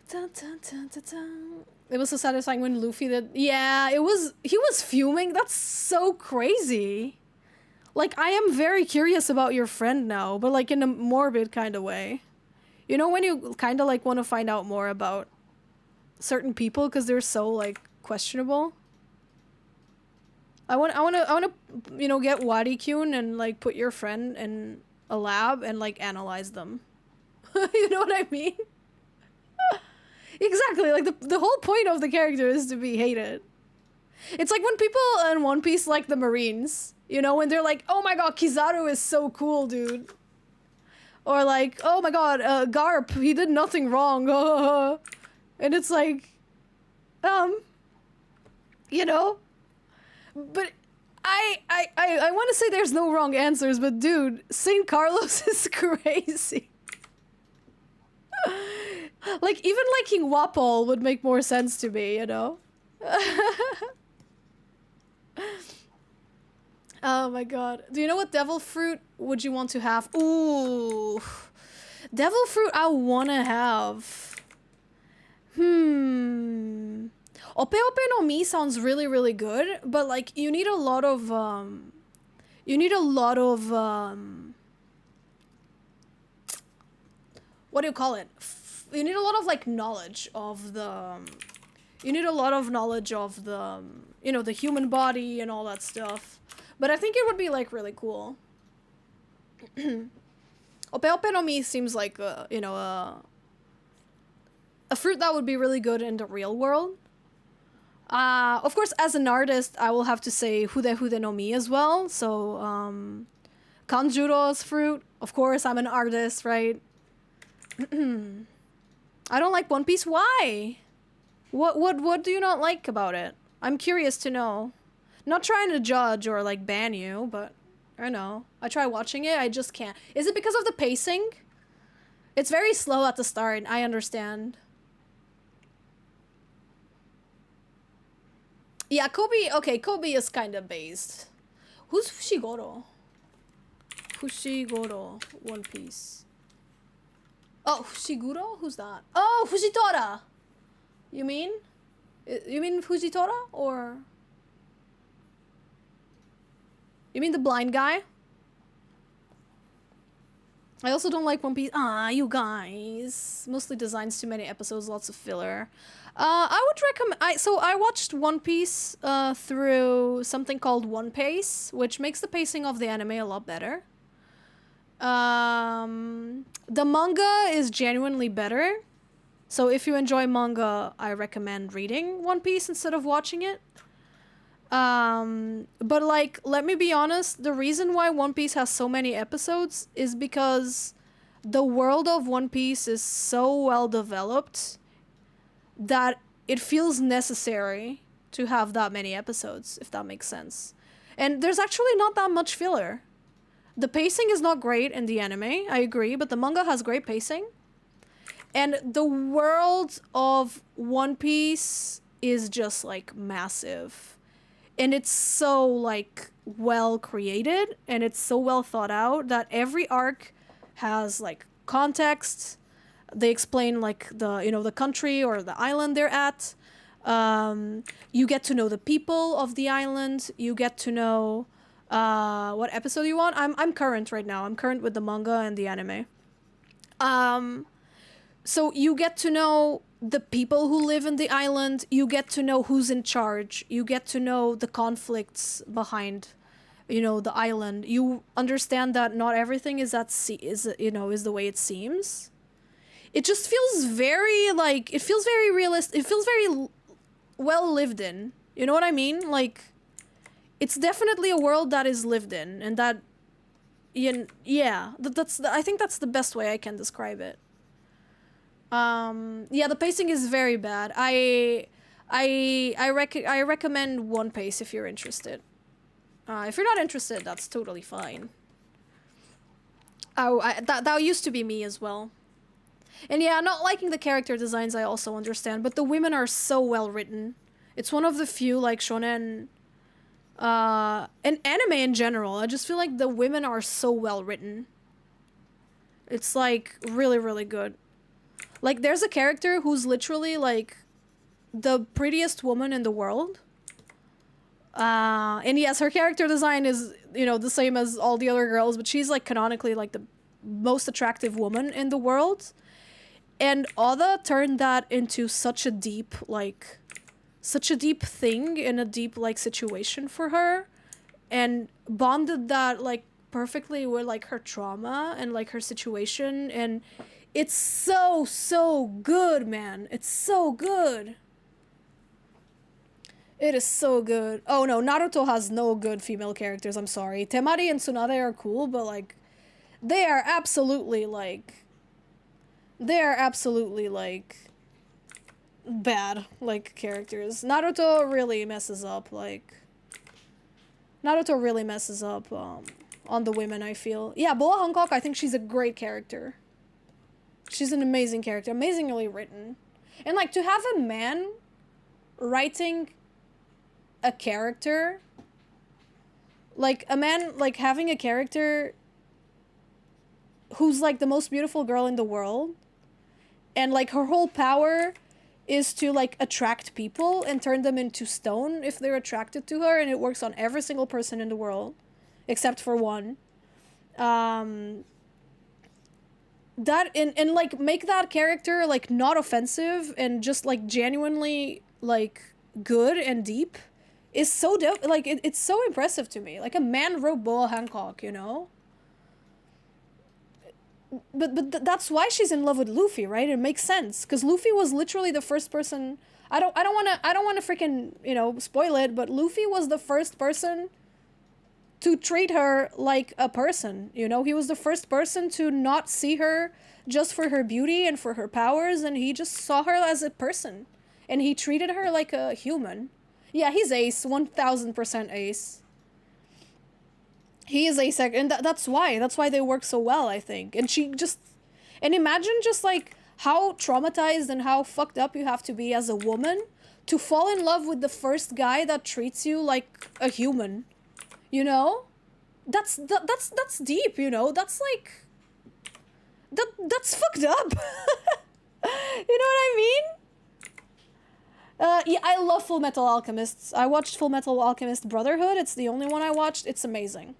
Dun, dun, dun, dun, dun. It was so satisfying when Luffy did. Yeah, he was fuming. That's so crazy. Like, I am very curious about your friend now, but like in a morbid kind of way. You know when you kind of like want to find out more about certain people because they're so like questionable? I want to you know, get Marikyuun and like put your friend in a lab and like analyze them. You know what I mean? Exactly, like the whole point of the character is to be hated. It's like when people in One Piece like the Marines, you know, when they're like, oh my god, Kizaru is so cool, dude. Or like, oh my god, Garp, he did nothing wrong. And it's like, you know? But I want to say there's no wrong answers, but dude, St. Carlos is crazy. Like, even liking Wapol would make more sense to me, you know? Oh my god. Do you know what devil fruit would you want to have? Ooh. Devil fruit I want to have. Ope Ope no Mi sounds really, really good, but like you need a lot of what do you call it? You need a lot of like knowledge of the you need a lot of knowledge of the you know, the human body and all that stuff. But I think it would be like really cool. Ope Ope no Mi seems like you know, a fruit that would be really good in the real world. Of course, as an artist, I will have to say Hude Hude no Mi as well. So, Kanjuro's fruit. Of course, I'm an artist, right? I don't like One Piece. Why? What do you not like about it? I'm curious to know. Not trying to judge or like ban you, but I don't know. I try watching it, I just can't. Is it because of the pacing? It's very slow at the start, I understand. Yeah, Kobe, okay, Kobe is kind of based. Who's Fushiguro? Fushiguro, One Piece. Oh, Fushiguro? Who's that? Oh, Fujitora! You mean? You mean Fujitora? Or... You mean the blind guy? I also don't like One Piece. Ah, you guys. Mostly designs, too many episodes, lots of filler. I would recommend... So I watched One Piece through something called One Pace, which makes the pacing of the anime a lot better. The manga is genuinely better. So if you enjoy manga, I recommend reading One Piece instead of watching it. But like, let me be honest, the reason why One Piece has so many episodes is because the world of One Piece is so well developed that it feels necessary to have that many episodes, if that makes sense. And there's actually not that much filler. The pacing is not great in the anime, I agree, but the manga has great pacing. And the world of One Piece is just like massive. And it's so like well created and it's so well thought out that every arc has like context. They explain like the, you know, the country or the island they're at. You get to know the people of the island. You get to know what episode you want. I'm current right now. I'm current with the manga and the anime. So you get to know the people who live in the island. You get to know who's in charge. You get to know the conflicts behind, you know, the island. You understand that not everything is is the way it seems. It just feels very like, it feels very realistic. It feels very well lived in. You know what I mean? Like, it's definitely a world that is lived in, and that, yeah, I think that's the best way I can describe it. Yeah, the pacing is very bad. I recommend One Pace if you're interested. If you're not interested, that's totally fine. Oh, that used to be me as well. And yeah, not liking the character designs I also understand, but the women are so well written. It's one of the few like shonen and anime in general. I just feel like the women are so well written. It's like really, really good. Like, there's a character who's literally like the prettiest woman in the world. And yes, her character design is, you know, the same as all the other girls, but she's like canonically like the most attractive woman in the world. And Oda turned that into such a deep thing in a deep like situation for her, and bonded that like perfectly with like her trauma and like her situation, and it's so good, man. It's so good. It is so good. Oh no, Naruto has no good female characters, I'm sorry. Temari and Tsunade are cool, but like they are absolutely like bad like characters. Naruto really messes up like Naruto really messes up on the women, I feel. Yeah, Boa Hancock, I think she's a great character. She's an amazing character, amazingly written. And like to have a man writing a character, like a man like having a character who's like the most beautiful girl in the world, and like her whole power is to like attract people and turn them into stone if they're attracted to her, and it works on every single person in the world except for one. That and like make that character like not offensive and just like genuinely like good and deep is so dope. Like it's so impressive to me. Like a man wrote Boa Hancock, you know. But that's why she's in love with Luffy, right? It makes sense because Luffy was literally the first person. I don't want to freaking, you know, spoil it, but Luffy was the first person to treat her like a person, you know? He was the first person to not see her just for her beauty and for her powers, and he just saw her as a person. And he treated her like a human. Yeah, he's ace, 1000% ace. He is asexual, and that's why they work so well, I think. And she just, and imagine just like how traumatized and how fucked up you have to be as a woman to fall in love with the first guy that treats you like a human. You know? That's deep, you know? That's like that's fucked up. You know what I mean? Yeah, I love Full Metal Alchemist. I watched Full Metal Alchemist Brotherhood. It's the only one I watched. It's amazing.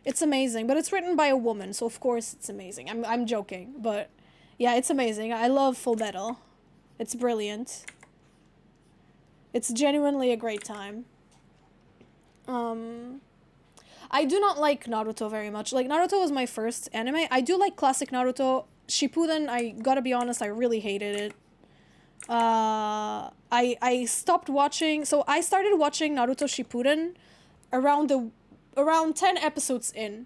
It's amazing, but it's written by a woman, so of course it's amazing. I'm joking, but yeah, it's amazing. I love Full Metal. It's brilliant. It's genuinely a great time. I do not like Naruto very much. Like, Naruto was my first anime. I do like classic Naruto. Shippuden, I gotta be honest, I really hated it. I stopped watching, so I started watching Naruto Shippuden around 10 episodes in.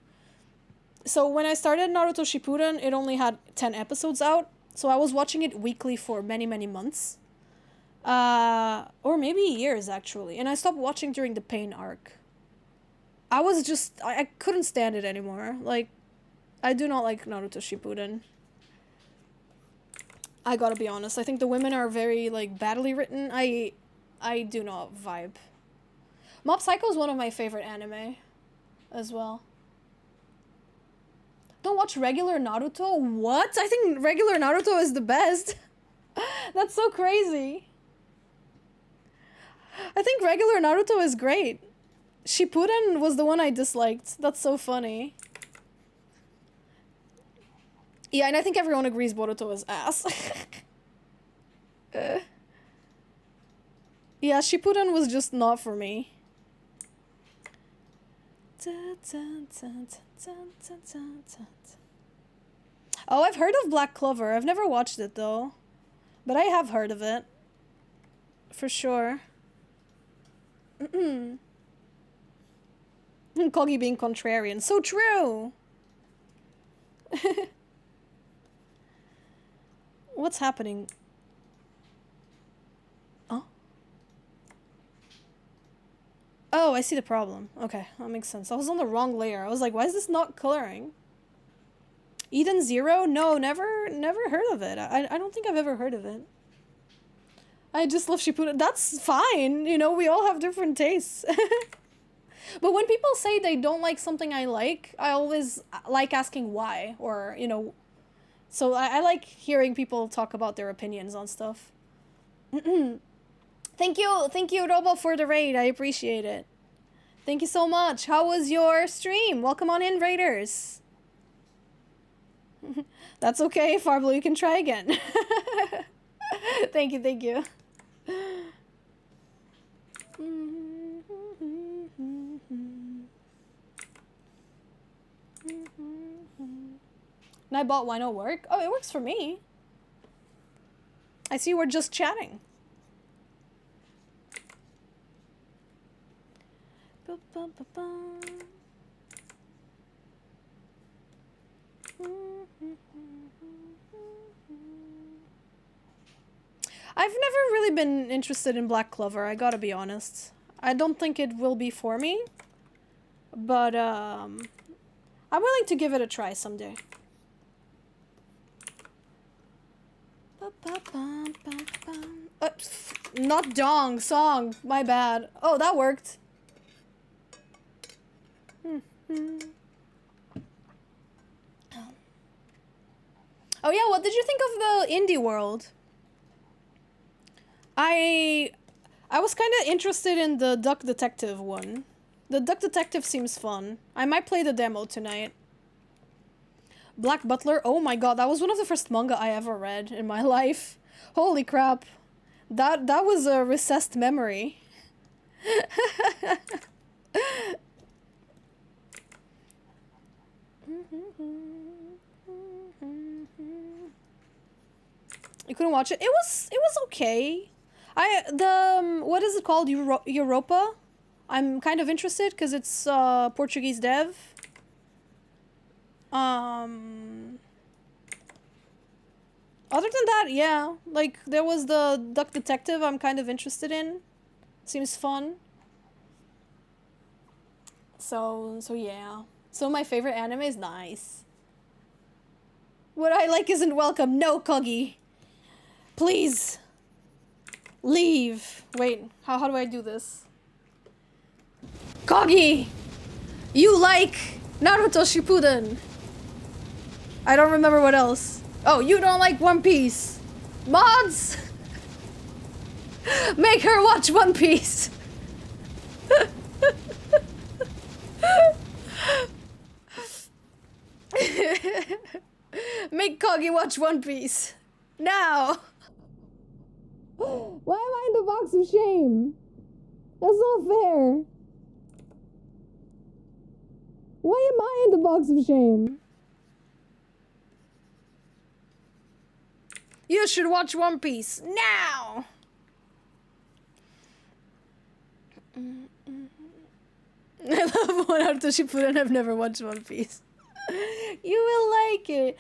So when I started Naruto Shippuden, it only had 10 episodes out, so I was watching it weekly for many, many months. Or maybe years, actually. And I stopped watching during the Pain arc. I couldn't stand it anymore. Like, I do not like Naruto Shippuden. I gotta be honest. I think the women are very, like, badly written. I do not vibe. Mob Psycho is one of my favorite anime as well. Don't watch regular Naruto? What? I think regular Naruto is the best. That's so crazy. I think regular Naruto is great. Shippuden was the one I disliked. That's so funny. Yeah, and I think everyone agrees Boruto is ass. Yeah, Shippuden was just not for me. Oh, I've heard of Black Clover. I've never watched it, though. But I have heard of it. For sure. Kogi being contrarian. So true! What's happening? Oh? Oh, I see the problem. Okay, that makes sense. I was on the wrong layer. I was like, why is this not coloring? Eden Zero? No, never heard of it. I don't think I've ever heard of it. I just love Shippuden. That's fine. You know, we all have different tastes. But when people say they don't like something I like, I always like asking why, or, you know, so I like hearing people talk about their opinions on stuff. Thank you, Robo, for the raid. I appreciate it. Thank you so much. How was your stream? Welcome on in, raiders. That's okay, Farblo, you can try again. Thank you. Nightbot, why not work? Oh, it works for me. I see we're just chatting. I've never really been interested in Black Clover, I gotta be honest. I don't think it will be for me. But I'm willing to give it a try someday. Not dong, song. My bad. Oh, that worked. Oh yeah, what did you think of the indie world? I was kind of interested in the Duck Detective one. The Duck Detective seems fun. I might play the demo tonight. Black Butler. Oh my god, that was one of the first manga I ever read in my life. Holy crap. That was a recessed memory. You couldn't watch it? It was okay. What is it called? Europa? I'm kind of interested because it's Portuguese dev. Other than that, yeah. Like, there was the Duck Detective I'm kind of interested in. Seems fun. So yeah. So my favorite anime is nice. What I like isn't welcome. No, Kogi. Please. Leave. Wait, how do I do this? Kogi! You like Naruto Shippuden. I don't remember what else. Oh, you don't like One Piece. Mods! Make her watch One Piece. Make Kogi watch One Piece. Now! Why am I in the box of shame? That's not fair. Why am I in the box of shame? You should watch One Piece now! I love One Naruto Shippuden. I've never watched One Piece. You will like it.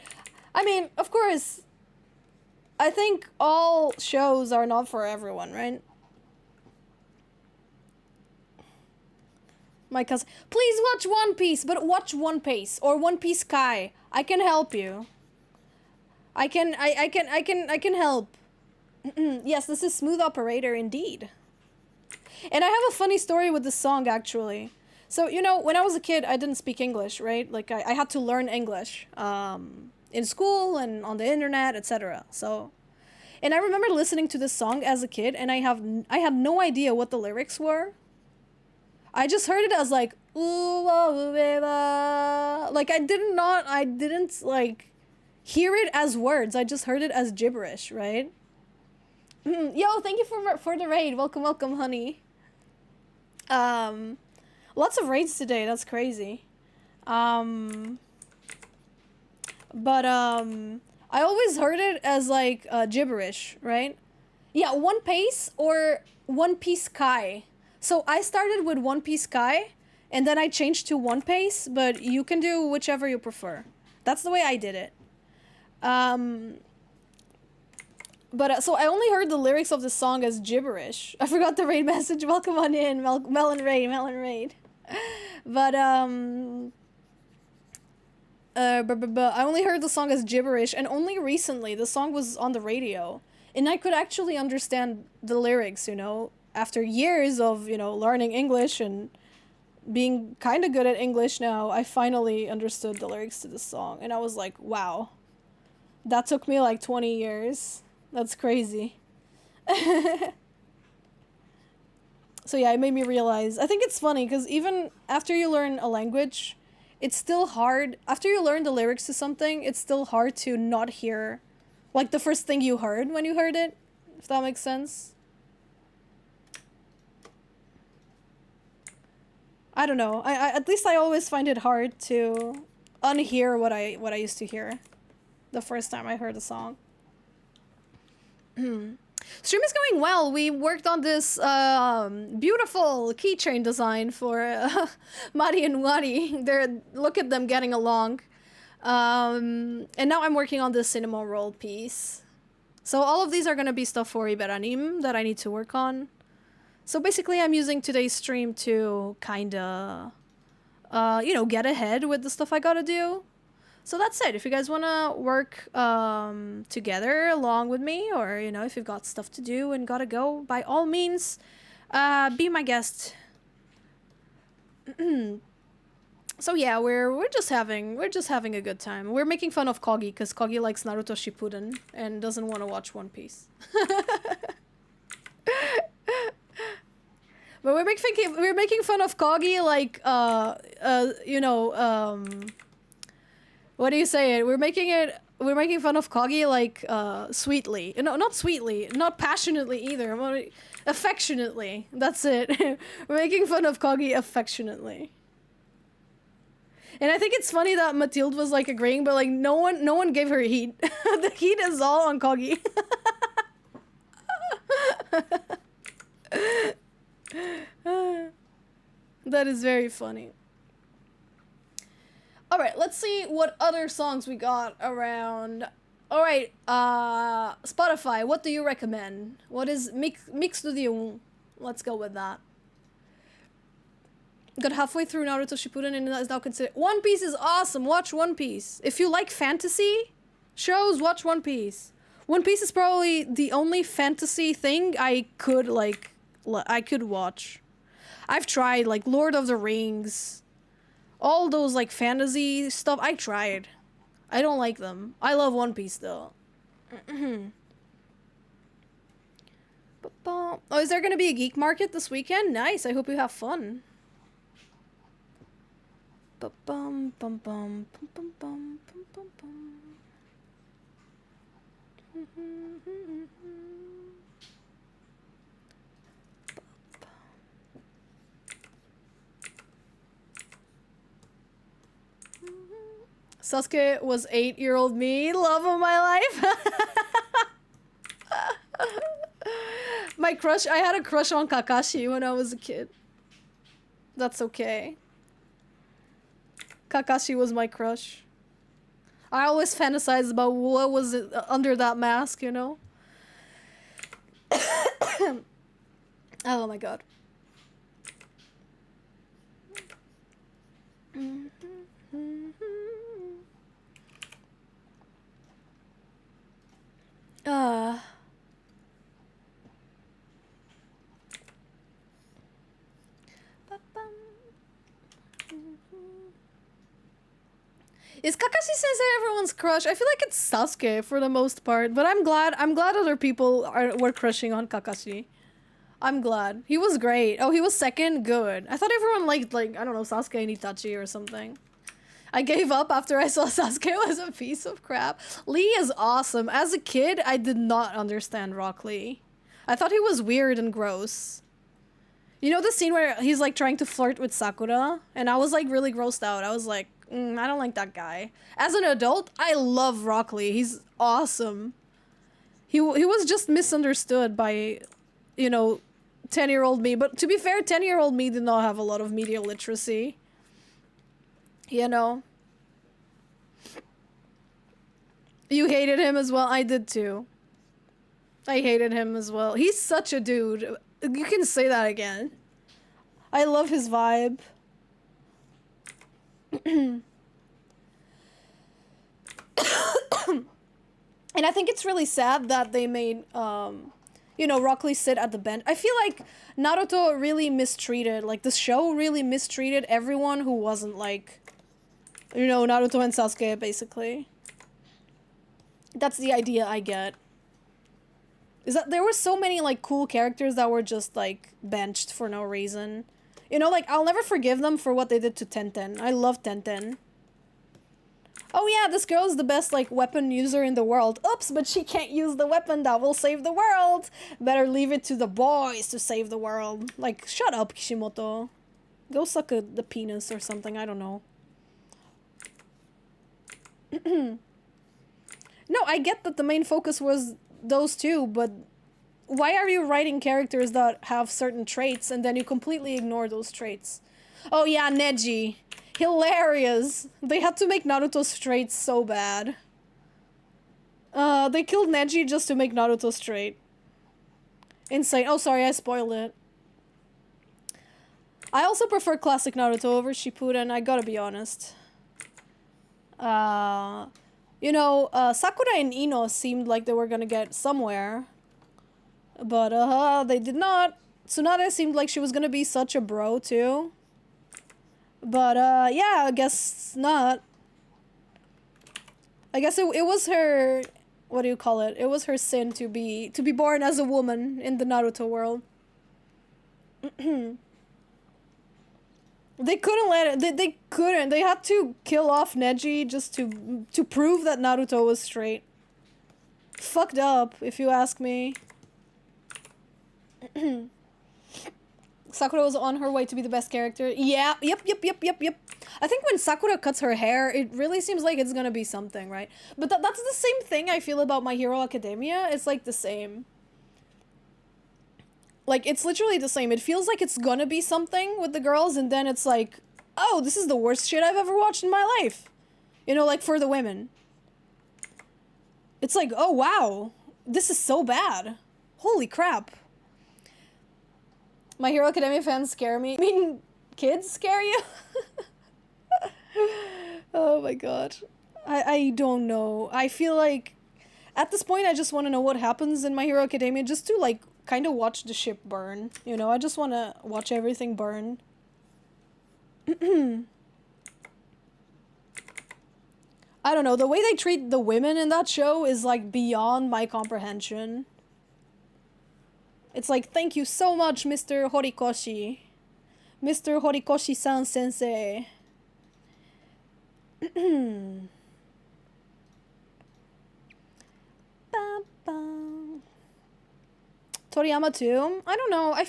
I mean, of course, I think all shows are not for everyone, right? My cousin, please watch One Piece, but watch One Piece or One Piece Kai. I can help you. I can help. Yes, this is Smooth Operator indeed. And I have a funny story with this song, actually. So, you know, when I was a kid, I didn't speak English, right? Like, I had to learn English in school and on the internet, etc. So, and I remember listening to this song as a kid, and I had no idea what the lyrics were. I just heard it as, like, ooh, oh, baby. Like, I didn't, like, hear it as words. I just heard it as gibberish, right? Yo, thank you for the raid. Welcome, welcome, honey. Lots of raids today. That's crazy. I always heard it as like gibberish, right? Yeah, One Piece or One Piece Kai. So I started with One Piece Kai, and then I changed to One Piece. But you can do whichever you prefer. That's the way I did it. So I only heard the lyrics of the song as gibberish. I forgot the raid message. Welcome on in, Melon Raid. But I only heard the song as gibberish, and only recently the song was on the radio, and I could actually understand the lyrics, you know, after years of, you know, learning English and being kind of good at English now. I finally understood the lyrics to this song, and I was like, wow, that took me like 20 years. That's crazy. So yeah, it made me realize, I think it's funny, because even after you learn a language, it's still hard, after you learn the lyrics to something, it's still hard to not hear, like, the first thing you heard when you heard it, if that makes sense. I don't know, I at least I always find it hard to unhear what I used to hear the first time I heard a song. Stream is going well. We worked on this beautiful keychain design for Mari and Wari. Look at them getting along. And now I'm working on this cinema roll piece. So all of these are going to be stuff for Iberanim that I need to work on. So basically I'm using today's stream to kind of you know, get ahead with the stuff I gotta do. So that's it. If you guys want to work together along with me, or, you know, if you've got stuff to do and gotta go, by all means, be my guest. So yeah, we're just having a good time. We're making fun of Kogi because Kogi likes Naruto Shippuden and doesn't want to watch One Piece. But we're making fun of Kogi like you know, what do you say it? We're making fun of Kogi like sweetly. No, not sweetly, not passionately either. Affectionately. That's it. We're making fun of Kogi affectionately. And I think it's funny that Mathilde was like agreeing, but like no one gave her heat. The heat is all on Kogi. That is very funny. Alright, let's see what other songs we got around. Alright, Spotify, what do you recommend? What is Mix de Dion? Let's go with that. Got halfway through Naruto Shippuden and is now considered. One Piece is awesome. Watch One Piece. If you like fantasy shows, watch One Piece. One Piece is probably the only fantasy thing I could watch. I've tried like Lord of the Rings, all those like fantasy stuff. I tried. I don't like them. I love One Piece though. Oh, is there gonna be a geek market this weekend? Nice. I hope you have fun. Bum bum bum bum bum bum bum bum. Sasuke was 8-year-old me, love of my life. My crush, I had a crush on Kakashi when I was a kid. That's okay. Kakashi was my crush. I always fantasize about what was under that mask, you know? Oh my god. Is Kakashi Sensei everyone's crush? I feel like it's Sasuke for the most part, but I'm glad other people were crushing on Kakashi. I'm glad. He was great. Oh, he was second? Good. I thought everyone liked, like, I don't know, Sasuke and Itachi or something. I gave up after I saw Sasuke was a piece of crap. Lee is awesome. As a kid, I did not understand Rock Lee. I thought he was weird and gross. You know the scene where he's like trying to flirt with Sakura? And I was like really grossed out. I was like, I don't like that guy. As an adult, I love Rock Lee. He's awesome. He was just misunderstood by, you know, 10-year-old me. But to be fair, 10-year-old me did not have a lot of media literacy. You know? You hated him as well? I did too. I hated him as well. He's such a dude. You can say that again. I love his vibe. And I think it's really sad that they made, you know, Rock Lee sit at the bench. I feel like Naruto really mistreated, like, the show really mistreated everyone who wasn't, like, you know, Naruto and Sasuke, basically. That's the idea I get. Is that there were so many, like, cool characters that were just, like, benched for no reason. You know, like, I'll never forgive them for what they did to Tenten. I love Tenten. Oh yeah, this girl is the best, like, weapon user in the world. Oops, but she can't use the weapon that will save the world. Better leave it to the boys to save the world. Like, shut up, Kishimoto. Go suck the penis or something, I don't know. No, I get that the main focus was those two, but why are you writing characters that have certain traits and then you completely ignore those traits? Oh yeah, Neji. Hilarious. They had to make Naruto's traits so bad. They killed Neji just to make Naruto straight. Insane. Oh, sorry, I spoiled it. I also prefer classic Naruto over Shippuden, I gotta be honest. Sakura and Ino seemed like they were gonna get somewhere. But, they did not. Tsunade seemed like she was gonna be such a bro, too. But, yeah, I guess not. I guess it was her... What do you call it? It was her sin to be born as a woman in the Naruto world. They couldn't let it... They couldn't. They had to kill off Neji just to prove that Naruto was straight. Fucked up, if you ask me. Sakura was on her way to be the best character. Yeah, yep. I think when Sakura cuts her hair, it really seems like it's gonna be something, right? But that's the same thing I feel about My Hero Academia. It's like the same. Like, it's literally the same. It feels like it's gonna be something with the girls, and then it's like, oh, this is the worst shit I've ever watched in my life. You know, like, for the women. It's like, oh, wow. This is so bad. Holy crap. My Hero Academia fans scare me. I mean, kids scare you? Oh my god. I don't know. I feel like at this point I just want to know what happens in My Hero Academia just to like kind of watch the ship burn. You know, I just want to watch everything burn. I don't know. The way they treat the women in that show is like beyond my comprehension. It's like, thank you so much, Mr. Horikoshi. Mr. Horikoshi-san sensei. Toriyama too? I don't know. I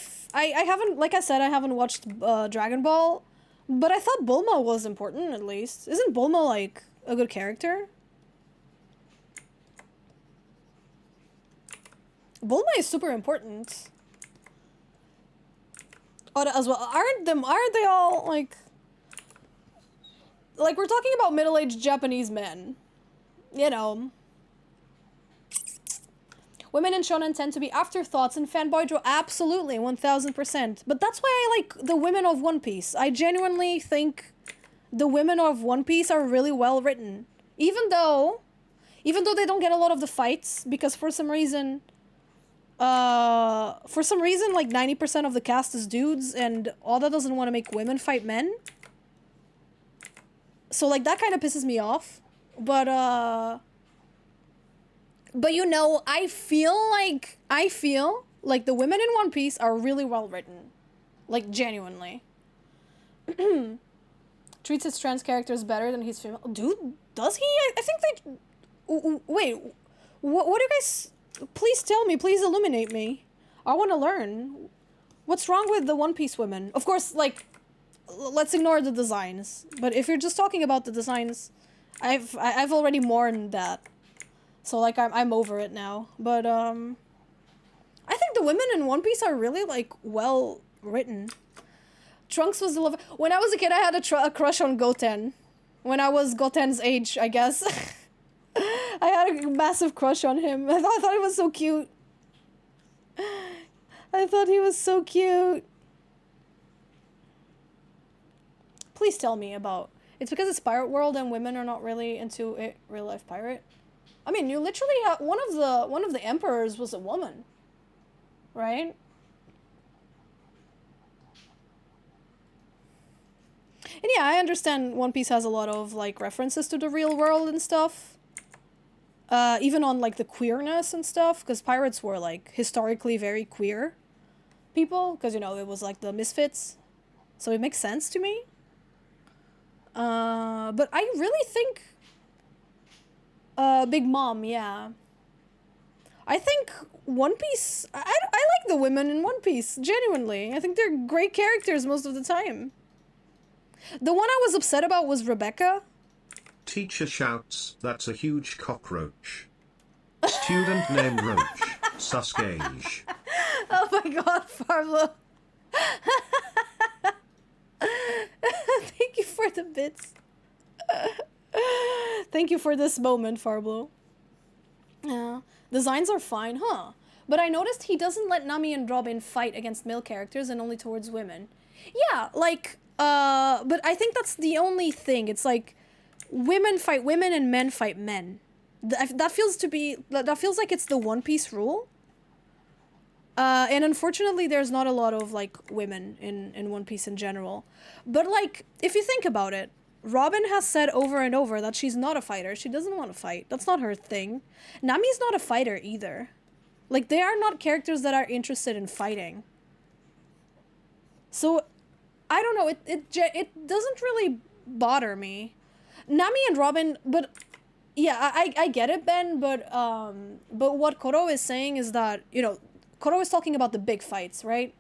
haven't, like I said, I haven't watched Dragon Ball. But I thought Bulma was important, at least. Isn't Bulma, like, a good character? Bulma is super important. Oda as well. Aren't they all, like, we're talking about middle-aged Japanese men. You know. Women in shonen tend to be afterthoughts in fanboy draw. Absolutely, 1000%. But that's why I like the women of One Piece. I genuinely think the women of One Piece are really well written. Even though they don't get a lot of the fights, because for some reason, like 90% of the cast is dudes, and Oda doesn't want to make women fight men. So, like, that kind of pisses me off. But you know, I feel like the women in One Piece are really well written. Like, genuinely. Treats his trans characters better than his female... Dude, does he? I think they... Wait, what do you guys... Please tell me, please illuminate me. I want to learn. What's wrong with the One Piece women? Of course, like, let's ignore the designs. But if you're just talking about the designs, I've already mourned that. So, like, I'm over it now. But, I think the women in One Piece are really, like, well written. Trunks was the love... When I was a kid, I had a crush on Goten. When I was Goten's age, I guess. I had a massive crush on him. I thought he was so cute. I thought he was so cute. Please tell me about... It's because it's Pirate World and women are not really into a real-life pirate. I mean, you literally have... One of the emperors was a woman. Right? And yeah, I understand One Piece has a lot of, like, references to the real world and stuff. Even on, like, the queerness and stuff, because pirates were, like, historically very queer people, because, you know, it was, like, the misfits. So it makes sense to me. But I really think... Big Mom, yeah. I think One Piece... I like the women in One Piece, genuinely. I think they're great characters most of the time. The one I was upset about was Rebecca. Teacher shouts, "That's a huge cockroach." Student named Roach. Suskage. Oh my god, Farlo. Thank you for the bits. Thank you for this moment, Farblo. Yeah. Designs are fine, huh? But I noticed he doesn't let Nami and Robin fight against male characters and only towards women. Yeah, like, but I think that's the only thing. It's like, women fight women and men fight men. That feels like it's the One Piece rule. And unfortunately, there's not a lot of, like, women in One Piece in general. But, like, if you think about it, Robin has said over and over that she's not a fighter. She doesn't want to fight. That's not her thing. Nami's not a fighter either. Like, they are not characters that are interested in fighting. So, I don't know. It doesn't really bother me. Nami and Robin, but... Yeah, I get it, Ben, but what Koro is saying is that, you know, Koro is talking about the big fights, right?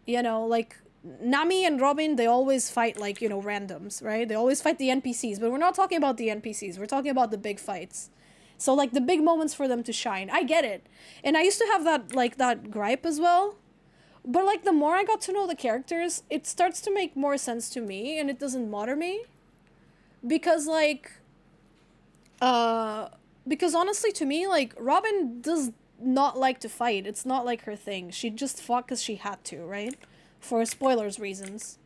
You know, like, Nami and Robin, they always fight, like, you know, randoms, right? They always fight the NPCs, but we're not talking about the NPCs. We're talking about the big fights. So, like, the big moments for them to shine. I get it. And I used to have that, like, that gripe as well. But, like, the more I got to know the characters, it starts to make more sense to me, and it doesn't bother me. Because, like... Because honestly, to me, like, Robin does not like to fight. It's not like her thing. She just fought because she had to, right? For spoilers reasons.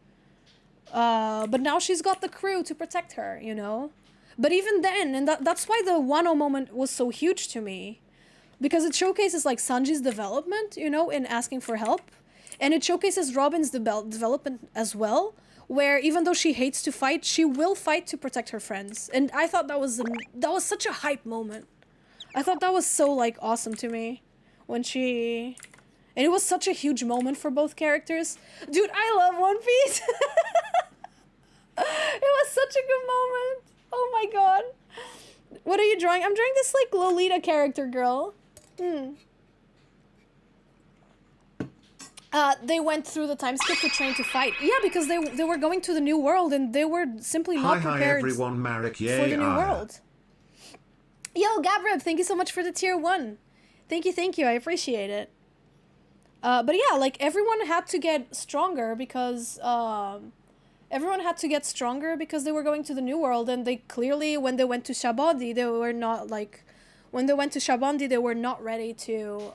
But now she's got the crew to protect her, you know? But even then, and that's why the Wano moment was so huge to me. Because it showcases, like, Sanji's development, you know, in asking for help. And it showcases Robin's development as well. Where even though she hates to fight, she will fight to protect her friends. And I thought that was such a hype moment. I thought that was so, like, awesome to me. When she... And it was such a huge moment for both characters. Dude, I love One Piece! It was such a good moment. Oh my god. What are you drawing? I'm drawing this, like, Lolita character girl. They went through the time skip to train to fight. Yeah, because they were going to the new world and they were simply not prepared everyone, Marikyuun, for the new world. Yo, Gabrib, thank you so much for the tier 1. Thank you, I appreciate it. But yeah, like, everyone had to get stronger because, they were going to the new world, and they clearly, when they went to Shabandi, they were not, like, they were not ready to,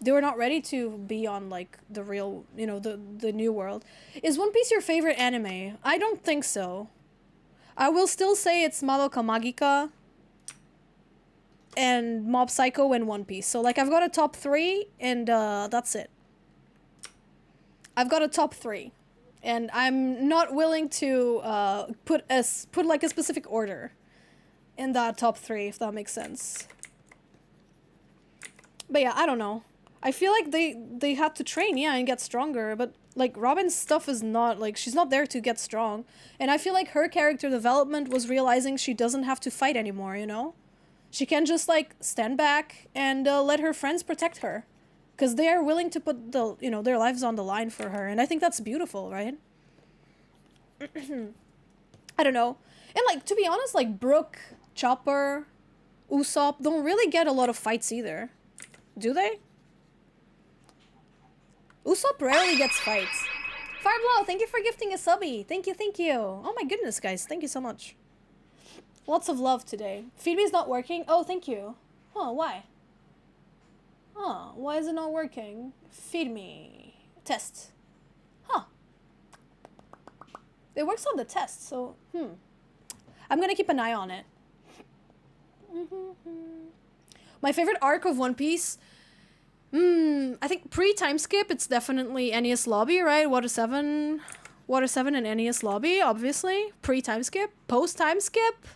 they were not ready to be on, like, the real, you know, the new world. Is One Piece your favorite anime? I don't think so. I will still say it's Madoka Magica and Mob Psycho and One Piece. So, like, I've got a top 3, and that's it. I've got a top 3. And I'm not willing to put like a specific order in that top 3, if that makes sense. But yeah, I don't know. I feel like they had to train, yeah, and get stronger, but, like, Robin's stuff is not, like, she's not there to get strong. And I feel like her character development was realizing she doesn't have to fight anymore, you know? She can just, like, stand back and let her friends protect her. Because they are willing to put their lives on the line for her, and I think that's beautiful, right? I don't know. And, like, to be honest, like, Brook, Chopper, Usopp don't really get a lot of fights either. Do they? Usopp rarely gets fights. Fireblow, thank you for gifting a subby. Thank you. Oh my goodness, guys. Thank you so much. Lots of love today. Feed me is not working. Oh, thank you. Oh, why? Oh, why is it not working? Feed me. Test. Huh. It works on the test, so, I'm gonna keep an eye on it. My favorite arc of One Piece... I think pre-time skip, it's definitely Enies Lobby, right? Water 7 and Enies Lobby, obviously. Pre-time skip. Post-time skip.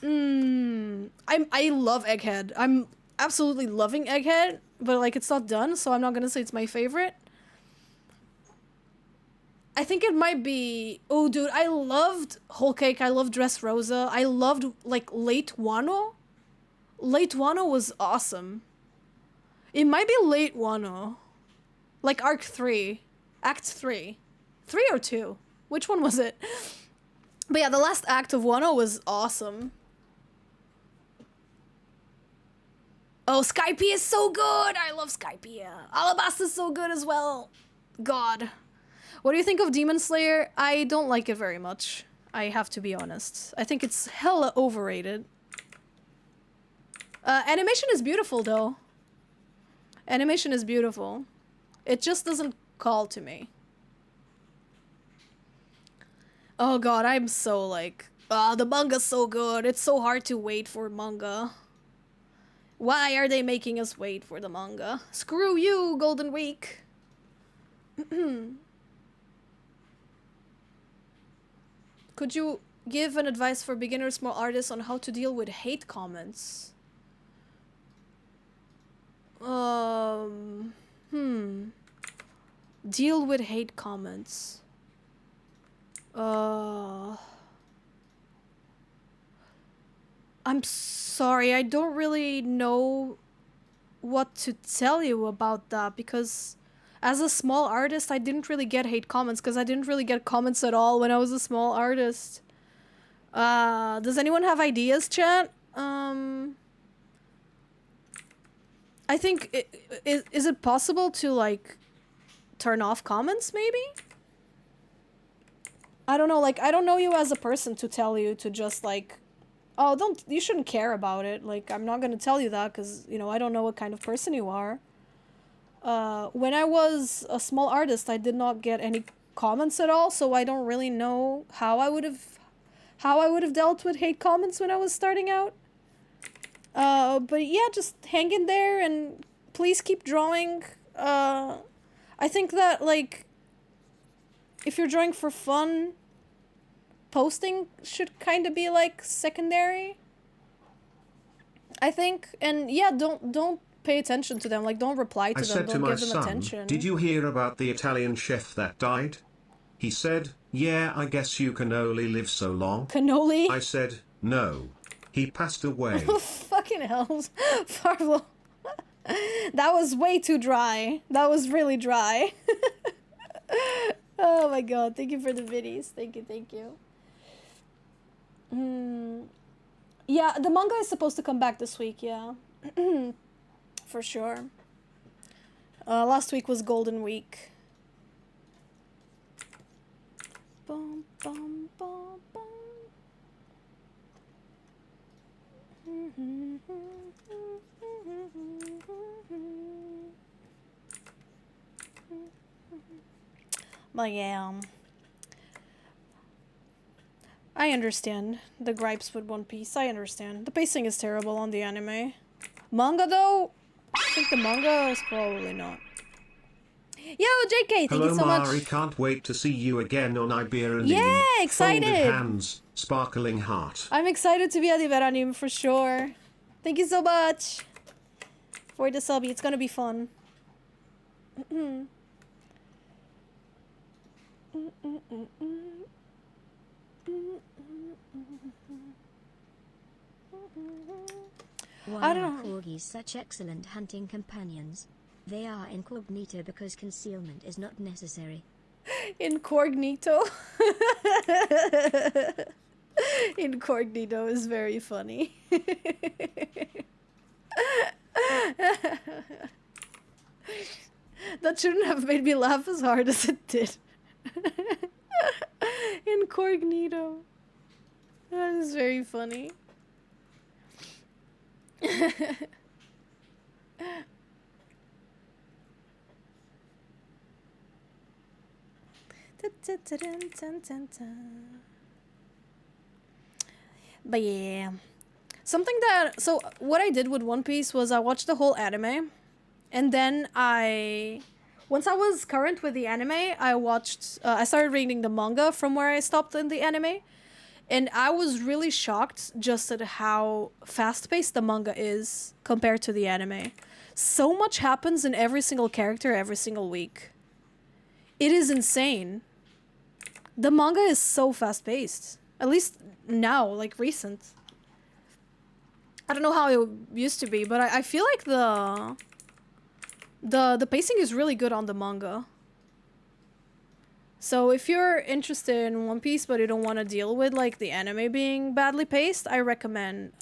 I love Egghead. I'm absolutely loving Egghead, but, like, it's not done, so I'm not gonna say it's my favorite. I think it might be... Oh, dude, I loved Whole Cake. I loved Dressrosa. I loved, like, Late Wano. Late Wano was awesome. It might be Late Wano. Like Arc 3. Act 3. 3 or 2? Which one was it? But yeah, the last act of Wano was awesome. Oh, Skypiea is so good! I love Skypiea. Alabasta is so good as well. God. What do you think of Demon Slayer? I don't like it very much. I have to be honest. I think it's hella overrated. Animation is beautiful, though. Animation is beautiful. It just doesn't call to me. Oh god, I'm so like... the manga's so good. It's so hard to wait for manga. Why are they making us wait for the manga? Screw you, Golden Week. Could you give an advice for beginner small artists on how to deal with hate comments? Deal with hate comments. I'm sorry, I don't really know what to tell you about that, because as a small artist, I didn't really get hate comments, because I didn't really get comments at all when I was a small artist. Does anyone have ideas, chat? I think, is it possible to, like, turn off comments, maybe? I don't know, like, I don't know you as a person to tell you to just, like, oh, you shouldn't care about it. Like, I'm not gonna tell you that because, you know, I don't know what kind of person you are. When I was a small artist, I did not get any comments at all, so I don't really know how I would have dealt with hate comments when I was starting out. But yeah, just hang in there and please keep drawing. I think that, like, if you're drawing for fun, posting should kind of be like secondary, I think. And yeah, don't pay attention to them, like don't reply to them, don't give them attention. Did you hear about the Italian chef that died? He said, yeah, I guess you can only live so long. Cannoli? I said, no. He passed away. Fucking hell. Farvo. That was way too dry. That was really dry. Oh my god, thank you for the viddies. Thank you. Yeah, the manga is supposed to come back this week, yeah. For sure. Last week was Golden Week. Bum, bum, bum, bum. But yeah, I understand the gripes with One Piece. I understand. The pacing is terrible on the anime. Manga, though? I think the manga is probably not. Yo, JK, thank you so much. Hello, Mari, can't wait to see you again on Iberian. Yeah, excited. Folded hands, sparkling heart. I'm excited to be at Iberian for sure. Thank you so much for the subby. It's gonna be fun. Why are corgis such excellent hunting companions? They are incognito because concealment is not necessary. Incognito? Incognito is very funny. That shouldn't have made me laugh as hard as it did. Incognito. That is very funny. But yeah, something that, so what I did with One Piece was I watched the whole anime, and then once I was current with the anime, I started reading the manga from where I stopped in the anime, and I was really shocked just at how fast-paced the manga is compared to the anime. So much happens in every single character every single week. It is insane. The manga is so fast-paced. At least now, like recent. I don't know how it used to be, but I feel like the pacing is really good on the manga. So if you're interested in One Piece but you don't want to deal with like the anime being badly paced, I recommend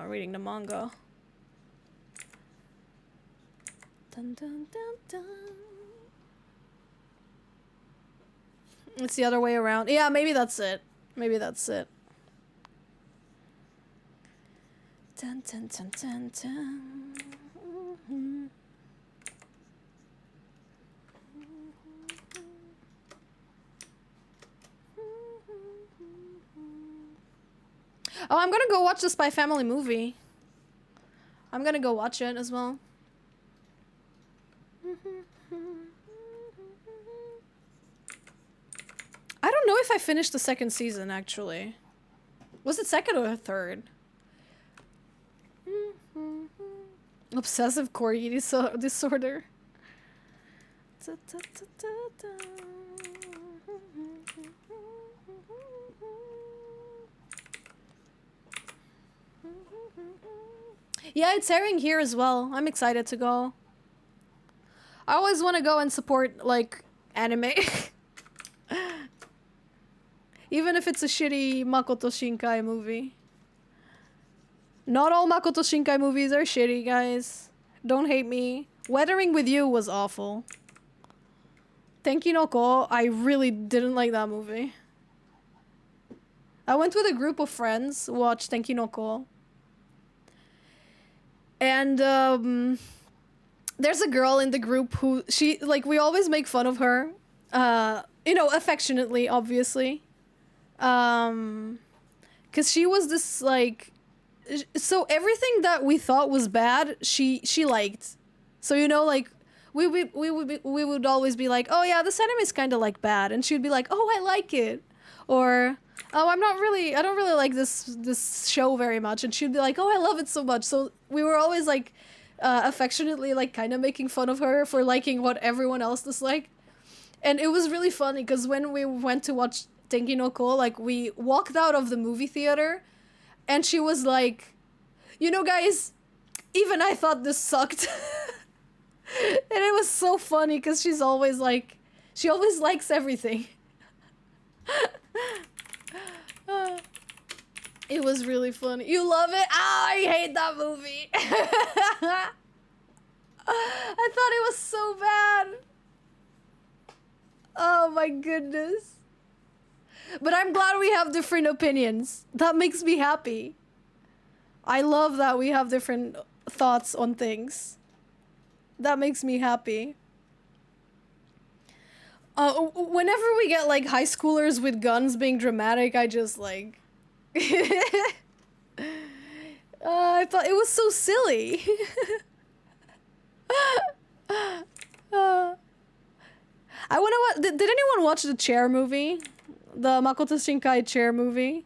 reading the manga. Dun, dun, dun, dun. It's the other way around. Yeah, maybe that's it. Maybe that's it. Dun, dun, dun, dun, dun. Oh, I'm gonna go watch the Spy Family movie. I'm gonna go watch it as well. I don't know if I finished the second season, actually. Was it second or third? Obsessive corgi disorder. Yeah, it's airing here as well. I'm excited to go. I always want to go and support, like, anime. Even if it's a shitty Makoto Shinkai movie. Not all Makoto Shinkai movies are shitty, guys. Don't hate me. Weathering with You was awful. Tenki no Ko, I really didn't like that movie. I went with a group of friends, watched Tenki no Ko. And, there's a girl in the group who, we always make fun of her. You know, affectionately, obviously. 'Cause she was this, like... So everything that we thought was bad, she liked. So, you know, like, we would always be like, oh yeah, this anime is kind of, like, bad. And she'd be like, oh, I like it. Or... oh, I don't really like this show very much. And she'd be like, oh, I love it so much. So we were always, like, affectionately, like, kind of making fun of her for liking what everyone else disliked. And it was really funny, because when we went to watch Tenki no Ko, like, we walked out of the movie theater, and she was like, you know, guys, even I thought this sucked. And it was so funny, because she's always, like, she always likes everything. It was really funny. You love it? Ah, I hate that movie. I thought it was so bad. Oh my goodness. But I'm glad we have different opinions. That makes me happy. I love that we have different thoughts on things. That makes me happy. Whenever we get, like, high schoolers with guns being dramatic, I just, like... I thought it was so silly. I wanna did anyone watch the Chair movie? The Makoto Shinkai Chair movie?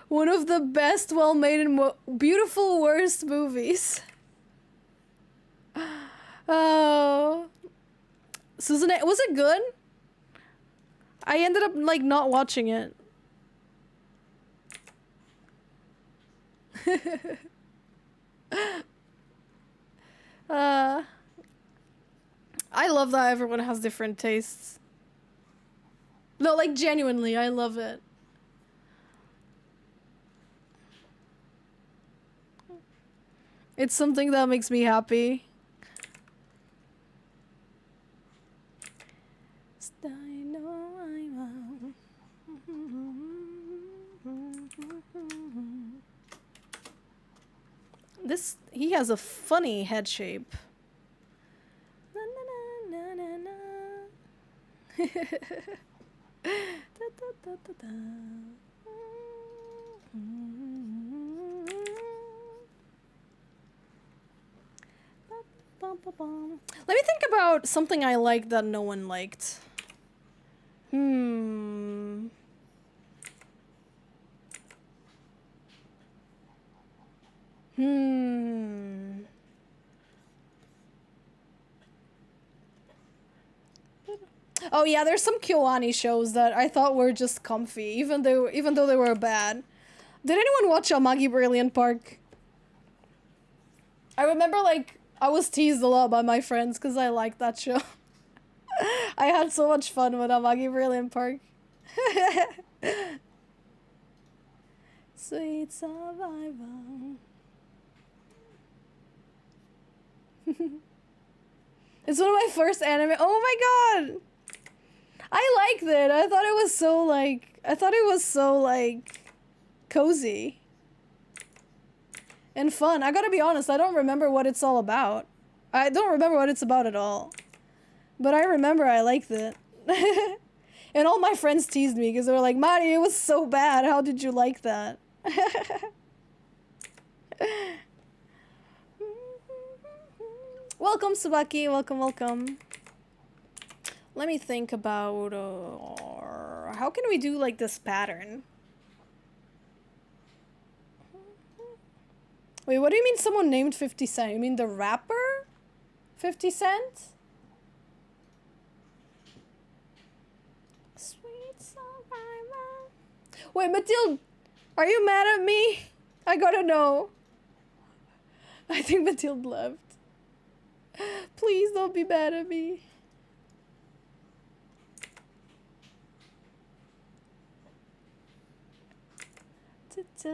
One of the best, well-made and beautiful worst movies. Oh. Susan, was it good? I ended up, like, not watching it. I love that everyone has different tastes. No, like, genuinely, I love it. It's something that makes me happy. He has a funny head shape. Let me think about something I liked that no one liked. Oh yeah, there's some Kyoani shows that I thought were just comfy, even though they were bad. Did anyone watch Amagi Brilliant Park? I remember, like, I was teased a lot by my friends because I liked that show. I had so much fun with Amagi Brilliant Park. Sweet survival. It's one of my first anime. Oh my god! I liked it. I thought it was so, like... cozy and fun. I gotta be honest, I don't remember what it's all about. I don't remember what it's about at all. But I remember I liked it. And all my friends teased me because they were like, Mari, it was so bad. How did you like that? Welcome, Subaki. Welcome, welcome. Let me think about... how can we do, like, this pattern? Wait, what do you mean someone named 50 Cent? You mean the rapper? 50 Cent? Sweet survivor. Wait, Mathilde, are you mad at me? I gotta know. I think Mathilde left. Please don't be mad at me. Ta-da.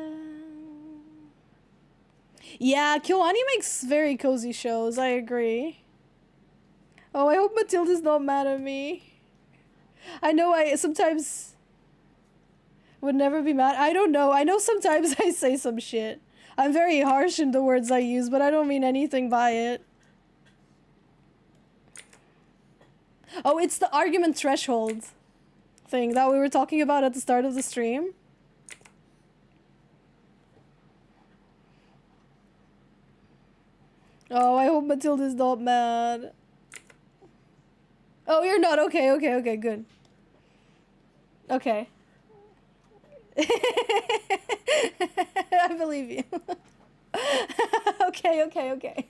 Yeah, Kyoani makes very cozy shows, I agree. Oh, I hope Mathilde is not mad at me. I know I sometimes would never be mad. I don't know. I know sometimes I say some shit. I'm very harsh in the words I use, but I don't mean anything by it. Oh, it's the argument threshold thing that we were talking about at the start of the stream. Oh, I hope Mathilde is not mad. Oh, you're not? Okay, okay, okay, good. Okay. I believe you. Okay, okay, okay.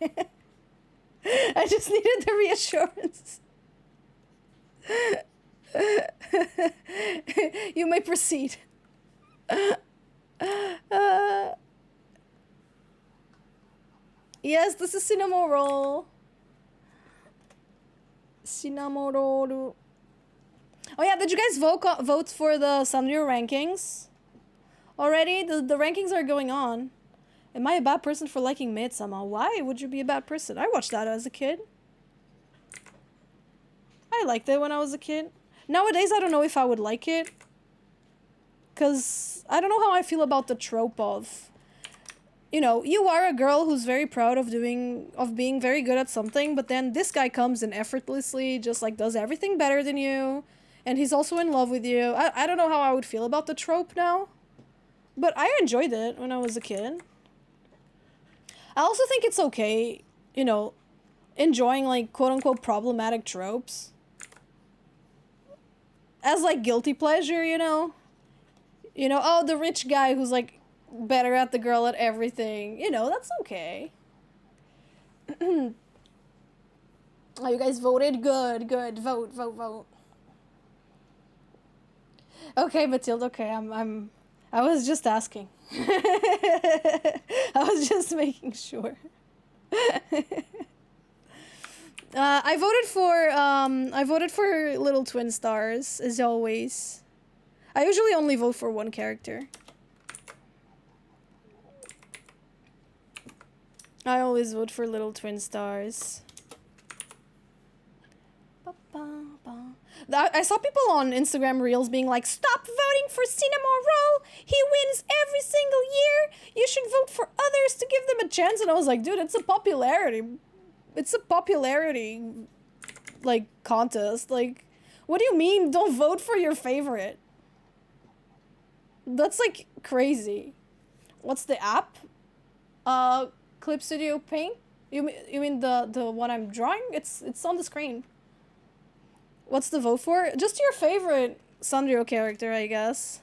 I just needed the reassurance. You may proceed. Yes, this is cinnamon roll. Cinnamon roll. Oh yeah, did you guys vote for the Sanrio rankings already? The rankings are going on. Am I a bad person for liking Midsummer? Why would you be a bad person? I watched that as a kid. I liked it when I was a kid. Nowadays, I don't know if I would like it. Because I don't know how I feel about the trope of... You know, you are a girl who's very proud of being very good at something, but then this guy comes and effortlessly just, like, does everything better than you. And he's also in love with you. I don't know how I would feel about the trope now. But I enjoyed it when I was a kid. I also think it's okay, you know, enjoying, like, quote-unquote problematic tropes. As, like, guilty pleasure, you know? You know, oh, the rich guy who's, like, better at the girl at everything. You know, that's okay. Oh, you guys voted? Good, good. Vote, vote, vote. Okay, Mathilde, okay, I was just asking. I was just making sure. I voted for Little Twin Stars, as always. I usually only vote for one character. I always vote for Little Twin Stars. I saw people on Instagram Reels being like, stop voting for Cinnamon Roll! He wins every single year! You should vote for others to give them a chance! And I was like, dude, it's a popularity, like, contest. Like, what do you mean, don't vote for your favorite? That's, like, crazy. What's the app? Clip Studio Paint? You mean the one I'm drawing? It's on the screen. What's the vote for? Just your favorite Sanrio character, I guess.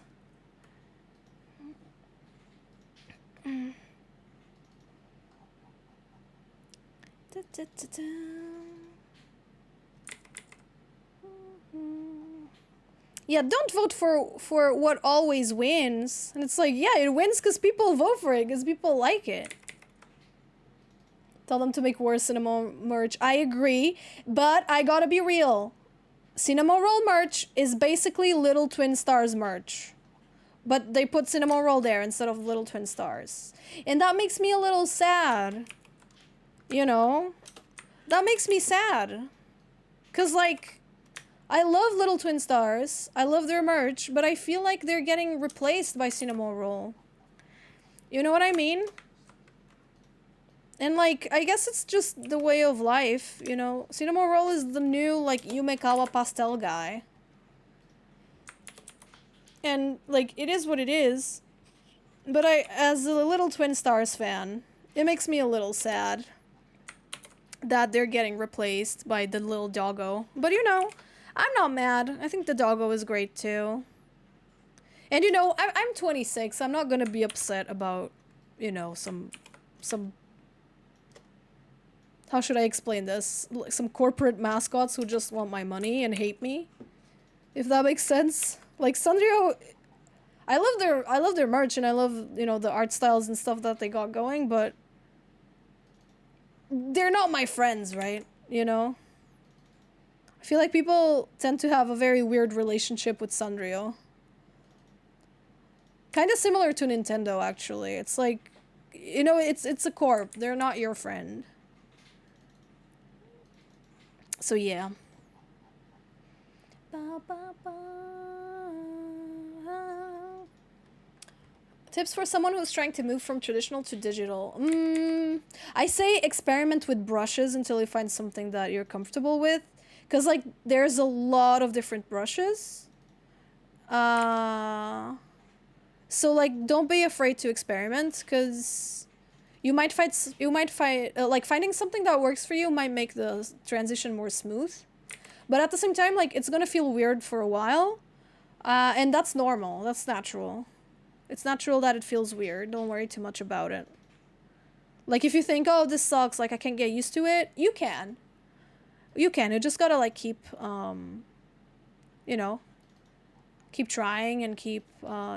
Yeah, don't vote for what always wins. And it's like, yeah, it wins because people vote for it, because people like it. Tell them to make worse Cinnamon merch. I agree, but I gotta be real. Cinnamon Roll merch is basically Little Twin Stars merch. But they put Cinnamon Roll there instead of Little Twin Stars. And that makes me a little sad. You know? That makes me sad. Because, like, I love Little Twin Stars. I love their merch, but I feel like they're getting replaced by Cinnamon Roll. You know what I mean? And, like, I guess it's just the way of life, you know? Cinnamoroll is the new, like, Yumekawa pastel guy. And, like, it is what it is. But as a little Twin Stars fan, it makes me a little sad that they're getting replaced by the little doggo. But, you know, I'm not mad. I think the doggo is great, too. And, you know, I'm 26. I'm not gonna be upset about, you know, some... How should I explain this? Like some corporate mascots who just want my money and hate me. If that makes sense. Like Sanrio, I love their merch and I love, you know, the art styles and stuff that they got going, but they're not my friends, right? You know? I feel like people tend to have a very weird relationship with Sanrio. Kind of similar to Nintendo, actually. It's like, you know, it's a corp. They're not your friend. So yeah. Tips for someone who's trying to move from traditional to digital. I say experiment with brushes until you find something that you're comfortable with. Because, like, there's a lot of different brushes. So, like, don't be afraid to experiment, because you might find, like, finding something that works for you might make the transition more smooth. But at the same time, like, it's gonna feel weird for a while. And that's normal. That's natural. It's natural that it feels weird. Don't worry too much about it. Like, if you think, oh, this sucks, like, I can't get used to it, you can. You can. You just gotta, like, keep, you know, keep trying and keep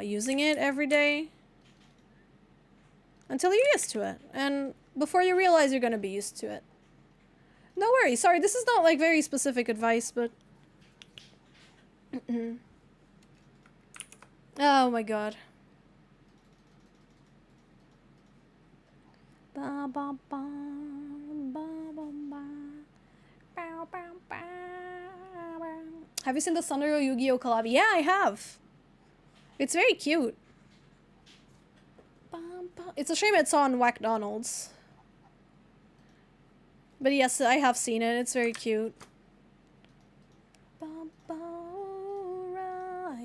using it every day. Until you're used to it. And before you realize you're gonna be used to it. No worries. Sorry, this is not, like, very specific advice, but... Oh my god. Ba ba ba ba ba ba. Bow, bow, bow. Have you seen the Sanrio Yu-Gi-Oh collab? Yeah, I have. It's very cute. It's a shame it's on Whackdonald's. But yes, I have seen it. It's very cute. Right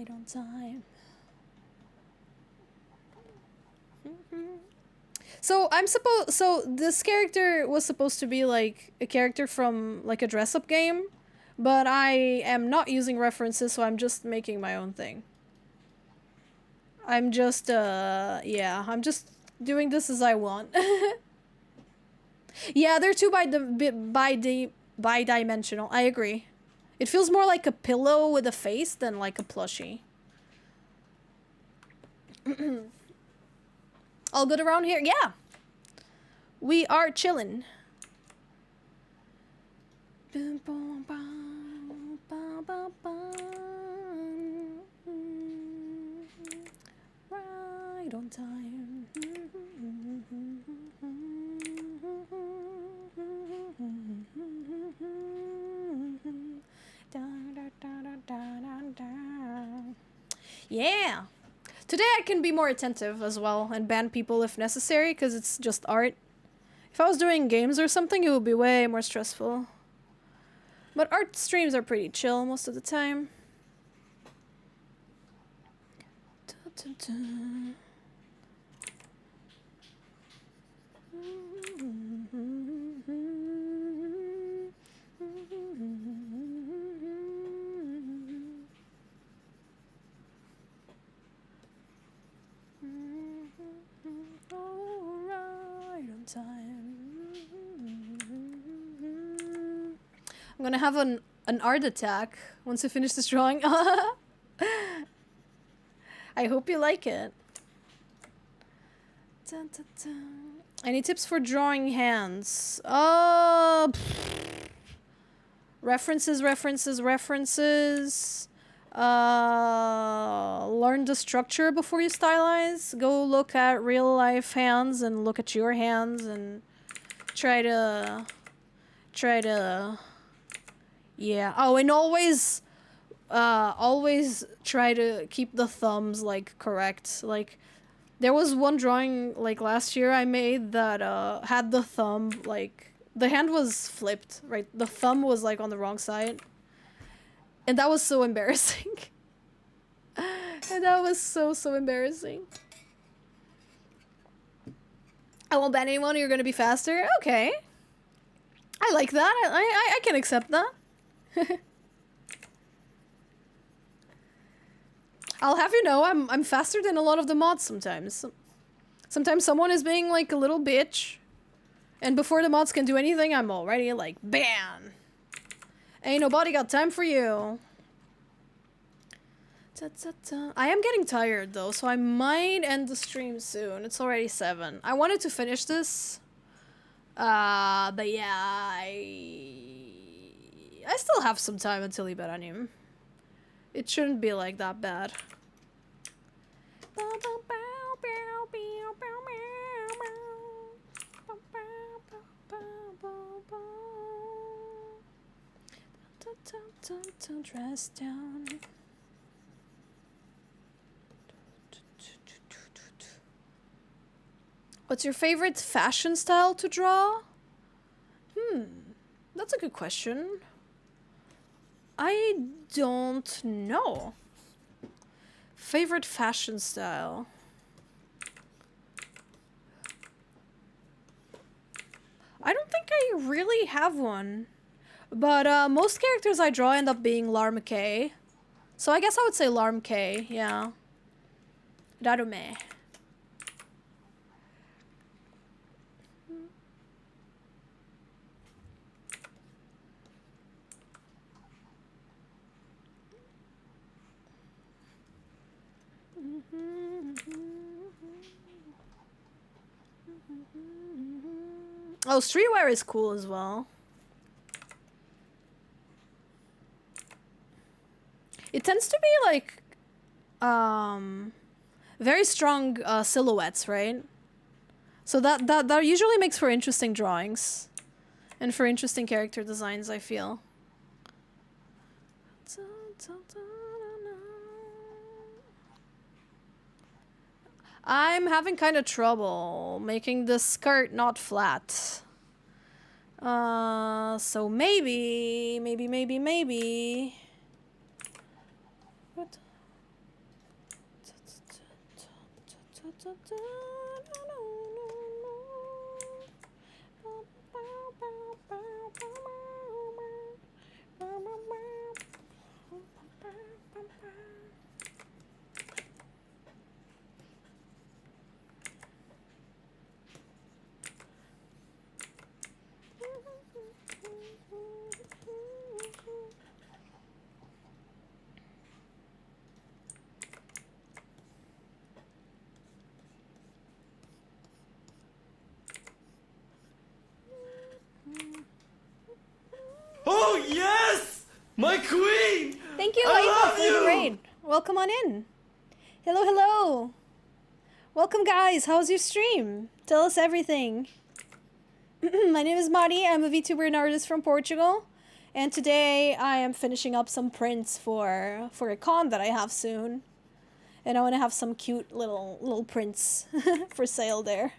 on time. So this character was supposed to be like a character from like a dress-up game, but I am not using references, so I'm just making my own thing. I'm just yeah, I'm just doing this as I want. Yeah, they're too bi-dimensional. I agree. It feels more like a pillow with a face than like a plushie. All good around here? Yeah. We are chillin'. Right on time. Yeah. Today I can be more attentive as well and ban people if necessary, because it's just art. If I was doing games or something, it would be way more stressful. But art streams are pretty chill most of the time. Alright on time. I'm gonna have an art attack once I finish this drawing. I hope you like it. Dun, dun, dun. Any tips for drawing hands? References. Learn the structure before you stylize. Go look at real life hands and look at your hands and try to yeah. Oh, and always try to keep the thumbs like correct. Like There was one drawing like last year I made that had the thumb like the hand was flipped, right? The thumb was like on the wrong side. And that was so embarrassing. And that was so embarrassing. I won't ban anyone, you're gonna be faster. Okay. I like that. I can accept that. I'll have you know, I'm faster than a lot of the mods sometimes. Sometimes someone is being like a little bitch, and before the mods can do anything, I'm already like, bam! Ain't nobody got time for you. I am getting tired though, so I might end the stream soon. It's already 7. I wanted to finish this, but yeah, I still have some time until Iberanim. It shouldn't be like that bad. Dress down. What's your favorite fashion style to draw? That's a good question. I don't know. Favorite fashion style? I don't think I really have one. But most characters I draw end up being Larm K. So I guess I would say Larm K, yeah. Rarume. Oh, streetwear is cool as well. It tends to be like very strong silhouettes, right? So that usually makes for interesting drawings and for interesting character designs, I feel. I'm having kind of trouble making the skirt not flat. So maybe. What? Oh yes! My queen! Thank you, I Aifa, love for the you! raid. Welcome on in. Hello. Welcome, guys. How's your stream? Tell us everything. My name is Mari. I'm a VTuber and artist from Portugal. And today I am finishing up some prints for a con that I have soon. And I want to have some cute little prints for sale there.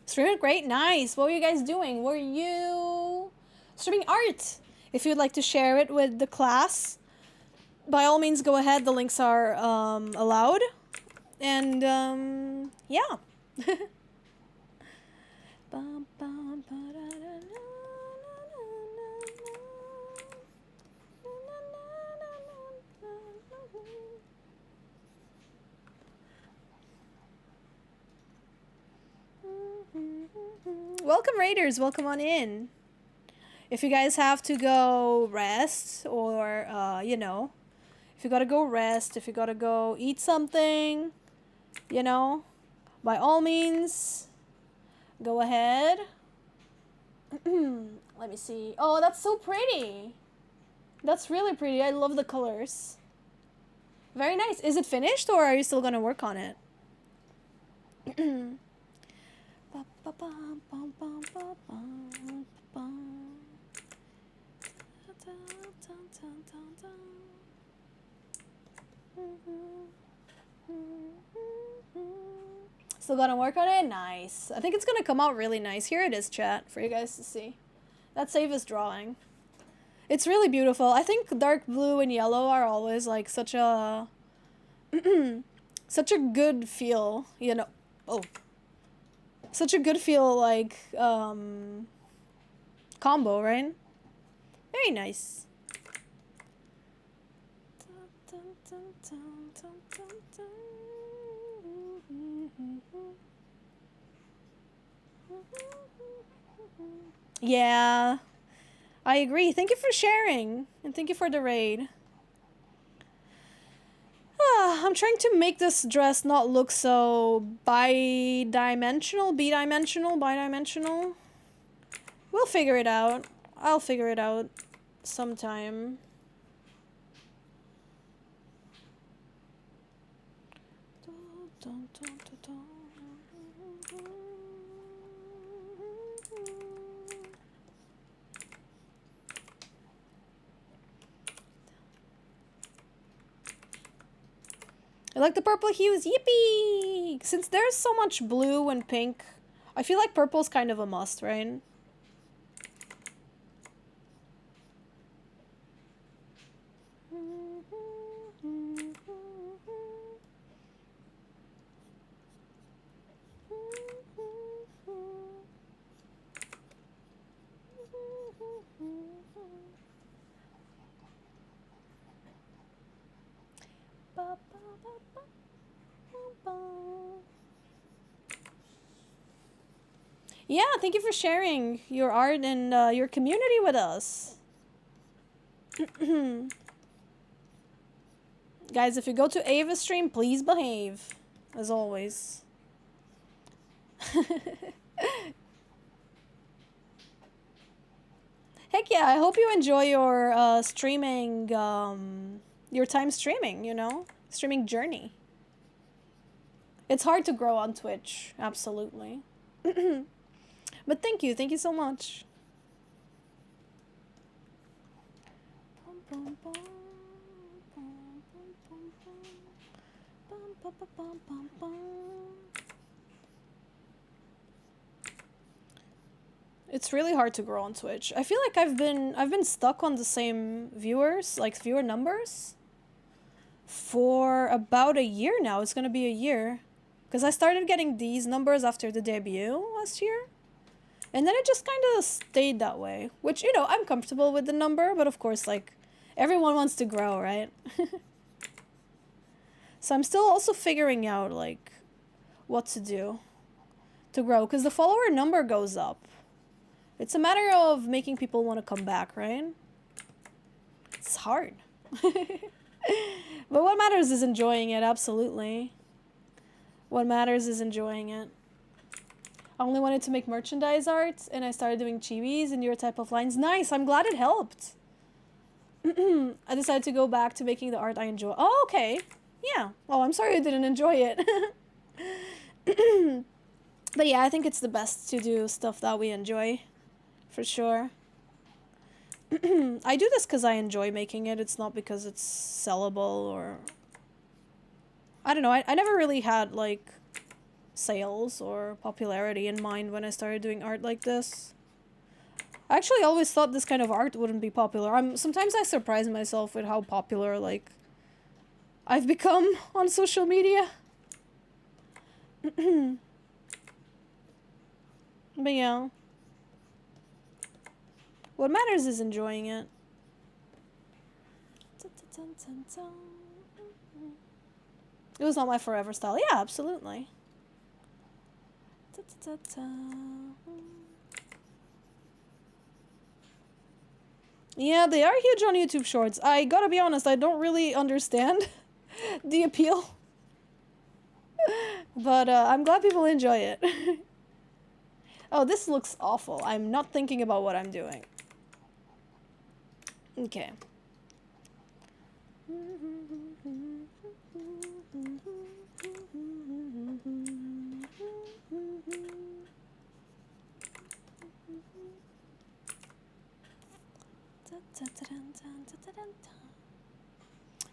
Streaming great, nice. What were you guys doing? Were you streaming art? If you'd like to share it with the class, by all means go ahead. The links are allowed. And yeah. Welcome, Raiders. Welcome on in. If you guys have to go rest or, you know, if you gotta go rest, if you gotta go eat something, you know, by all means, go ahead. Let me see. Oh, that's so pretty. That's really pretty. I love the colors. Very nice. Is it finished or are you still gonna work on it? Still gotta work on it? Nice. I think it's gonna come out really nice. Here it is, chat, for you guys to see. That's Ava's drawing. It's really beautiful. I think dark blue and yellow are always like such a... such a good feel, you know. Oh. Such a good feel, like, combo, right? Very nice. Yeah, I agree. Thank you for sharing, and thank you for the raid. I'm trying to make this dress not look so bi-dimensional, bi-dimensional. We'll figure it out. I'll figure it out sometime. I like the purple hues, yippee! Since there's so much blue and pink, I feel like purple's kind of a must, right? Yeah, thank you for sharing your art and your community with us. Guys, if you go to Ava's stream, please behave. As always. Heck yeah, I hope you enjoy your streaming, your time streaming, you know? Streaming journey. It's hard to grow on Twitch, absolutely. But thank you so much. It's really hard to grow on Twitch. I feel like I've been stuck on the same viewers, like viewer numbers, for about a year now. It's gonna be a year. Because I started getting these numbers after the debut last year. And then it just kind of stayed that way. Which, you know, I'm comfortable with the number. But of course, like, everyone wants to grow, right? So I'm still also figuring out, like, what to do to grow. Because the follower number goes up. It's a matter of making people want to come back, right? It's hard. But what matters is enjoying it, absolutely. What matters is enjoying it. I only wanted to make merchandise art, and I started doing chibis and your type of lines. Nice, I'm glad it helped. I decided to go back to making the art I enjoy. Oh, okay. Yeah. Oh, I'm sorry I didn't enjoy it. But yeah, I think it's the best to do stuff that we enjoy. For sure. I do this because I enjoy making it. It's not because it's sellable or... I don't know. I never really had, like, sales or popularity in mind when I started doing art like this. I actually always thought this kind of art wouldn't be popular. Sometimes I surprise myself with how popular, like, I've become on social media. But yeah. What matters is enjoying it. It was not my forever style. Yeah, absolutely. Yeah, they are huge on YouTube Shorts. I gotta be honest, I don't really understand the appeal. But I'm glad people enjoy it. Oh, this looks awful. I'm not thinking about what I'm doing. Okay.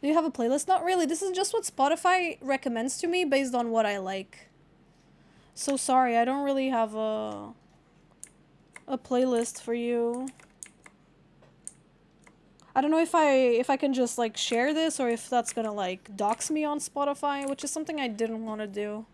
Do you have a playlist? Not really. This is just what Spotify recommends to me based on what I like. So sorry, I don't really have a playlist for you. I don't know if I can just like share this or if that's gonna like dox me on Spotify, which is something I didn't want to do.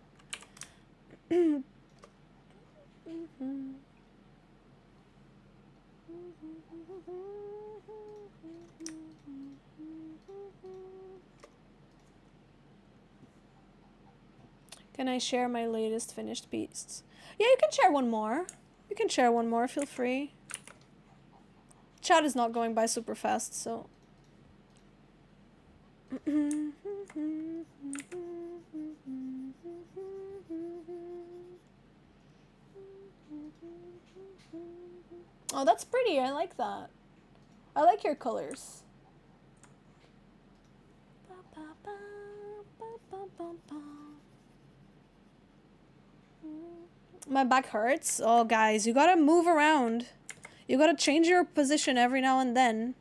Can I share my latest finished piece? Yeah, you can share one more. You can share one more, feel free. Chat is not going by super fast, so... Oh, that's pretty. I like that. I like your colors. My back hurts. Oh, guys, you gotta move around. You gotta change your position every now and then.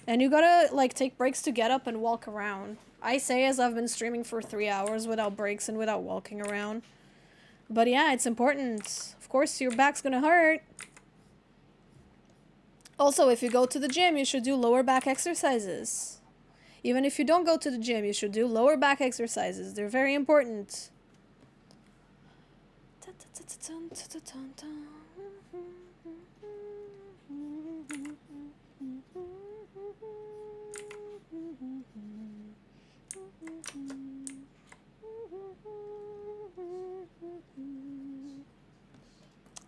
And you gotta, like, take breaks to get up and walk around. I say as I've been streaming for 3 hours without breaks and without walking around. But yeah, it's important. Of course, your back's gonna hurt. Also, if you go to the gym, you should do lower back exercises. Even if you don't go to the gym, you should do lower back exercises. They're very important.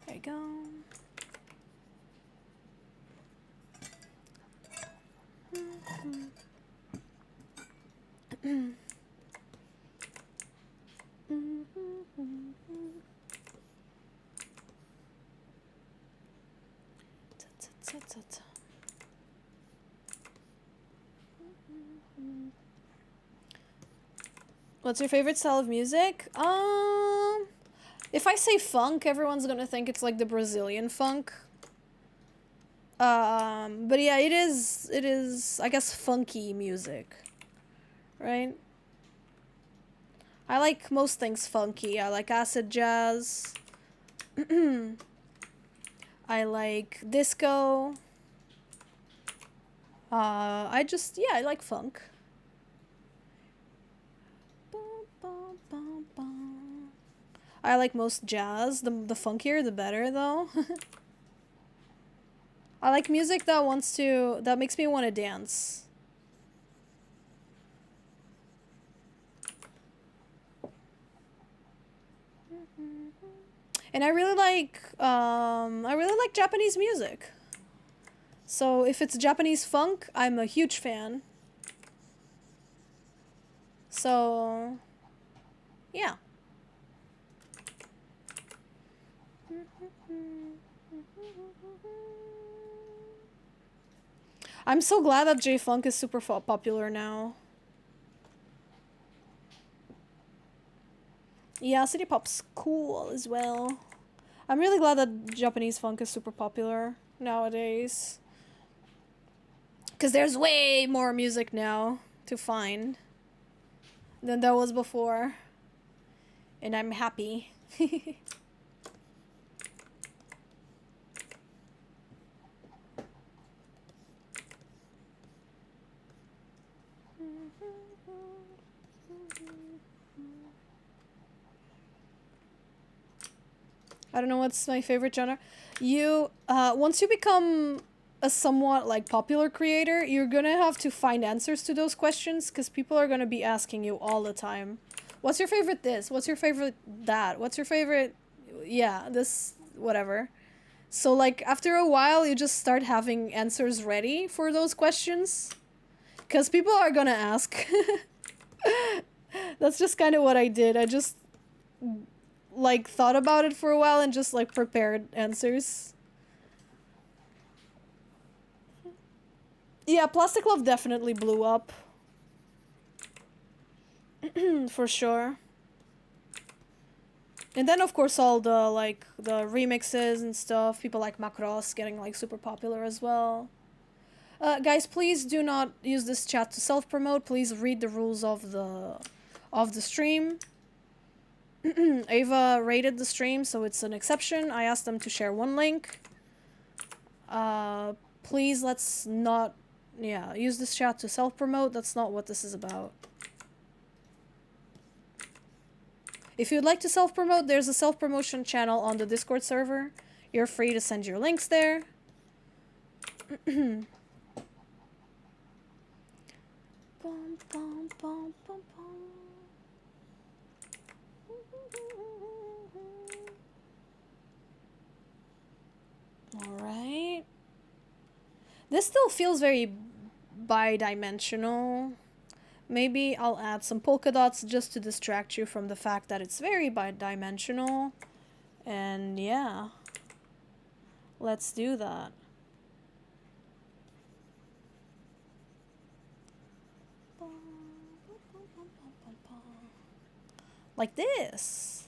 There you go. What's your favorite style of music? If I say funk, everyone's gonna think it's like the Brazilian funk. But yeah, it is, I guess, funky music, right? I like most things funky. I like acid jazz. I like disco. I like funk. I like most jazz. The funkier, the better, though. I like music that makes me want to dance. And I really like Japanese music. So if it's Japanese funk, I'm a huge fan. So, yeah. I'm so glad that J-Funk is super popular now. Yeah, City Pop's cool as well. I'm really glad that Japanese funk is super popular nowadays. Because there's way more music now to find than there was before. And I'm happy. I don't know what's my favorite genre. Once you become a somewhat like popular creator, you're gonna have to find answers to those questions because people are gonna be asking you all the time. What's your favorite this? What's your favorite that? What's your favorite, yeah, this, whatever. So like after a while, you just start having answers ready for those questions because people are gonna ask. That's just kind of what I did. I just like thought about it for a while and just like prepared answers. Yeah, Plastic Love definitely blew up. For sure. And then of course all the like the remixes and stuff, people like Macross getting like super popular as well. Guys, please do not use this chat to self-promote. Please read the rules of the stream. Ava rated the stream, so it's an exception. I asked them to share one link. Please, let's not, use this chat to self-promote. That's not what this is about. If you'd like to self-promote, there's a self-promotion channel on the Discord server. You're free to send your links there. Alright. This still feels very bi-dimensional. Maybe I'll add some polka dots just to distract you from the fact that it's very bi-dimensional. And yeah. Let's do that. Like this.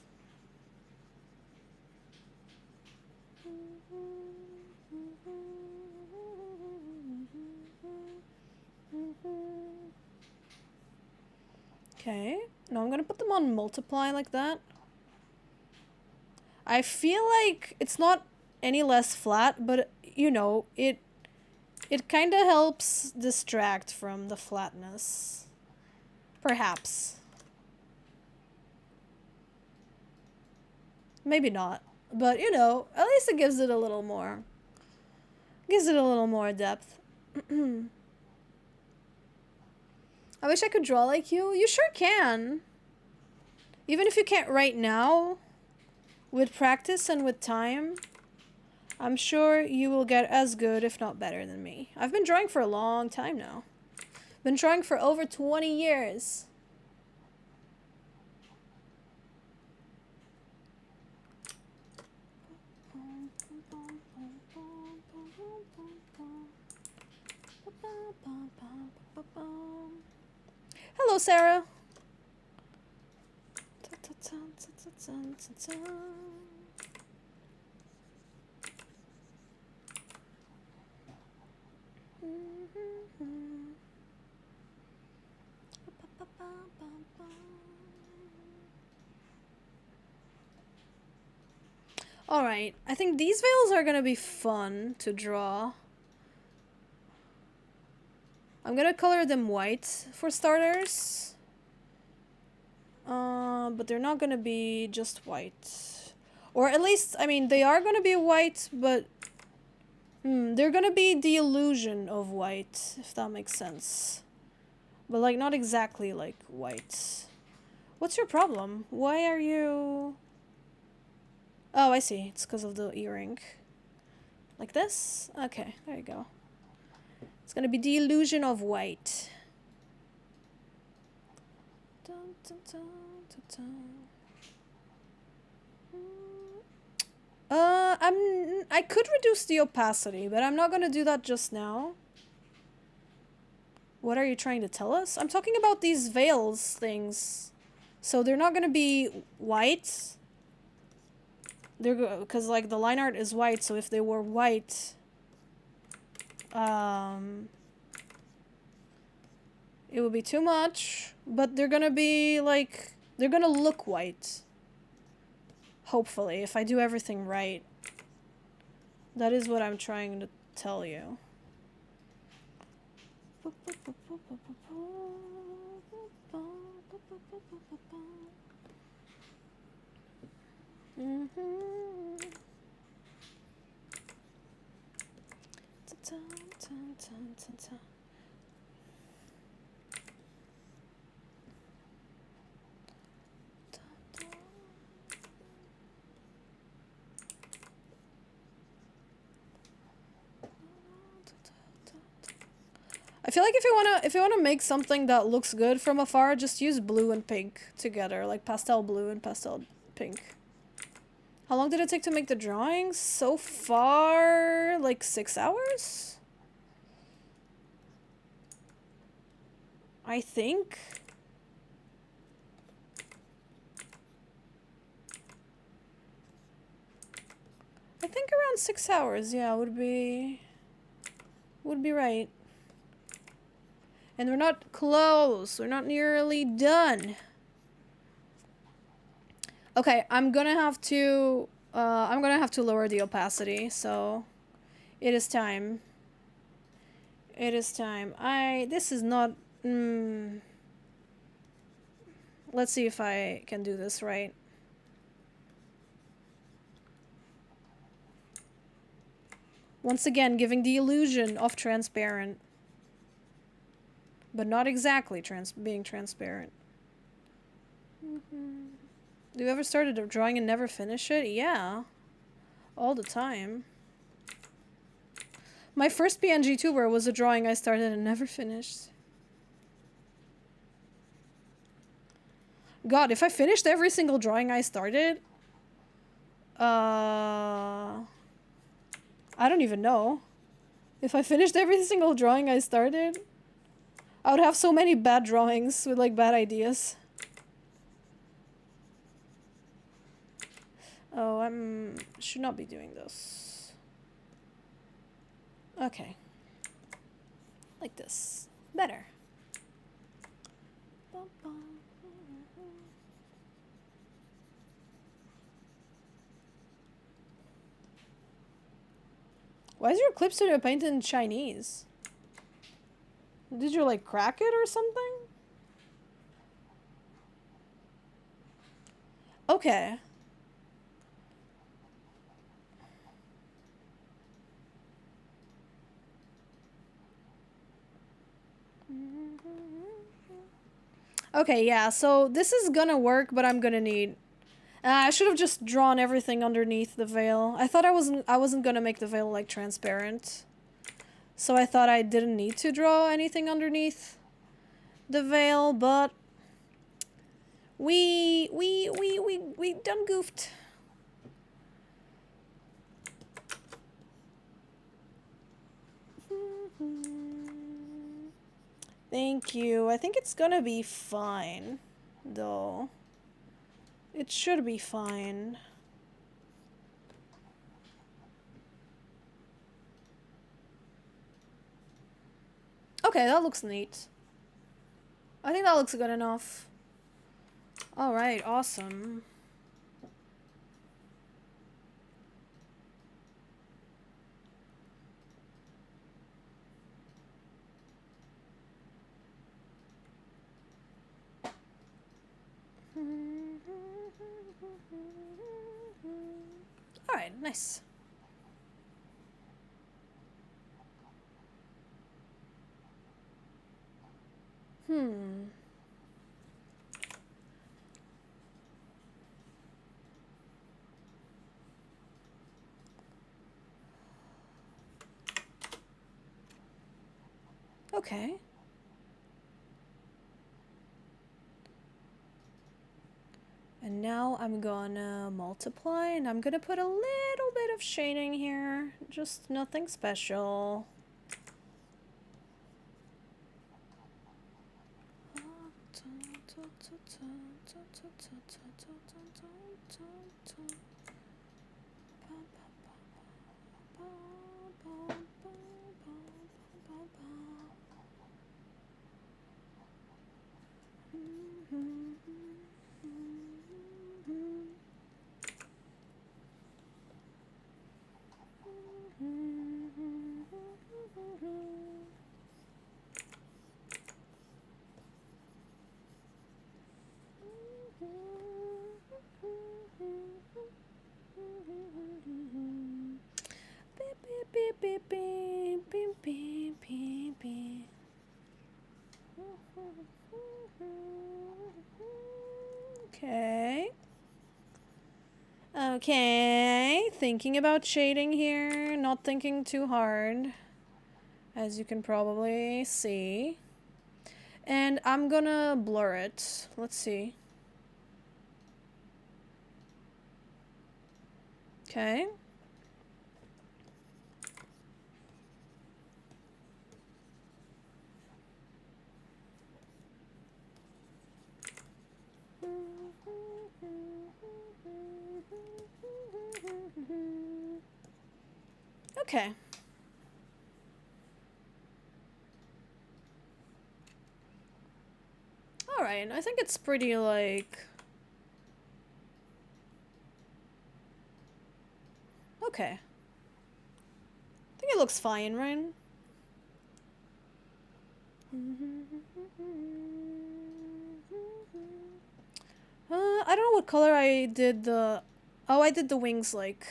Okay, now I'm gonna put them on multiply like that. I feel like it's not any less flat, but you know, it kind of helps distract from the flatness. Perhaps. Maybe not, but you know, at least it gives it a little more. Gives it a little more depth. I wish I could draw like you. You sure can. Even if you can't right now, with practice and with time, I'm sure you will get as good, if not better than me. I've been drawing for a long time now. Been drawing for over 20 years. Hello, Sarah. Alright, I think these veils are gonna be fun to draw. I'm gonna color them white for starters. But they're not gonna be just white. Or at least, I mean, they are gonna be white, but they're gonna be the illusion of white, if that makes sense. But like, not exactly like white. What's your problem? Why are you... Oh, I see. It's because of the earring. Like this? Okay, there you go. It's gonna be the illusion of white. Dun, dun, dun, dun, dun. I could reduce the opacity, but I'm not gonna do that just now. What are you trying to tell us? I'm talking about these veils things. So they're not gonna be white. They're because like the line art is white, so if they were white, it would be too much. But they're gonna be like, they're gonna look white. Hopefully, if I do everything right. That is what I'm trying to tell you. I feel like if you wanna make something that looks good from afar, just use blue and pink together, like pastel blue and pastel pink. How long did it take to make the drawings? So far, like 6 hours? I think. I think around 6 hours, yeah, would be right. And we're not close. We're not nearly done. Okay, I'm gonna have to lower the opacity, so it is time. It is time. This is not, let's see if I can do this right. Once again, giving the illusion of transparent. But not exactly being transparent. Do you ever start a drawing and never finish it? Yeah. All the time. My first PNG tuber was a drawing I started and never finished. God, if I finished every single drawing I started... I don't even know. If I finished every single drawing I started... I would have so many bad drawings with, like, bad ideas. Oh, should not be doing this. Okay. Like this. Better. Why is your clip studio painted in Chinese? Did you, like, crack it or something? Okay. Okay, yeah, so this is gonna work, but I'm gonna need... I should have just drawn everything underneath the veil. I thought I wasn't gonna make the veil, like, transparent. So I thought I didn't need to draw anything underneath the veil, but... We done goofed. Thank you. I think it's gonna be fine, though. It should be fine. Okay, that looks neat. I think that looks good enough. Alright, awesome. Alright, nice. Okay. And now I'm gonna multiply, and I'm gonna put a little bit of shading here. Just nothing special. Okay. Okay, thinking about shading here, not thinking too hard, as you can probably see. And I'm gonna blur it. Let's see. Okay. Okay. fine. I think it's pretty, like... Okay. I think it looks fine, right? I don't know what color I did the... Oh, I did the wings, like...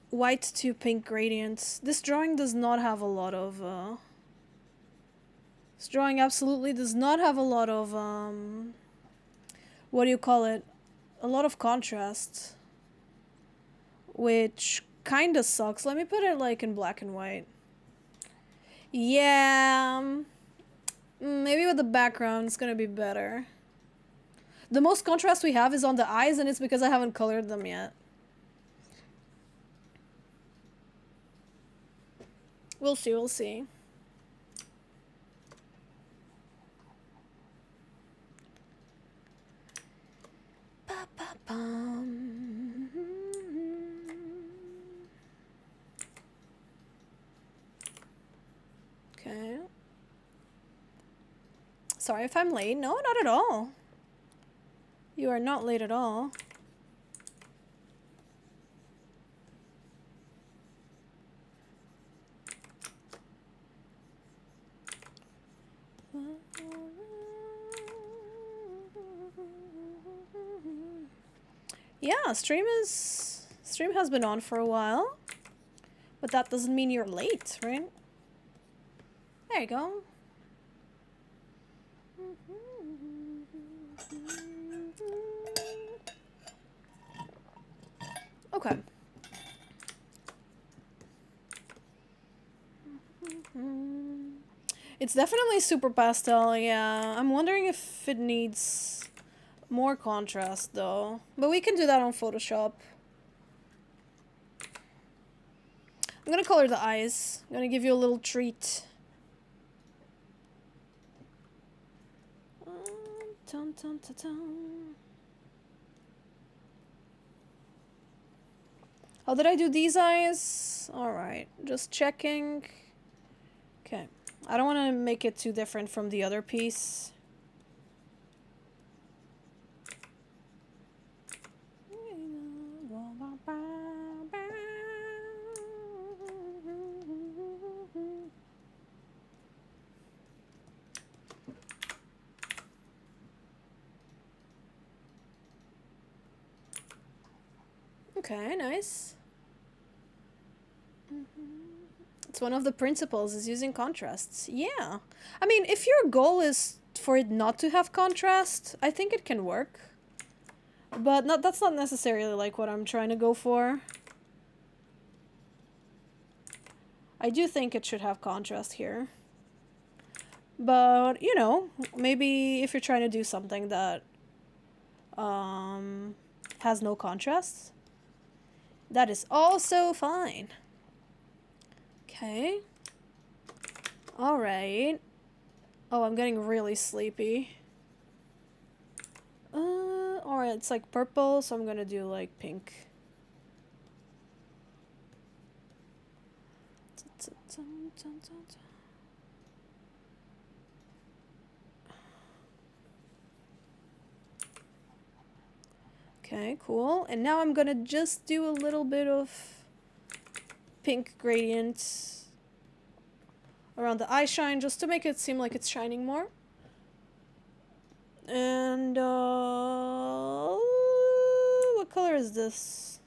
white to pink gradients. This drawing does not have a lot of, This drawing absolutely does not have a lot of, what do you call it? A lot of contrast. Which kinda sucks. Let me put it, like, in black and white. Yeah... maybe with the background it's gonna be better. The most contrast we have is on the eyes, and it's because I haven't colored them yet. We'll see, we'll see. Ba-ba-bum. Okay. Sorry if I'm late. No, not at all. You are not late at all. Yeah, stream has been on for a while, but that doesn't mean you're late, right? There you go. Okay. It's definitely super pastel, yeah. I'm wondering if it needs more contrast, though. But we can do that on Photoshop. I'm gonna color the eyes. I'm gonna give you a little treat. Dun, dun, dun, dun. How did I do these eyes? Alright, just checking. Okay. I don't want to make it too different from the other piece. Okay, nice. It's one of the principles is using contrasts. Yeah. I mean, if your goal is for it not to have contrast, I think it can work. But that's not necessarily like what I'm trying to go for. I do think it should have contrast here. But, you know, maybe if you're trying to do something that has no contrast, that is also fine. Okay. Alright. Oh, I'm getting really sleepy. Alright, it's like purple, so I'm gonna do like pink. Okay, cool. And now I'm gonna just do a little bit of pink gradient around the eye shine just to make it seem like it's shining more. And what color is this?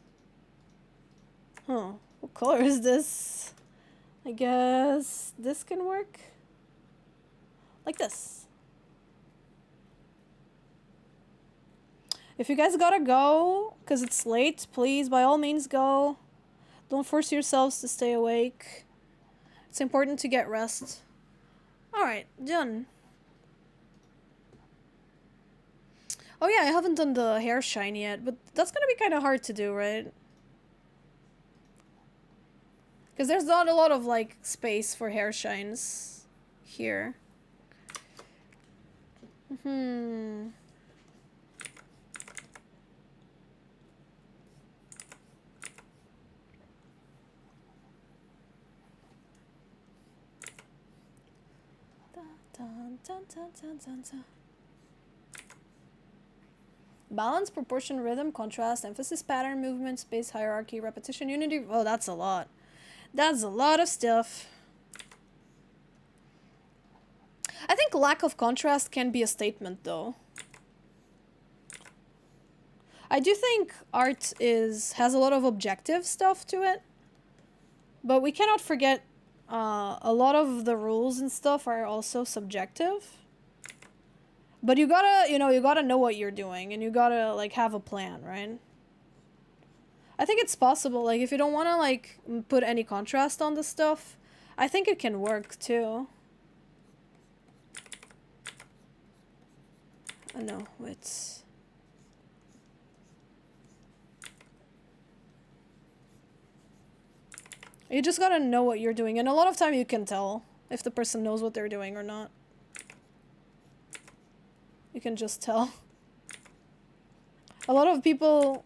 Huh, what color is this? I guess this can work. Like this. If you guys gotta go, because it's late, please, by all means, go. Don't force yourselves to stay awake. It's important to get rest. Alright, done. Oh yeah, I haven't done the hair shine yet, but that's gonna be kind of hard to do, right? Because there's not a lot of, like, space for hair shines here. Dun, dun, dun, dun, dun, dun. Balance, proportion, rhythm, contrast, emphasis, pattern, movement, space, hierarchy, repetition, unity. Oh, that's a lot. That's a lot of stuff. I think lack of contrast can be a statement, though. I do think art has a lot of objective stuff to it, but we cannot forget a lot of the rules and stuff are also subjective. But you gotta know what you're doing, and you gotta, like, have a plan, right? I think it's possible, like, if you don't wanna, like, put any contrast on the stuff, I think it can work, too. No, it's... You just gotta know what you're doing, and a lot of time you can tell if the person knows what they're doing or not. You can just tell. A lot of people,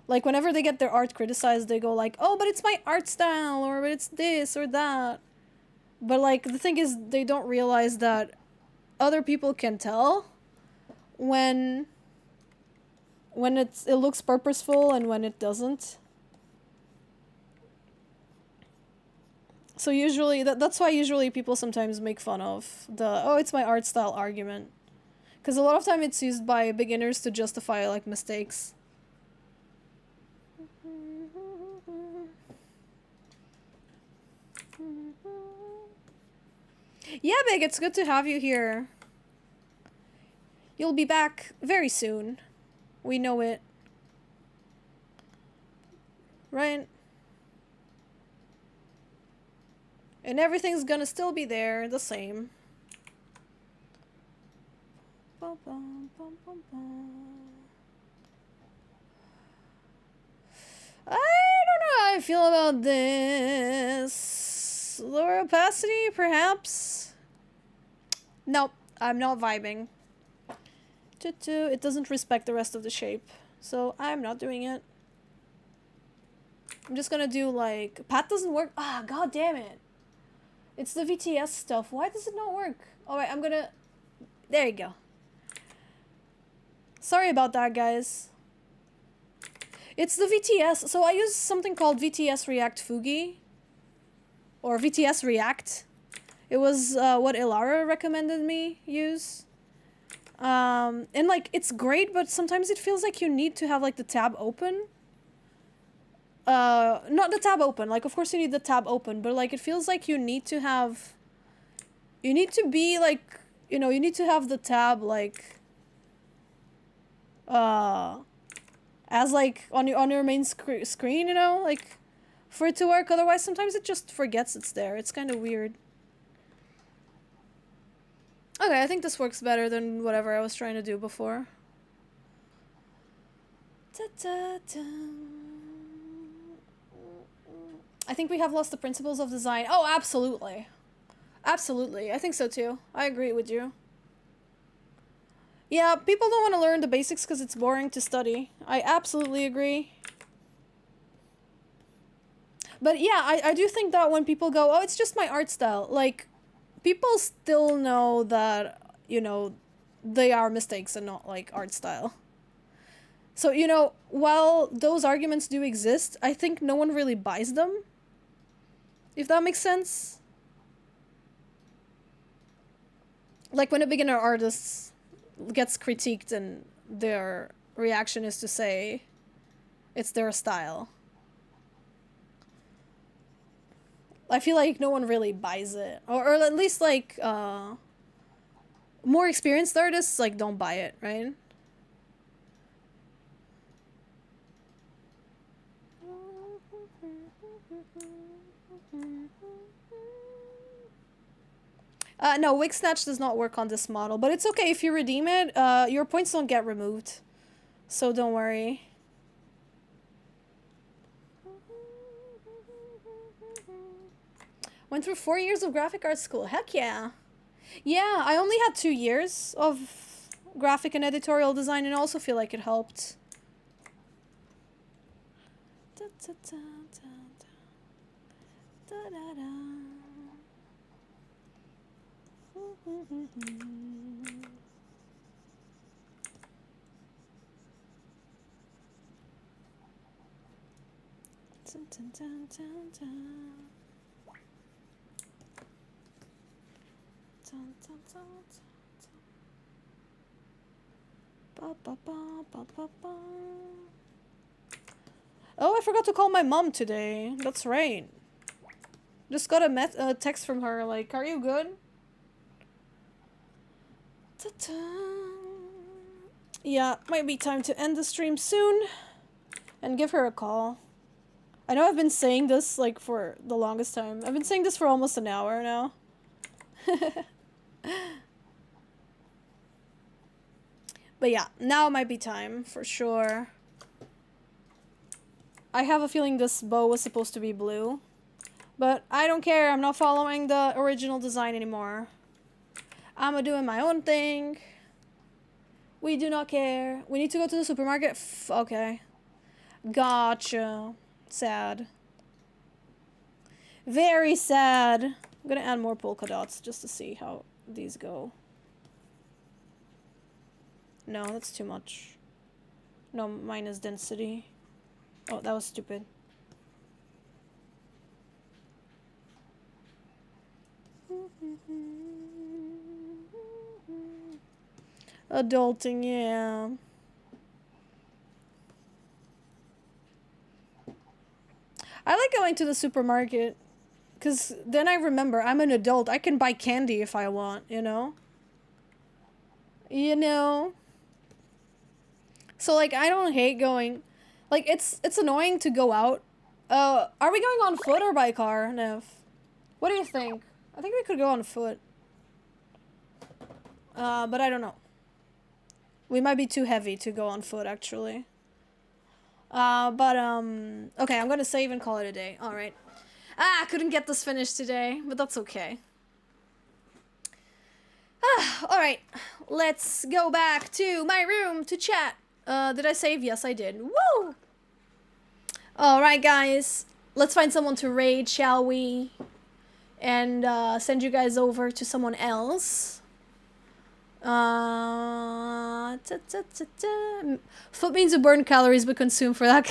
like, whenever they get their art criticized, they go like, oh, but it's my art style, or it's this or that. But, like, the thing is, they don't realize that other people can tell when it looks purposeful and when it doesn't. So usually, that's why usually people sometimes make fun of the, oh, it's my art style argument. Because a lot of time it's used by beginners to justify, like, mistakes. Yeah, Big, it's good to have you here. You'll be back very soon. We know it. Right? And everything's gonna still be there, the same. Bum, bum, bum, bum, bum. I don't know how I feel about this. Lower opacity, perhaps? Nope, I'm not vibing. It doesn't respect the rest of the shape, so I'm not doing it. I'm just gonna do, like... Path doesn't work? Ah, god damn it. It's the VTS stuff. Why does it not work? Alright, I'm gonna... There you go. Sorry about that, guys. It's the VTS. So I use something called VTS React Fugi. Or VTS React. It was what Ilara recommended me use. And, like, it's great, but sometimes it feels like you need to have, like, the tab open. Not the tab open. Like, of course you need the tab open, but, like, it feels like you need to have... You need to be, like... You know, you need to have the tab, like... as, like, on your main screen, you know? Like, for it to work. Otherwise, sometimes it just forgets it's there. It's kind of weird. Okay, I think this works better than whatever I was trying to do before. I think we have lost the principles of design. Oh, absolutely. Absolutely. I think so too. I agree with you. Yeah, people don't want to learn the basics because it's boring to study. I absolutely agree. But yeah, I do think that when people go, oh, it's just my art style, like, people still know that, you know, they are mistakes and not, like, art style. So, you know, while those arguments do exist, I think no one really buys them. If that makes sense. Like, when a beginner artist gets critiqued and their reaction is to say it's their style. I feel like no one really buys it. Or at least, like, more experienced artists, like, don't buy it, right? No, Wig Snatch does not work on this model, but it's okay if you redeem it. Your points don't get removed, so don't worry. Went through 4 years of graphic arts school. Heck yeah. Yeah, I only had 2 years of graphic and editorial design, and I also feel like it helped. Da, da, da, da, da. Da, da, da. Oh, I forgot to call my mom today. That's right. Just got a text from her like, "Are you good?" Ta-ta. Yeah, might be time to end the stream soon and give her a call. I know I've been saying this like for the longest time. I've been saying this for almost an hour now. But yeah, now might be time for sure. I have a feeling this bow was supposed to be blue. But I don't care. I'm not following the original design anymore. I'm doing my own thing. We do not care. We need to go to the supermarket. Okay. Gotcha. Sad. Very sad. I'm gonna add more polka dots just to see how these go. No, that's too much. No, minus density. Oh, that was stupid. Adulting, yeah. I like going to the supermarket because then I remember I'm an adult. I can buy candy if I want, you know? You know? So, like, I don't hate going. Like, it's annoying to go out. Are we going on foot or by car, Nev? What do you think? I think we could go on foot. But I don't know. We might be too heavy to go on foot, actually. Okay, I'm gonna save and call it a day. Alright. I couldn't get this finished today, but that's okay. Alright. Let's go back to my room to chat. Did I save? Yes, I did. Woo! Alright, guys. Let's find someone to raid, shall we? And, send you guys over to someone else. Foot means you burn calories but consume for that.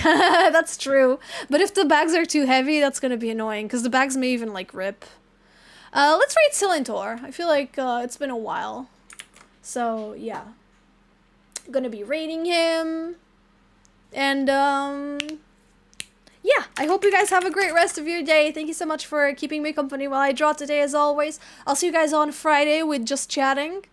That's true. But if the bags are too heavy, that's gonna be annoying because the bags may even like rip. Let's raid Silentor. I feel like it's been a while. So yeah. Gonna be raiding him. And yeah, I hope you guys have a great rest of your day. Thank you so much for keeping me company while I draw today as always. I'll see you guys on Friday with just chatting.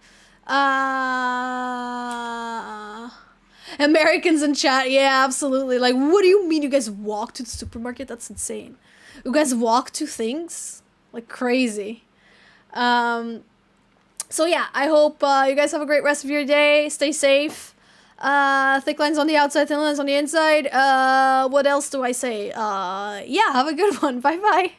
Americans in chat, yeah, absolutely. Like, what do you mean you guys walk to the supermarket? That's insane. You guys walk to things? Like, crazy. So yeah, I hope you guys have a great rest of your day. Stay safe. Thick lines on the outside, thin lines on the inside. What else do I say? Yeah, have a good one. Bye-bye.